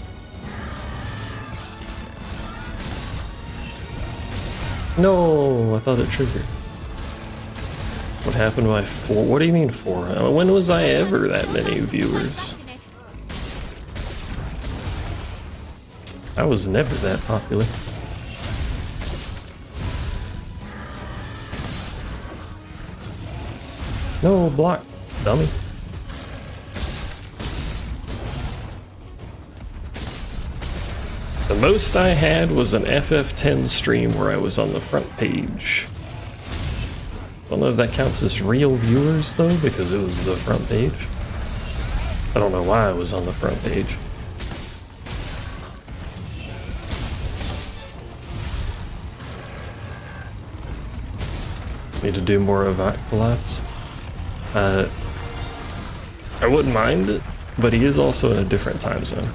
No, I thought it triggered. What happened to my 4? What do you mean 4? When was I ever that many viewers? I was never that popular. No, block, dummy. The most I had was an FF10 stream where I was on the front page. Don't know if that counts as real viewers though, because it was the front page. I don't know why I was on the front page. Need to do more of that collapse. I wouldn't mind it, but he is also in a different time zone.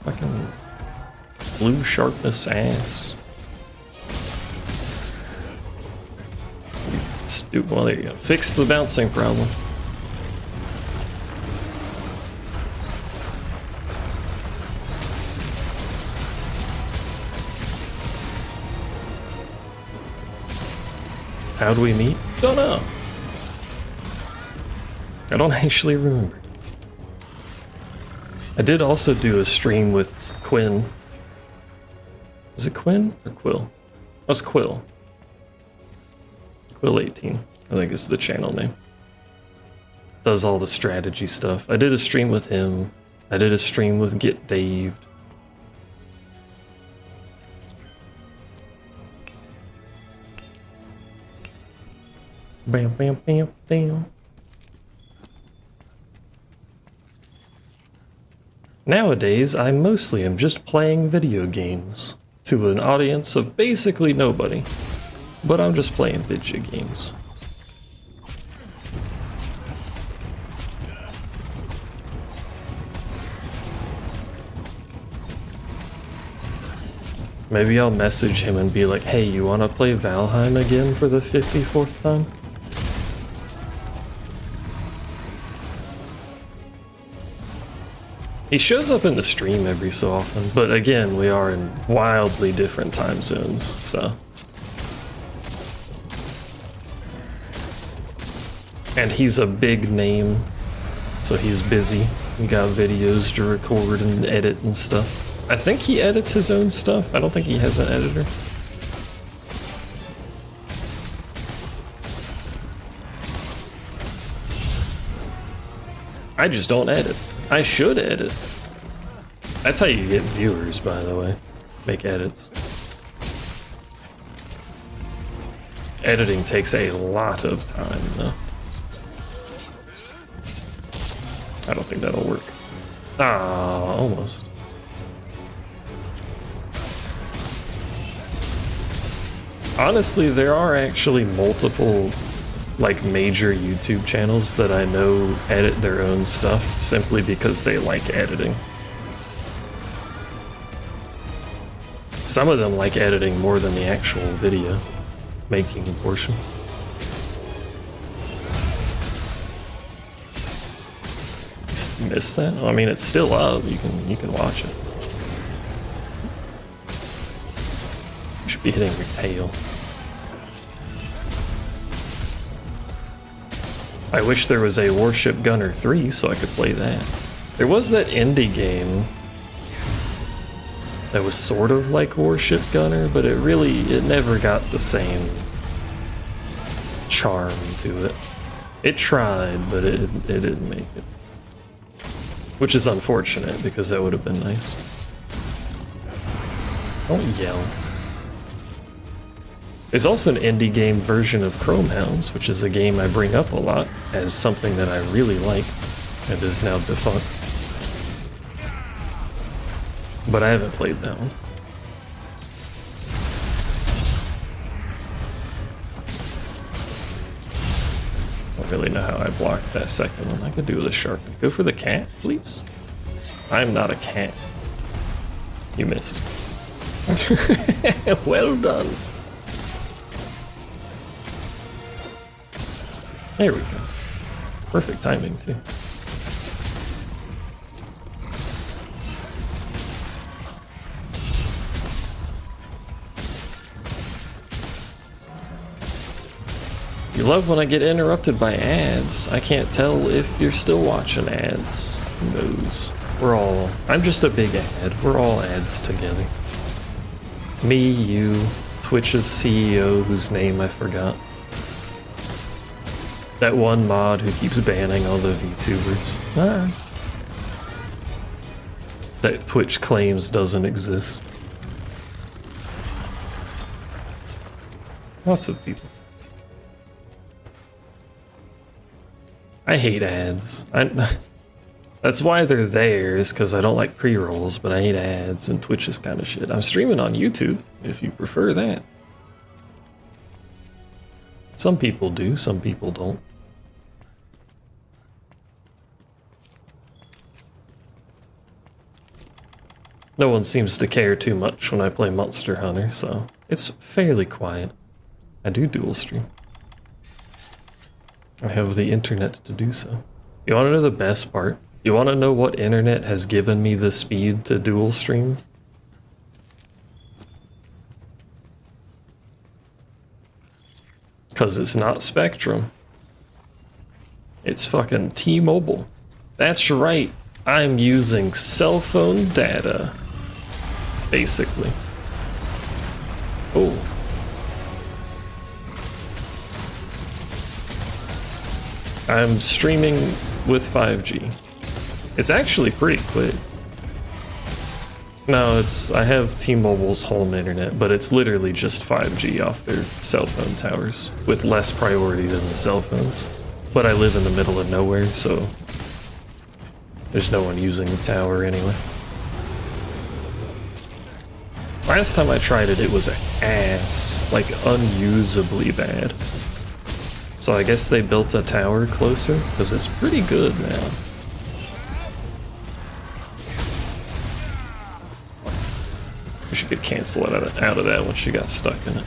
Fucking blue sharpness ass. Stupid. Well, there you go. Fix the bouncing problem. How do we meet? Don't know. I don't actually remember. I did also do a stream with Quinn. Is it Quinn or Quill? Oh, it's Quill. Quill18, I think is the channel name. Does all the strategy stuff. I did a stream with him. I did a stream with Get Dave. Bam, bam, bam, bam. Nowadays, I mostly am just playing video games to an audience of basically nobody, but I'm just playing video games. Maybe I'll message him and be like, hey, you wanna play Valheim again for the 54th time? He shows up in the stream every so often, but again, we are in wildly different time zones, so. And he's a big name, so he's busy. We got videos to record and edit and stuff. I think he edits his own stuff. I don't think he has an editor. I just don't edit. I should edit. That's how you get viewers, by the way. Make edits. Editing takes a lot of time, though. I don't think that'll work. Ah, almost. Honestly, there are actually multiple like major YouTube channels that I know edit their own stuff simply because they like editing. Some of them like editing more than the actual video making portion. Just missed that? I mean, it's still up. You can watch it. You should be hitting your tail. I wish there was a Warship Gunner 3 so I could play that. There was that indie game that was sort of like Warship Gunner, but it never got the same charm to it. It tried, but it didn't make it. Which is unfortunate, because that would have been nice. Don't yell. There's also an indie game version of Chrome Hounds, which is a game I bring up a lot as something that I really like and is now defunct. But I haven't played that one. I don't really know how I blocked that second one. I could do with a shark. Go for the cat, please. I'm not a cat. You missed. Well done. There we go. Perfect timing, too. You love when I get interrupted by ads. I can't tell if you're still watching ads. Who knows? I'm just a big ad. We're all ads together. Me, you, Twitch's CEO, whose name I forgot. That one mod who keeps banning all the VTubers. That Twitch claims doesn't exist. Lots of people. I hate ads. That's why they're there, is because I don't like pre-rolls, but I hate ads and Twitch's kind of shit. I'm streaming on YouTube, if you prefer that. Some people do, some people don't. No one seems to care too much when I play Monster Hunter, so it's fairly quiet. I do dual stream. I have the internet to do so. You want to know the best part? You want to know what internet has given me the speed to dual stream? Because it's not Spectrum. It's fucking T-Mobile. That's right. I'm using cell phone data. Basically. Oh. I'm streaming with 5G. It's actually pretty quick. No, I have T-Mobile's home internet, but it's literally just 5G off their cell phone towers, with less priority than the cell phones. But I live in the middle of nowhere, so there's no one using the tower anyway. Last time I tried it, it was ass, like unusably bad. So I guess they built a tower closer, because it's pretty good now. She could cancel it out of that when she got stuck in it.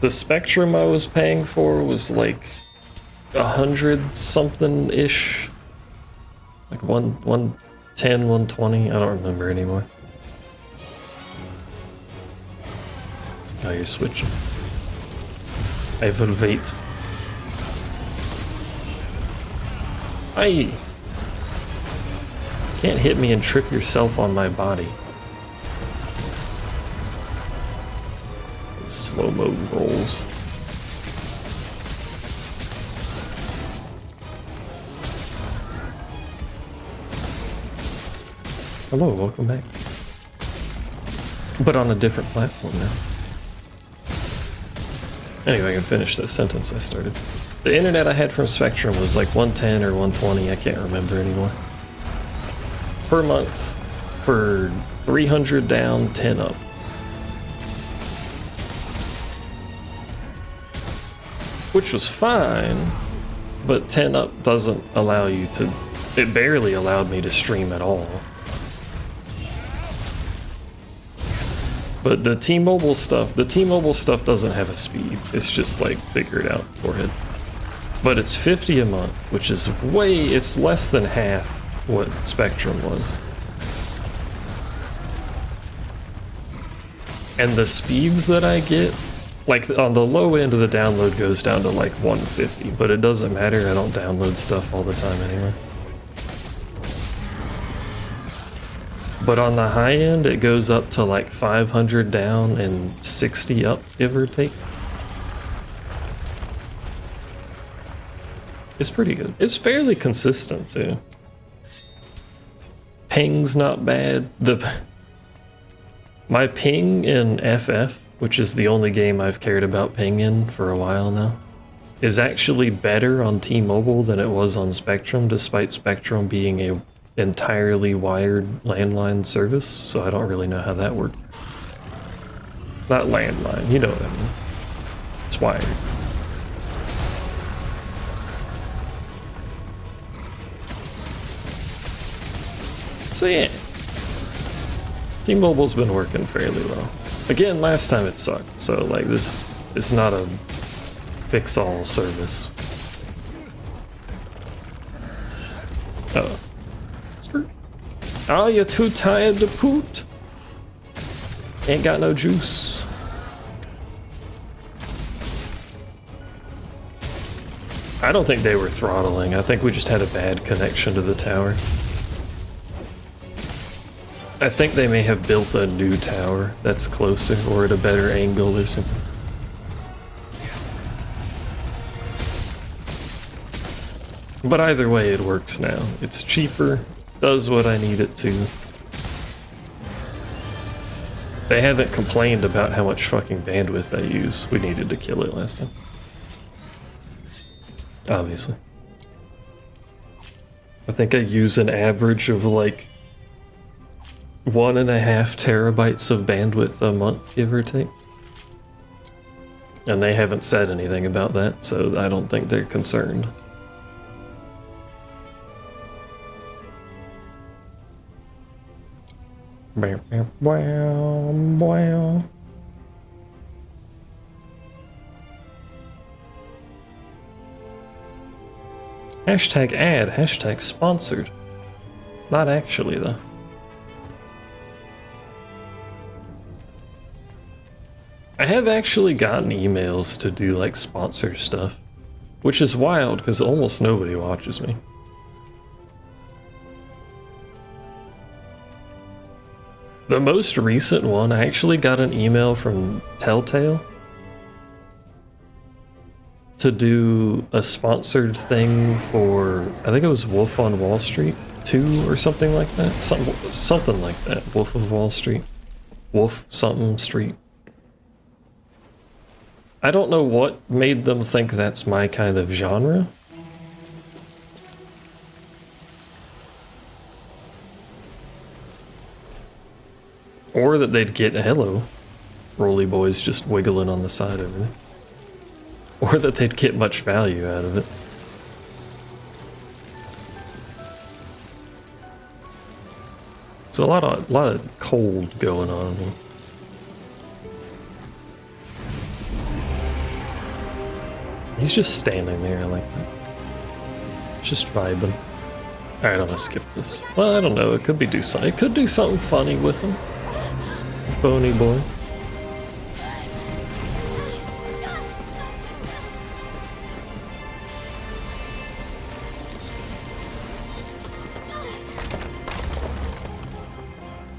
The Spectrum I was paying for was like 100 something ish, like 110, 120. I don't remember anymore. Oh, you're switching. I will wait. Aye. Can't hit me and trip yourself on my body. Slow-mo rolls. Hello, welcome back. But on a different platform now. Anyway, I can finish that sentence I started. The internet I had from Spectrum was like 110 or 120, I can't remember anymore. Per month for 300 down, 10 up. Which was fine, but 10 up doesn't allow you to... It barely allowed me to stream at all. But the T-Mobile stuff doesn't have a speed. It's just like figured out for it. But it's 50 a month, which is it's less than half what Spectrum was. And the speeds that I get, like on the low end of the download goes down to like 150, but it doesn't matter, I don't download stuff all the time anyway. But on the high end, it goes up to like 500 down and 60 up, give or take. It's pretty good. It's fairly consistent too. Ping's not bad. My ping in FF, which is the only game I've cared about ping in for a while now, is actually better on T-Mobile than it was on Spectrum, despite Spectrum being a entirely wired landline service, so I don't really know how that worked. Not landline, you know what I mean. It's wired. So yeah, T-Mobile's been working fairly well. Again, last time it sucked, so like this is not a fix-all service. Oh. Oh, you're too tired to poot. Ain't got no juice. I don't think they were throttling. I think we just had a bad connection to the tower. I think they may have built a new tower that's closer or at a better angle or something. But either way, it works now. It's cheaper, does what I need it to. They haven't complained about how much fucking bandwidth I use. We needed to kill it last time. Obviously. I think I use an average of like 1.5 terabytes of bandwidth a month, give or take. And they haven't said anything about that, so I don't think they're concerned. Hashtag ad, hashtag sponsored. Not actually, though. I have actually gotten emails to do like sponsor stuff, which is wild because almost nobody watches me. The most recent one, I actually got an email from Telltale to do a sponsored thing for, I think it was Wolf on Wall Street 2 or something like that. Something like that. Wolf of Wall Street. Wolf something Street. I don't know what made them think that's my kind of genre. Or that they'd get, hello, Rolly Boys just wiggling on the side over there. Or that they'd get much value out of it. It's a lot of cold going on here. He's just standing there, I like that. Just vibing. Alright, I'm gonna skip this. Well, I don't know, it could do something funny with him. This bony boy.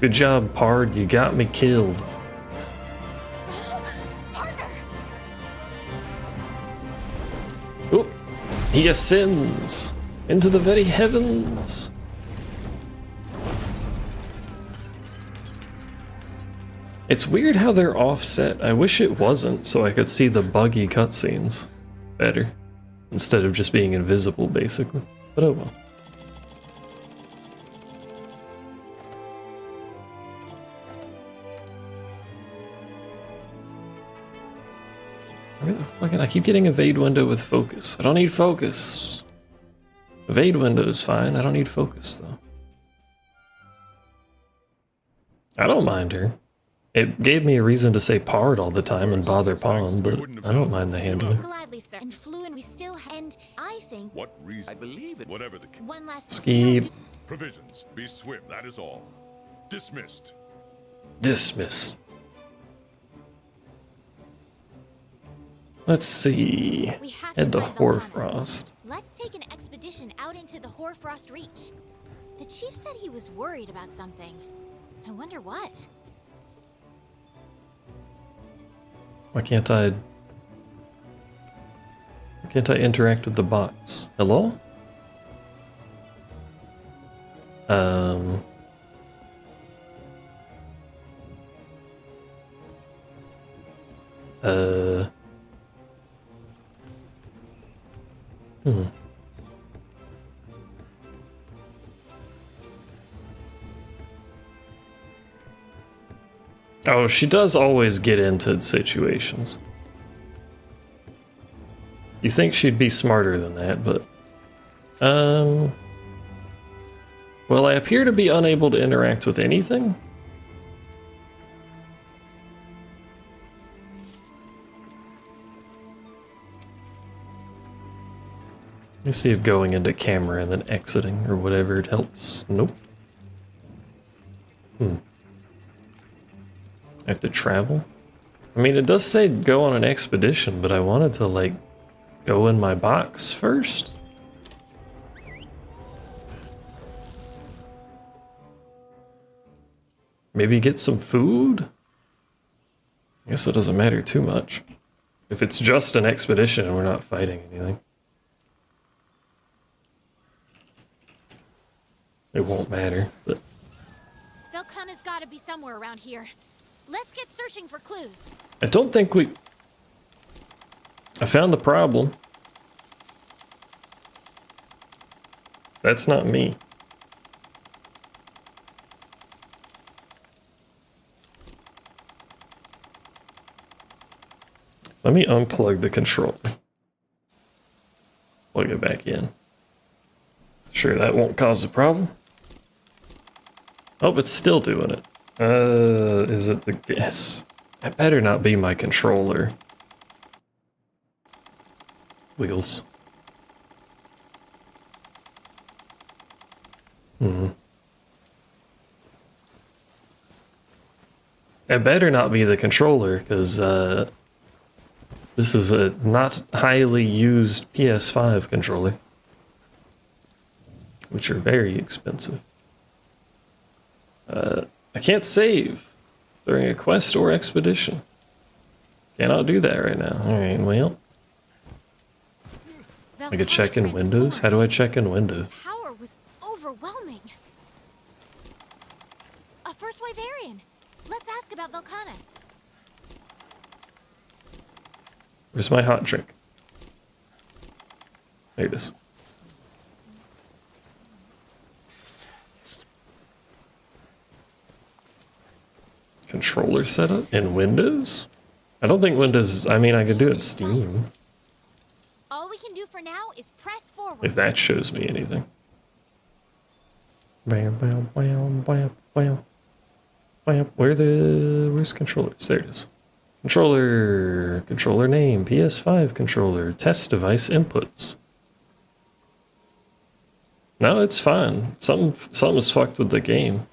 Good job, Pard, you got me killed. Oh, he ascends into the very heavens. It's weird how they're offset. I wish it wasn't, so I could see the buggy cutscenes better, instead of just being invisible, basically. But oh well. Where the fuck? I keep getting evade window with focus. I don't need focus. Evade window is fine. I don't need focus, though. I don't mind her. It gave me a reason to say Pard all the time and bother Palm, but I don't mind the handler. Gladly, sir. And fluent, we still and I think. What reason? I believe it. Whatever the One last Skeeb. provisions. Be swift, that is all. Dismissed. Dismiss. Let's see. We have Head to find Belhana. Hoarfrost. Let's take an expedition out into the Hoarfrost Reach. The chief said he was worried about something. I wonder what. Why can't I interact with the bots? Hello? Oh, she does always get into situations. You think she'd be smarter than that, but... Well, I appear to be unable to interact with anything. Let me see if going into camera and then exiting or whatever it helps. Nope. I have to travel? I mean, it does say go on an expedition, but I wanted to, like, go in my box first. Maybe get some food? I guess it doesn't matter too much. If it's just an expedition and we're not fighting anything, it won't matter, but... Velkana's gotta be somewhere around here. Let's get searching for clues. I don't think we... I found the problem. That's not me. Let me unplug the controller. Plug it back in. Sure, that won't cause a problem. Oh, it's still doing it. Is it the guess? That better not be my controller. Wheels. That better not be the controller, because this is a not highly used PS5 controller, which are very expensive. I can't save during a quest or expedition. Cannot do that right now. Alright, well. I could check in Windows? How do I check in Windows? Its power was overwhelming. A first wave Aryan. Let's ask about Velkana. Where's my hot drink? There it is. Controller setup in Windows? I don't think Windows, I mean, I could do it Steam, All we can do for now is press forward. if that shows me anything. Bam, bam, bam, bam, bam. Bam. Where's controllers? There it is. Controller name, PS5 controller, test device inputs. No, it's fine. Something's fucked with the game.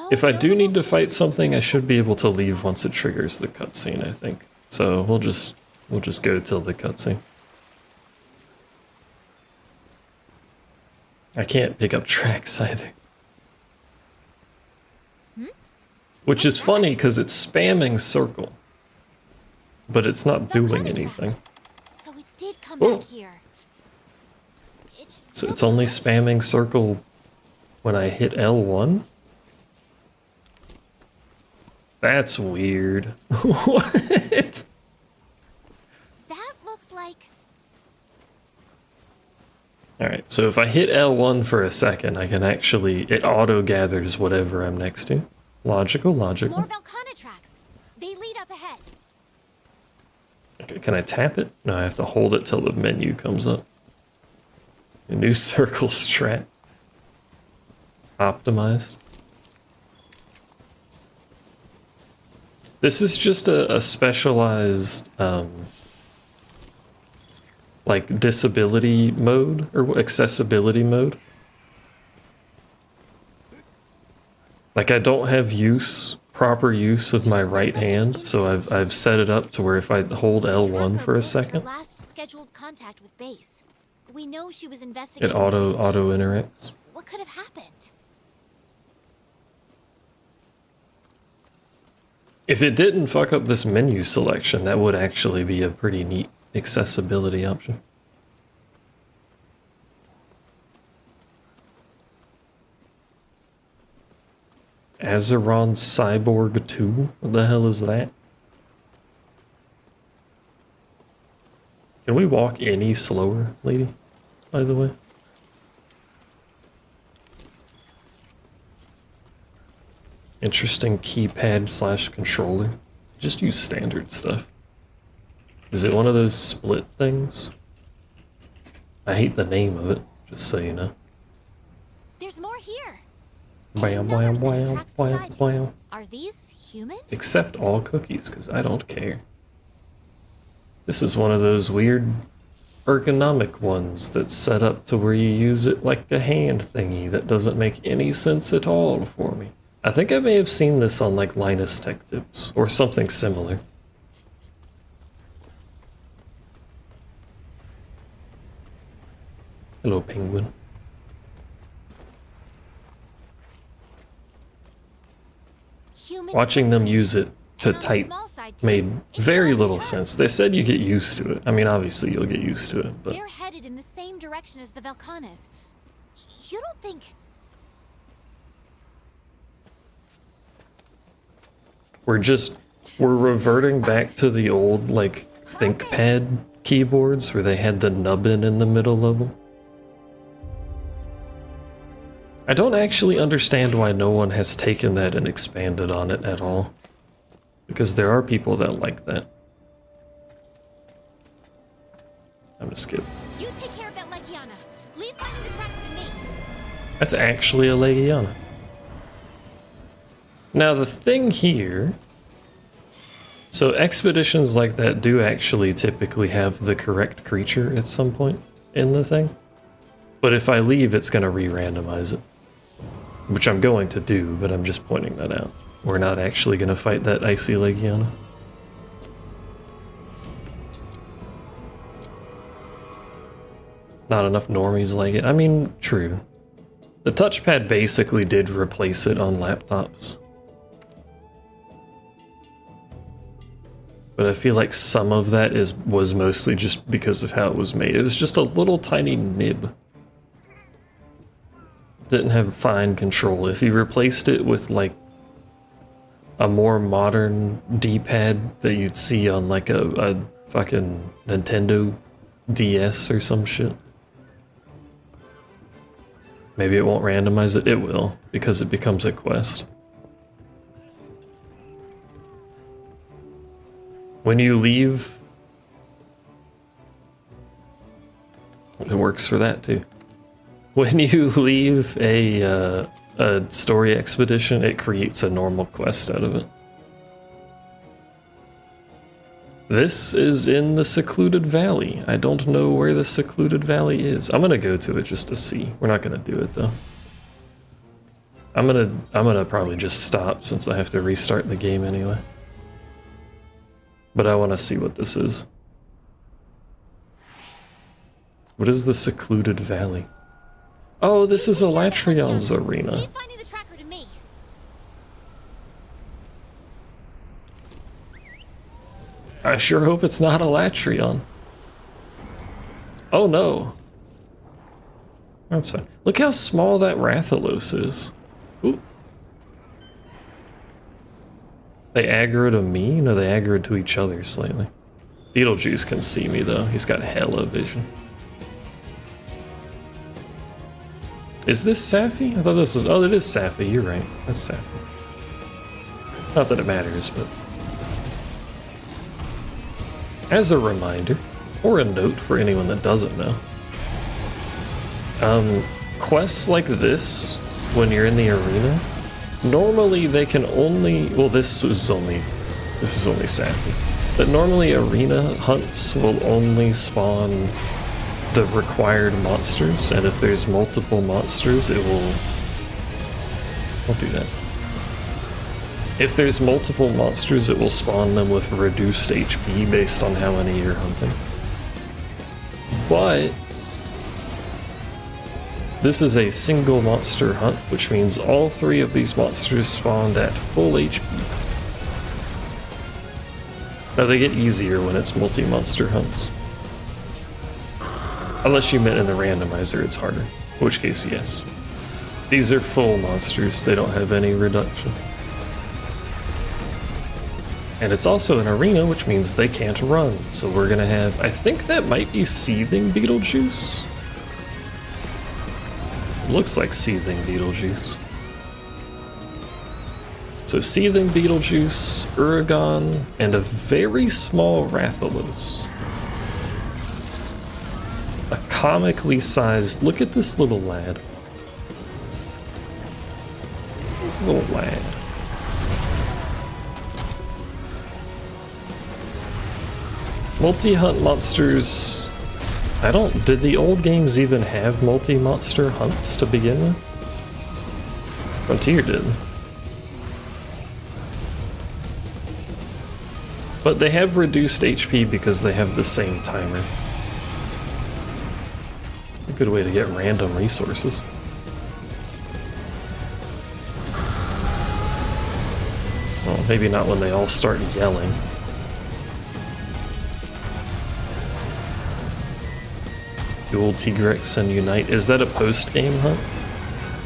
If I do need to fight something, I should be able to leave once it triggers the cutscene, I think. So we'll just go till the cutscene. I can't pick up tracks either. Which is funny because it's spamming circle, but it's not doing anything. So it did come Oh. back here. So it's only spamming circle when I hit L1? That's weird. What? That looks like... Alright, so if I hit L1 for a second, I can actually... It auto-gathers whatever I'm next to. Logical, logical. more Velkana tracks. They lead up ahead. Okay, can I tap it? No, I have to hold it till the menu comes up. A new circle strat. Optimized. This is just a specialized, like, disability mode, or accessibility mode. Like, I don't have proper use of my right hand, so I've set it up to where if I hold L1 for a second, Last scheduled contact with base. We know she was it investigating. auto the breach. interacts. What could have happened? If it didn't fuck up this menu selection, that would actually be a pretty neat accessibility option. Azeron Cyborg 2? What the hell is that? Can we walk any slower, lady? By the way. Interesting keypad / controller. Just use standard stuff. Is it one of those split things? I hate the name of it, just so you know. There's more here. Bam, No bam, website bam, tracks bam, beside it. bam. Are these human? Accept all cookies, because I don't care. This is one of those weird ergonomic ones that's set up to where you use it like a hand thingy that doesn't make any sense at all for me. I think I may have seen this on like Linus Tech Tips or something similar. Hello, penguin. Human Watching them footprints. use it to And on the type small side, too. made It's very gotta be little her. sense. They said you get used to it. I mean, obviously you'll get used to it, but They're headed in the same direction as the Velcanas. You don't think... we're reverting back to the old like ThinkPad keyboards where they had the nubbin in the middle of them. I don't actually understand why no one has taken that and expanded on it at all. Because there are people that like that. I'm gonna skip. You take care of that Legiana. Leave finding the tracker to me. That's actually a Legiana. Now the thing here... So expeditions like that do actually typically have the correct creature at some point in the thing. But if I leave, it's going to re-randomize it. Which I'm going to do, but I'm just pointing that out. We're not actually going to fight that Icy Legiana. Not enough normies like it. I mean, true. The touchpad basically did replace it on laptops. But I feel like some of that was mostly just because of how it was made. It was just a little tiny nib. Didn't have fine control. If you replaced it with like a more modern D-pad that you'd see on like a fucking Nintendo DS or some shit. Maybe it won't randomize it. It will, because it becomes a quest. When you leave, it works for that too. When you leave a story expedition, it creates a normal quest out of it. This is in the secluded valley. I don't know where the secluded valley is. I'm gonna go to it just to see. We're not gonna do it though. I'm gonna probably just stop since I have to restart the game anyway. But I want to see what this is. What is the secluded valley? Oh, this is Elatrion's arena. Leave finding the tracker to me. I sure hope it's not Elatrion. Oh no. That's fine. Look how small that Rathalos is. Ooh. They aggro to me? No, they aggro to each other slightly. Beetlejuice can see me though. He's got hella vision. Is this Safi? I thought this was... Oh, it is Safi. You're right. That's Safi. Not that it matters, but... As a reminder, or a note for anyone that doesn't know, quests like this, when you're in the arena, normally they can only... Well, this is only Safi. But normally arena hunts will only spawn the required monsters, and if there's multiple monsters, it will... Don't do that. If there's multiple monsters, it will spawn them with reduced HP based on how many you're hunting. But this is a single monster hunt, which means all 3 of these monsters spawned at full HP. Now they get easier when it's multi-monster hunts. Unless you meant in the randomizer, it's harder. In which case, yes. These are full monsters, they don't have any reduction. And it's also an arena, which means they can't run. So we're gonna have, I think that might be Seething Beetlejuice. It looks like Seething Beetlejuice. So Seething Beetlejuice, Uragon, and a very small Rathalos. A comically sized, look at this little lad. so lad. Multi-hunt monsters. Did the old games even have multi-monster hunts to begin with? Frontier did. But they have reduced HP because they have the same timer. It's a good way to get random resources. Well, maybe not when they all start yelling. Dual Tigrex and Unite. Is that a post-game hunt?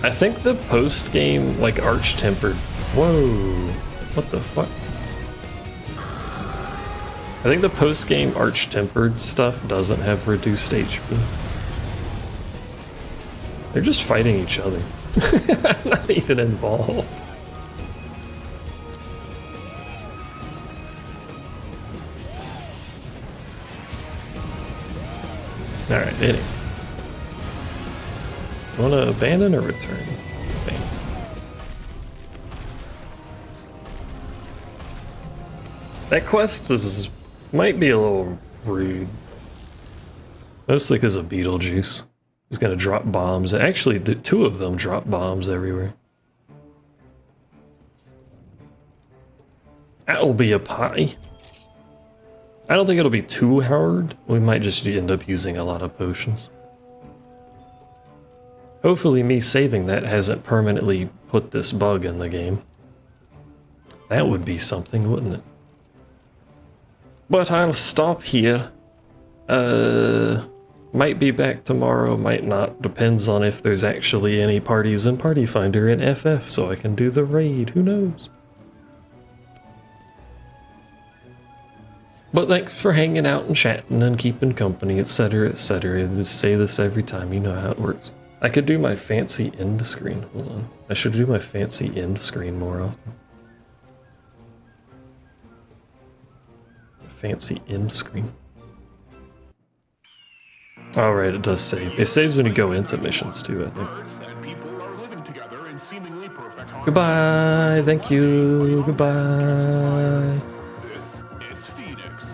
I think the post-game, like, Arch-Tempered. Whoa. What the fuck? I think the post-game Arch-Tempered stuff doesn't have reduced HP. They're just fighting each other. I'm not even involved. Alright, anyway. Wanna abandon or return? Abandon. That quest might be a little rude. Mostly because of Beetlejuice. He's gonna drop bombs. Actually, the two of them drop bombs everywhere. That'll be a pie. I don't think it'll be too hard. We might just end up using a lot of potions. Hopefully me saving that hasn't permanently put this bug in the game. That would be something, wouldn't it? But I'll stop here. Might be back tomorrow, might not. Depends on if there's actually any parties in Party Finder in FF so I can do the raid. Who knows? But thanks for hanging out and chatting and keeping company, etc., etc. I just say this every time, you know how it works. I could do my fancy end screen. Hold on. I should do my fancy end screen more often. Fancy end screen. Alright, it does save. It saves when you go into missions too, I think. Goodbye, thank you, goodbye. This is Phoenix.